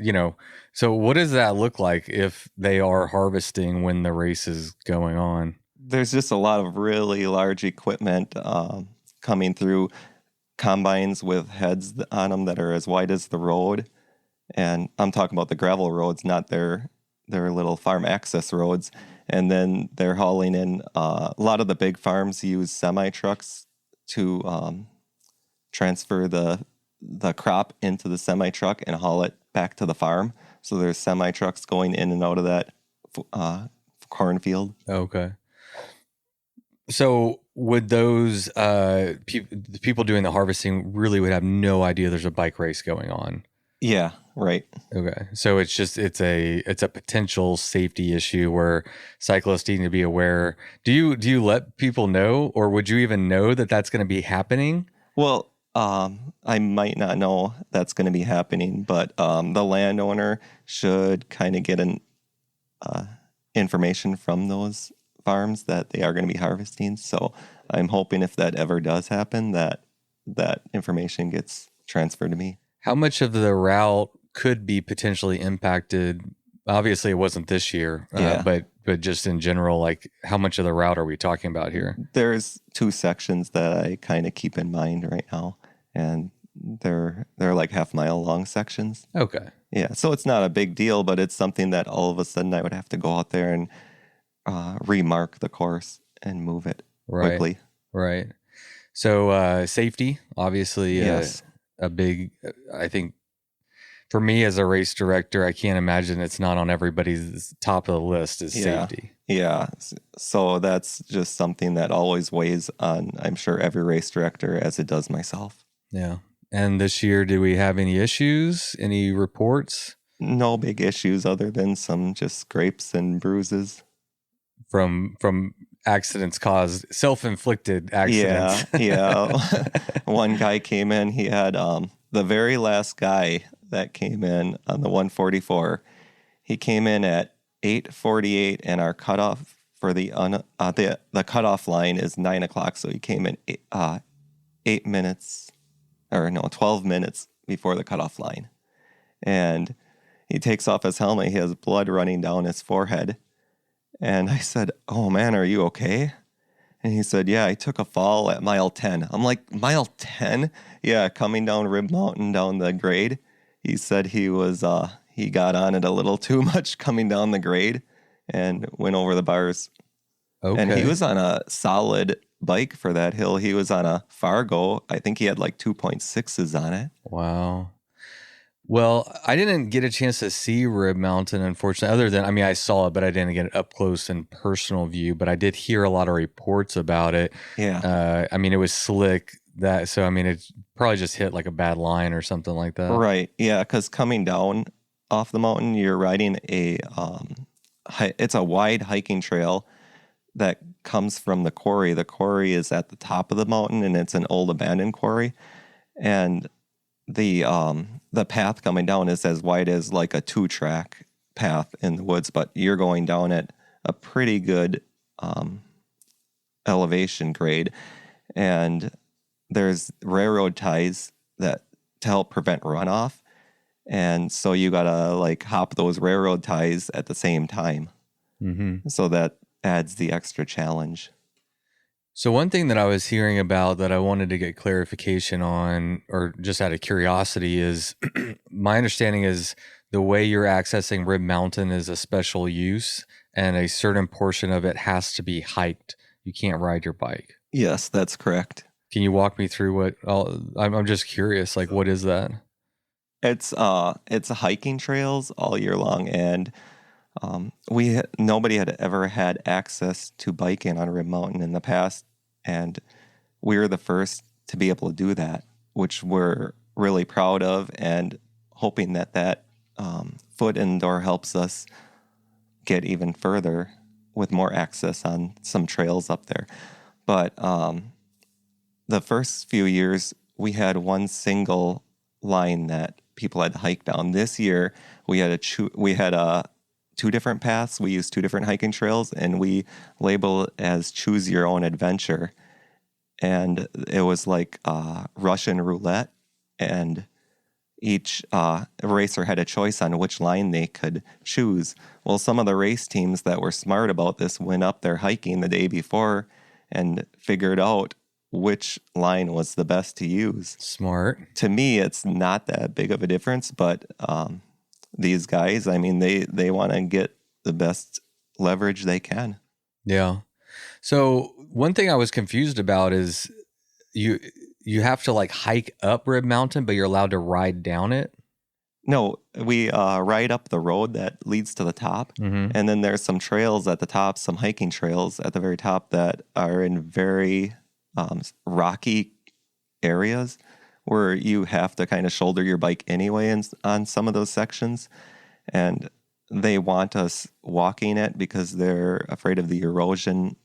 So what does that look like if they are harvesting when the race is going on? There's just a lot of really large equipment coming through, combines with heads on them that are as wide as the road. And I'm talking about the gravel roads, not their little farm access roads. And then they're hauling in, a lot of the big farms use semi-trucks to transfer the crop into the semi-truck and haul it back to the farm. So there's semi-trucks going in and out of that cornfield. Okay. So would those the people doing the harvesting really would have no idea there's a bike race going on? Yeah, right. Okay. So it's a potential safety issue where cyclists need to be aware. Do you let people know, or would you even know that that's going to be happening? Well, I might not know that's going to be happening, but the landowner should kind of get an information from those farms that they are going to be harvesting. So I'm hoping if that ever does happen, that information gets transferred to me. How much of the route could be potentially impacted? Obviously, it wasn't this year, Yeah. but just in general, like how much of the route are we talking about here? There's 2 sections that I kind of keep in mind right now, and they're like half-mile long sections. Okay. Yeah, so it's not a big deal, but it's something that all of a sudden I would have to go out there and remark the course and move it Right. quickly. Right. So safety, obviously, Yes. a big. I think for me as a race director, I can't imagine it's not on everybody's top of the list is Yeah. safety. Yeah, so that's just something that always weighs on, I'm sure, every race director, as it does myself. Yeah. And this year, do we have any issues? Any reports No big issues other than some just scrapes and bruises. from accidents caused, self-inflicted accidents? Yeah. One guy came in, he had the very last guy that came in on the 144. He came in at 8:48, and our cutoff for the cutoff line is 9:00. So he came in 12 minutes before the cutoff line. And he takes off his helmet. He has blood running down his forehead. And I said, "Oh man, are you okay?" And he said, "Yeah, I took a fall at mile 10. I'm like, "Mile 10? Yeah, coming down Rib Mountain down the grade." He said he got on it a little too much coming down the grade and went over the bars. Okay. And he was on a solid bike for that hill. He was on a Fargo. I think he had like 2.6s on it. Wow. Well, I didn't get a chance to see Rib Mountain, unfortunately, other than, I mean, I saw it, but I didn't get it up close and personal view, but I did hear a lot of reports about it. Yeah. I mean, it was slick so I mean, it probably just hit like a bad line or something like that. Right. Yeah, because coming down off the mountain, you're riding it's a wide hiking trail that comes from the quarry. The quarry is at the top of the mountain, and it's an old abandoned quarry. And the path coming down is as wide as like a 2-track path in the woods, but you're going down at a pretty good elevation grade. And there's railroad ties that to help prevent runoff. And so you got to like hop those railroad ties at the same time. Mm-hmm. So that adds the extra challenge. So one thing that I was hearing about that I wanted to get clarification on, or just out of curiosity, is my understanding is the way you're accessing Rib Mountain is a special use, and a certain portion of it has to be hiked. You can't ride your bike. Yes, that's correct. Can you walk me through what? I'm just curious. Like, what is that? It's hiking trails all year long, and nobody had ever had access to biking on Rib Mountain in the past, and we're the first to be able to do that, which we're really proud of, and hoping that foot in the door helps us get even further with more access on some trails up there. But the first few years, we had one single line that people had to hike down. This year, we had two different paths. We used two different hiking trails, and we label it as choose your own adventure. And it was like Russian roulette, and each racer had a choice on which line they could choose. Well, some of the race teams that were smart about this went up there hiking the day before and figured out which line was the best to use. Smart. To me, it's not that big of a difference, but these guys, I mean, they want to get the best leverage they can. Yeah. So one thing I was confused about is you have to like hike up Rib Mountain, but you're allowed to ride down it. No, we ride up the road that leads to the top, Mm-hmm. and then there's some trails at the top, some hiking trails at the very top that are in very rocky areas where you have to kind of shoulder your bike anyway on some of those sections. And they want us walking it because they're afraid of the erosion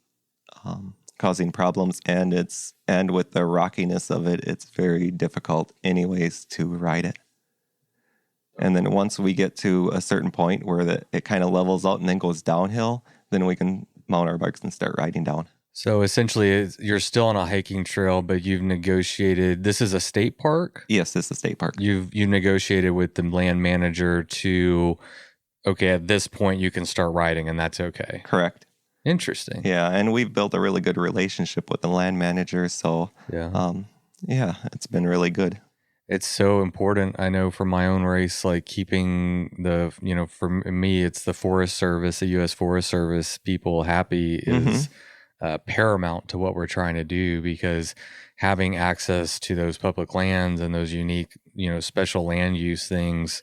causing problems. And with the rockiness of it, it's very difficult anyways to ride it. And then once we get to a certain point where it kind of levels out and then goes downhill, then we can mount our bikes and start riding down. So essentially, you're still on a hiking trail, but you've negotiated. This is a state park. Yes, it's a state park. You've negotiated with the land manager to, okay, at this point you can start riding, and that's okay. Correct. Interesting. Yeah, and we've built a really good relationship with the land manager, so Yeah. It's been really good. It's so important. I know for my own race, like keeping for me, it's the Forest Service, the U.S. Forest Service people happy is paramount to what we're trying to do, because having access to those public lands and those unique, special land use things,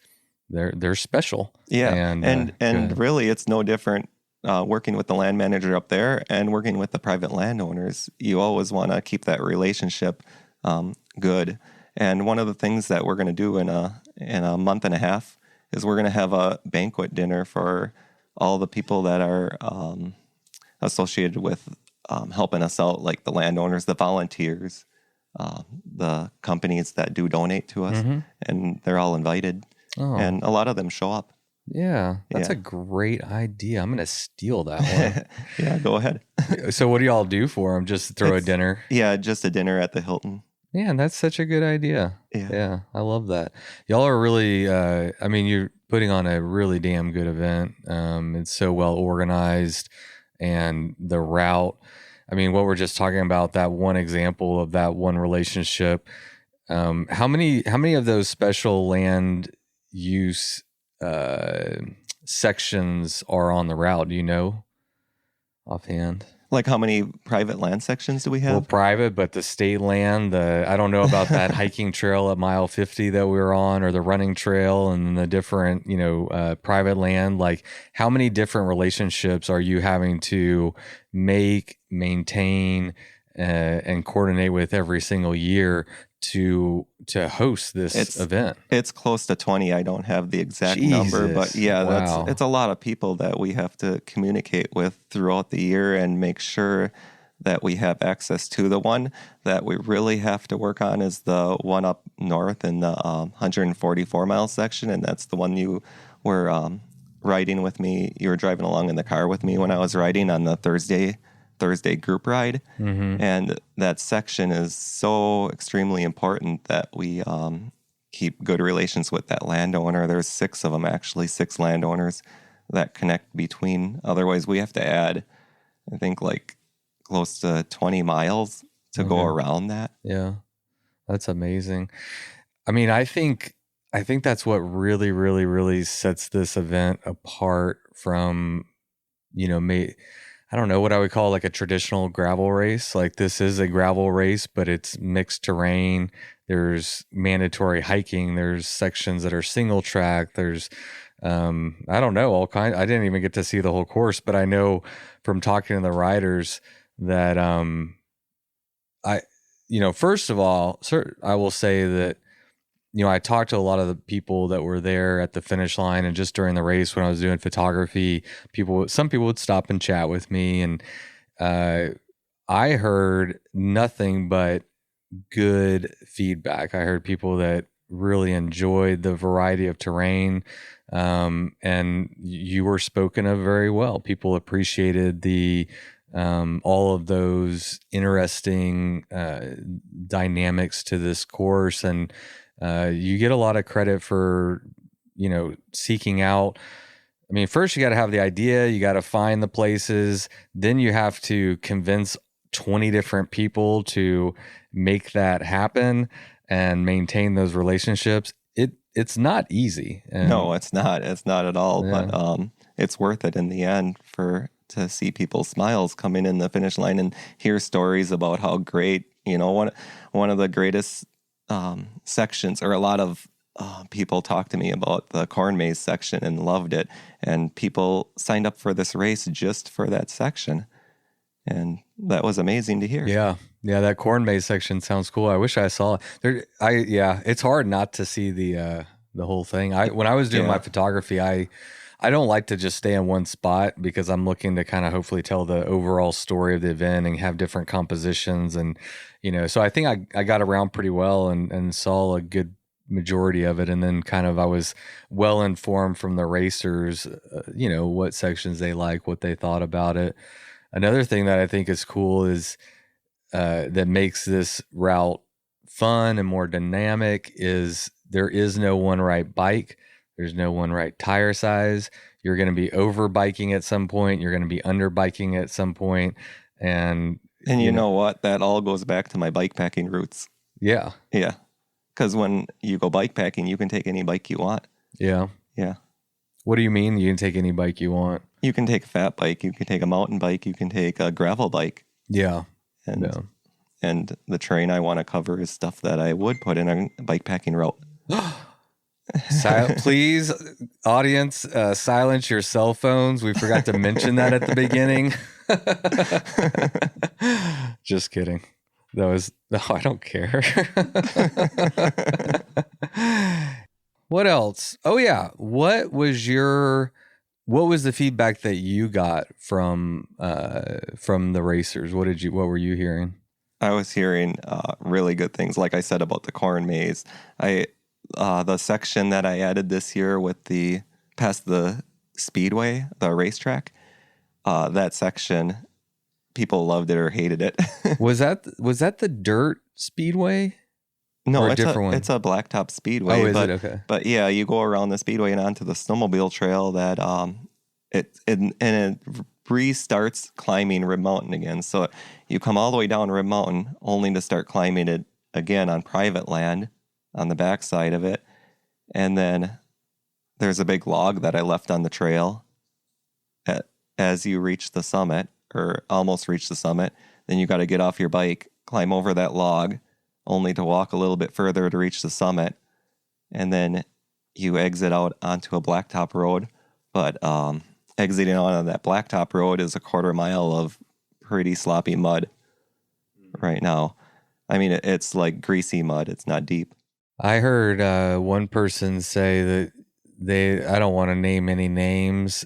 they're special. Yeah, and really, it's no different working with the land manager up there and working with the private landowners. You always want to keep that relationship good. And one of the things that we're going to do in a month and a half is we're going to have a banquet dinner for all the people that are associated with helping us out, like the landowners, the volunteers, the companies that do donate to us, and they're all invited. Oh. And a lot of them show up. Yeah, that's Yeah. a great idea. I'm going to steal that one. Yeah, go ahead. So what do y'all do for them? Just throw a dinner? Yeah, just a dinner at the Hilton. Yeah, that's such a good idea. Yeah. I love that. Y'all are really, you're putting on a really damn good event. It's so well organized, and the route. I mean, what we're just talking about, that one example of that one relationship. How many of those special land use sections are on the route? Do you know offhand? Like, how many private land sections do we have? Well, private, but the state land, I don't know about that hiking trail at mile 50 that we were on, or the running trail, and the different, private land. Like, how many different relationships are you having to make, maintain, and coordinate with every single year to host this event? It's close to 20. I don't have the exact number, but yeah, Wow. it's a lot of people that we have to communicate with throughout the year and make sure that we have access to. The one that we really have to work on is the one up north in the 144 mile section, and that's the one you were riding with me. You were driving along in the car with me when I was riding on the Thursday Thursday group ride. Mm-hmm. And that section is so extremely important that we keep good relations with that landowner. There's 6 of them, actually, 6 landowners that connect between. Otherwise, we have to add, I think, like close to 20 miles to go Okay. around that. Yeah, that's amazing. I mean, I think that's what really, really, really sets this event apart from, I don't know what I would call like a traditional gravel race. Like this is a gravel race, but it's mixed terrain. There's mandatory hiking. There's sections that are single track. There's, I don't know, all kinds. I didn't even get to see the whole course, but I know from talking to the riders that, first of all, I will say that, I talked to a lot of the people that were there at the finish line, and just during the race when I was doing photography, some people would stop and chat with me, and I heard nothing but good feedback. I heard people that really enjoyed the variety of terrain, and you were spoken of very well. People appreciated all of those interesting dynamics to this course, and you get a lot of credit for, seeking out. I mean, first you got to have the idea, you got to find the places, then you have to convince 20 different people to make that happen and maintain those relationships. It's not easy. And No, it's not. It's not at all. Yeah. But it's worth it in the end to see people's smiles coming in the finish line and hear stories about how great, one of the greatest sections, or a lot of people talked to me about the corn maze section and loved it. And people signed up for this race just for that section. And that was amazing to hear. Yeah. That corn maze section sounds cool. I wish I saw it. It's hard not to see the whole thing. When I was doing my photography, I don't like to just stay in one spot because I'm looking to kind of hopefully tell the overall story of the event and have different compositions. And, so I think I got around pretty well and saw a good majority of it. And then kind of I was well informed from the racers, what sections they like, what they thought about it. Another thing that I think is cool is that makes this route fun and more dynamic is there is no one right bike. There's no one right tire size. You're going to be over biking at some point. You're going to be under biking at some point. And you know what? That all goes back to my bike packing roots. Yeah. Yeah. Because when you go bike packing, you can take any bike you want. Yeah. Yeah. What do you mean you can take any bike you want? You can take a fat bike. You can take a mountain bike. You can take a gravel bike. Yeah. And the terrain I want to cover is stuff that I would put in a bike packing route. Please, audience, silence your cell phones. We forgot to mention that at the beginning. Just kidding. I don't care. What else? Oh yeah. What was the feedback that you got from the racers? What were you hearing? I was hearing really good things. Like I said about the corn maze, the section that I added this year past the speedway, the racetrack, that section, people loved it or hated it. Was that the dirt speedway? No, or it's a different one. It's a blacktop speedway. Oh, is it? Okay. But yeah, you go around the speedway and onto the snowmobile trail that it restarts climbing Rib Mountain again. So you come all the way down Rib Mountain only to start climbing it again on private land on the backside of it. And then there's a big log that I left on the trail as you reach the summit, or almost reach the summit. Then you got to get off your bike, climb over that log, only to walk a little bit further to reach the summit. And then you exit out onto a blacktop road. But exiting out on that blacktop road is a 1/4 mile of pretty sloppy mud right now. I mean, it's like greasy mud. It's not deep. I heard one person say that I don't want to name any names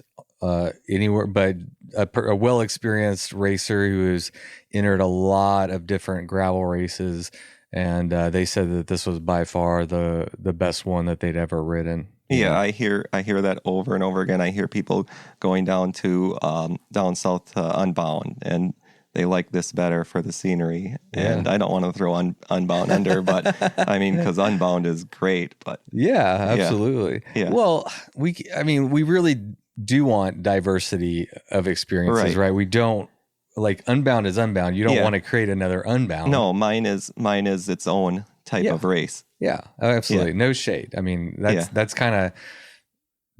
anywhere, but a well-experienced racer who has entered a lot of different gravel races, and they said that this was by far the best one that they'd ever ridden. Yeah, I hear that over and over again. I hear people going down south to Unbound and they like this better for the scenery. And I don't want to throw Unbound under, but I mean, because Unbound is great, but Yeah, absolutely. Yeah. Well, we really do want diversity of experiences, right? We don't, like, Unbound is Unbound. You don't want to create another Unbound. No, mine is its own type of race. Yeah, absolutely. No shade. I mean, that's kind of,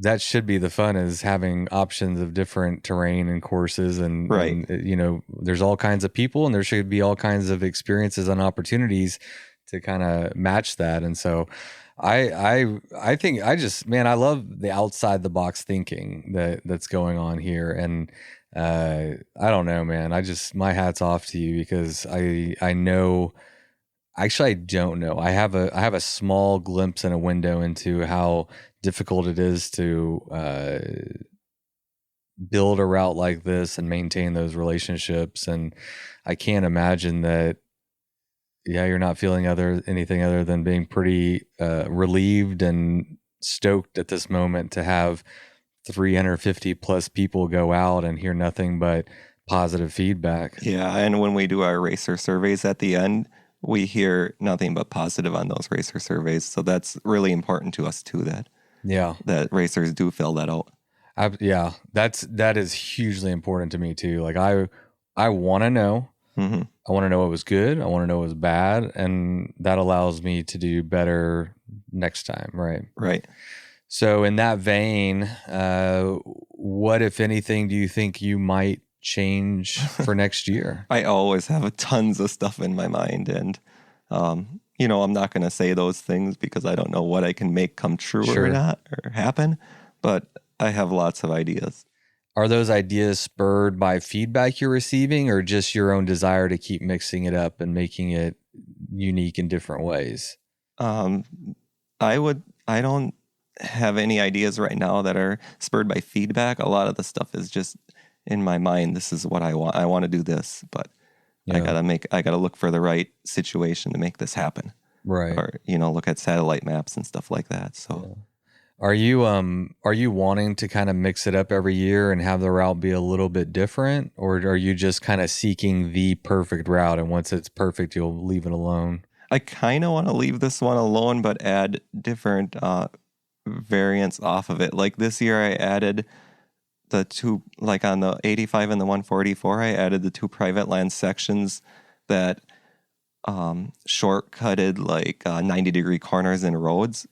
that should be the fun, is having options of different terrain and courses, and, and there's all kinds of people, and there should be all kinds of experiences and opportunities to kind of match that. And so I think I love the outside the box thinking that's going on here. And I don't know, man, my hat's off to you, because I know, actually I don't know. I have a small glimpse and a window into how difficult it is to build a route like this and maintain those relationships. And I can't imagine that, you're not feeling anything other than being pretty relieved and stoked at this moment to have 350 plus people go out and hear nothing but positive feedback. Yeah, and when we do our racer surveys at the end, we hear nothing but positive on those racer surveys. So that's really important to us too, that racers do fill that out. That is hugely important to me too. Like I want to know. Mm-hmm. I want to know what was good. I want to know what was bad, and that allows me to do better next time. Right. Right. So in that vein, what, if anything, do you think you might change for next year? I always have tons of stuff in my mind, and I'm not going to say those things because I don't know what I can make come true or not or happen, but I have lots of ideas. Are those ideas spurred by feedback you're receiving, or just your own desire to keep mixing it up and making it unique in different ways? I don't have any ideas right now that are spurred by feedback. A lot of the stuff is just in my mind. This is what I want. I want to do this, but I gotta look for the right situation to make this happen. Right. Or, look at satellite maps and stuff like that. So Are you wanting to kind of mix it up every year and have the route be a little bit different, or are you just kind of seeking the perfect route, and once it's perfect, you'll leave it alone? I kind of want to leave this one alone, but add different variants off of it. Like this year, I added the two, like on the 85 and the 144, I added the two private land sections that shortcutted like 90-degree corners in roads,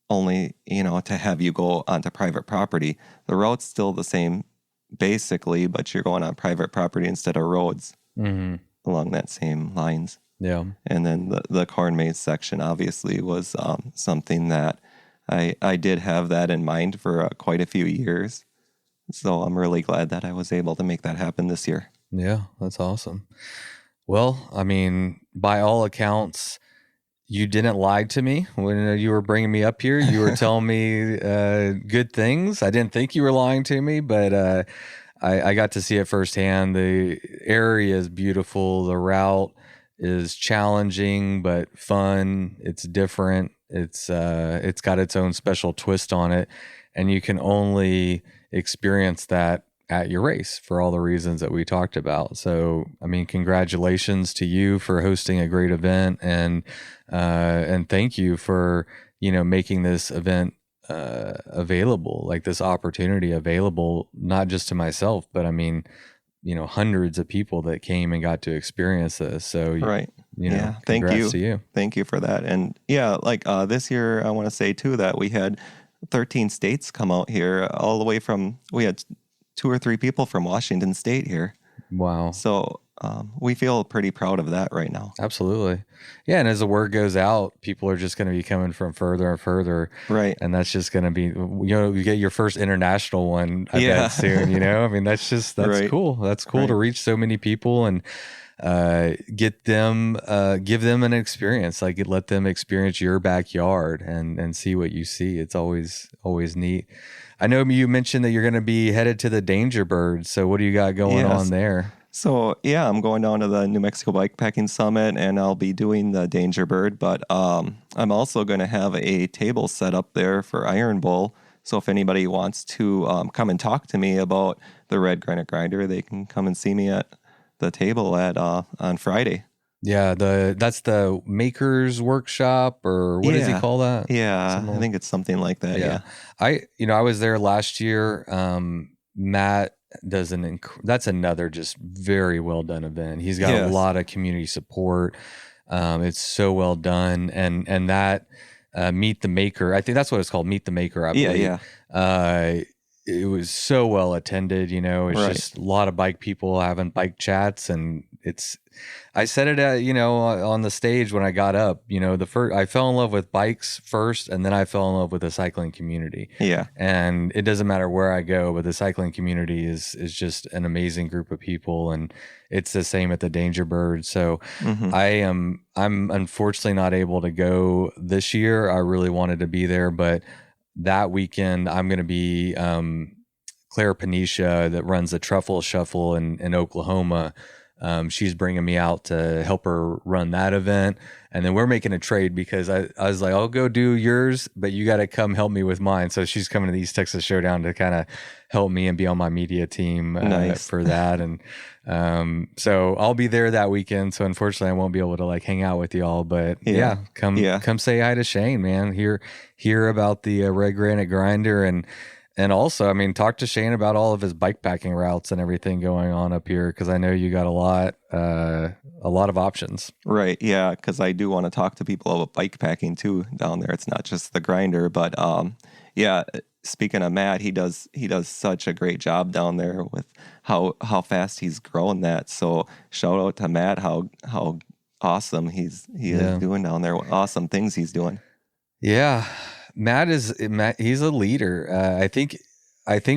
only, to have you go onto private property. The route's still the same, basically, but you're going on private property instead of roads along that same lines. Yeah. And then the corn maze section obviously was something that I did have that in mind for quite a few years. So I'm really glad that I was able to make that happen this year. Yeah, that's awesome. Well, I mean, by all accounts, you didn't lie to me when you were bringing me up here. You were telling me good things. I didn't think you were lying to me, but I got to see it firsthand. The area is beautiful. The route is challenging but fun. It's different. It's got its own special twist on it, and you can only experience that at your race for all the reasons that we talked about. So, I mean, congratulations to you for hosting a great event, and thank you for, making this event available, like this opportunity available, not just to myself, but I mean, hundreds of people that came and got to experience this. So, right. Thank you. To you. Thank you for that. And this year, I want to say too, that we had 13 states come out here, all the way from, we had 2 or 3 people from Washington State here. Wow. So we feel pretty proud of that right now. Absolutely. Yeah. And as the word goes out, people are just going to be coming from further and further. Right. And that's just going to be, you get your first international one, I bet, soon, I mean, that's right. Cool. That's cool to reach so many people and give them an experience, like let them experience your backyard and see what you see. It's always neat. I know you mentioned that you're going to be headed to the Danger Bird. So what do you got going on there? So I'm going down to the New Mexico Bikepacking Summit, and I'll be doing the Danger Bird, but I'm also going to have a table set up there for Iron Bull. So if anybody wants to come and talk to me about the Red Granite Grinder, they can come and see me at the table at on Friday. Yeah, that's the Makers Workshop, or what does he call that? Yeah, Something I think it's something like that. Yeah. I was there last year. Matt does that's another just very well done event. He's got a lot of community support. It's so well done, and that Meet the Maker, I think that's what it's called, Meet the Maker, I believe. It was so well attended. It's just a lot of bike people having bike chats, and I said it on the stage when I got up. I fell in love with bikes first, and then I fell in love with the cycling community. Yeah, and it doesn't matter where I go, but the cycling community is just an amazing group of people, and it's the same at the Danger Bird. So I'm unfortunately not able to go this year. I really wanted to be there, but that weekend I'm going to be Claire Panisha, that runs the Truffle Shuffle in Oklahoma. She's bringing me out to help her run that event. And then we're making a trade, because I was like, I'll go do yours, but you got to come help me with mine. So she's coming to the East Texas Showdown to kind of help me and be on my media team for that. And so I'll be there that weekend. So unfortunately I won't be able to hang out with y'all, but come say hi to Shane, man. Hear about the Red Granite Grinder, and also, talk to Shane about all of his bike packing routes and everything going on up here, because I know you got a lot of options. Right. Yeah. Because I do want to talk to people about bike packing too down there. It's not just the grinder, but speaking of Matt, he does such a great job down there with how fast he's growing that. So shout out to Matt, how awesome he is doing down there. What awesome things he's doing. Yeah. Matt, he's a leader. I think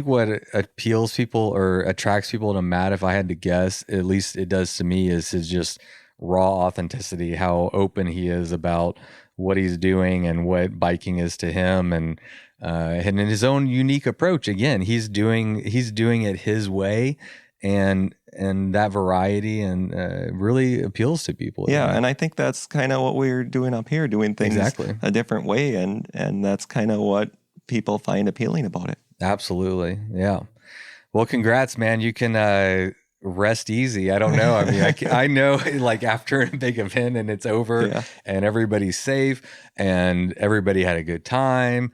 what appeals people or attracts people to Matt, if I had to guess, at least it does to me, is his just raw authenticity, how open he is about what he's doing and what biking is to him, and in his own unique approach. Again, he's doing it his way, and that variety and really appeals to people. Yeah, and I think that's kind of what we're doing up here, doing things a different way, and that's kind of what people find appealing about it. Absolutely, yeah. Well, congrats, man. You can rest easy. I don't know. I know, after a big event and it's over and everybody's safe and everybody had a good time,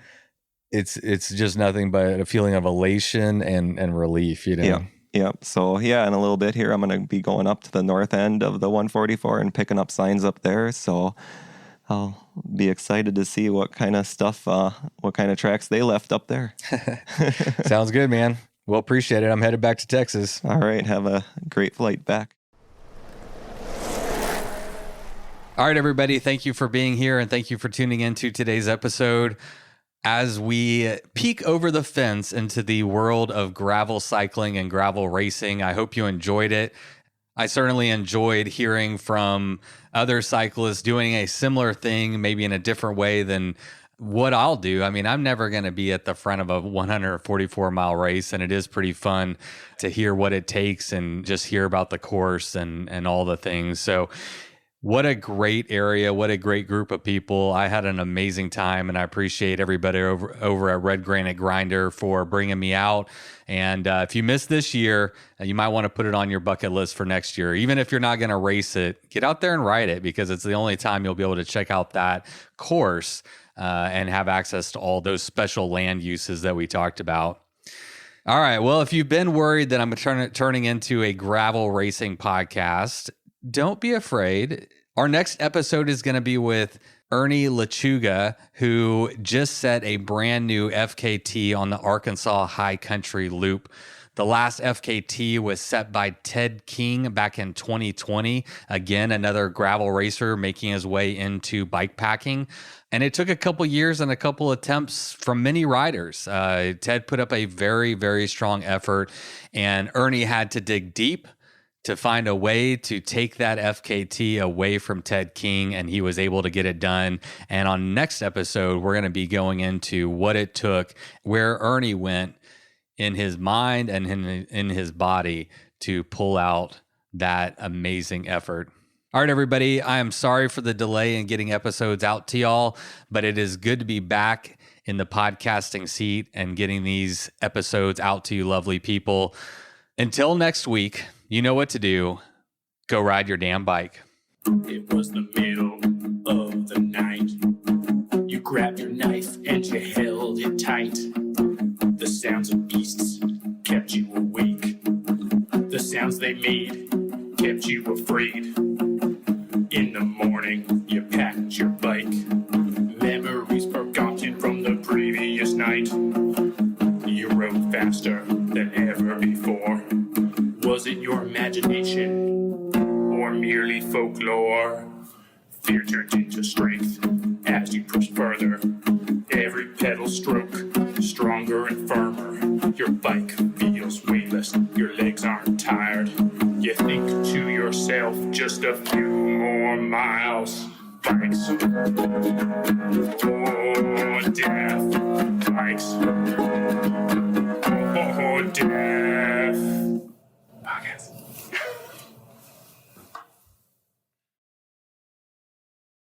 it's just nothing but a feeling of elation and relief, Yeah. Yep. So in a little bit here, I'm going to be going up to the north end of the 144 and picking up signs up there. So I'll be excited to see what kind of stuff, what kind of tracks they left up there. Sounds good, man. Well, appreciate it. I'm headed back to Texas. All right. Have a great flight back. All right, everybody. Thank you for being here, and thank you for tuning into today's episode. As we peek over the fence into the world of gravel cycling and gravel racing, I hope you enjoyed it. I certainly enjoyed hearing from other cyclists doing a similar thing, maybe in a different way than what I'll do. I'm never going to be at the front of a 144-mile race, and it is pretty fun to hear what it takes and just hear about the course and all the things. So what a great area. What a great group of people. I had an amazing time, and I appreciate everybody over at Red Granite Grinder for bringing me out. And if you missed this year, you might want to put it on your bucket list for next year. Even if you're not going to race it, get out there and ride it, because it's the only time you'll be able to check out that course and have access to all those special land uses that we talked about. All right. Well, if you've been worried that I'm turning into a gravel racing podcast, don't be afraid. Our next episode is going to be with Ernie Lechuga, who just set a brand new FKT on the Arkansas High Country Loop. The last FKT was set by Ted King back in 2020. Again, another gravel racer making his way into bike packing. And it took a couple years and a couple attempts from many riders. Ted put up a very, very strong effort, and Ernie had to dig deep to find a way to take that FKT away from Ted King, and he was able to get it done. And on next episode, we're going to be going into what it took, where Ernie went in his mind and in his body to pull out that amazing effort. All right, everybody, I am sorry for the delay in getting episodes out to y'all, but it is good to be back in the podcasting seat and getting these episodes out to you lovely people. Until next week, you know what to do. Go ride your damn bike. It was the middle of the night. You grabbed your knife and you held it tight. The sounds of beasts kept you awake. The sounds they made kept you afraid. In the morning, you packed your bike. Memories forgotten from the previous night. You rode faster than ever before. Was it your imagination or merely folklore? Fear turned into strength as you pushed further. Every pedal stroke stronger and firmer. Your bike feels weightless, your legs aren't tired. You think to yourself, just a few more miles. Bikes. Oh, death. Bikes. Oh, death. Podcast.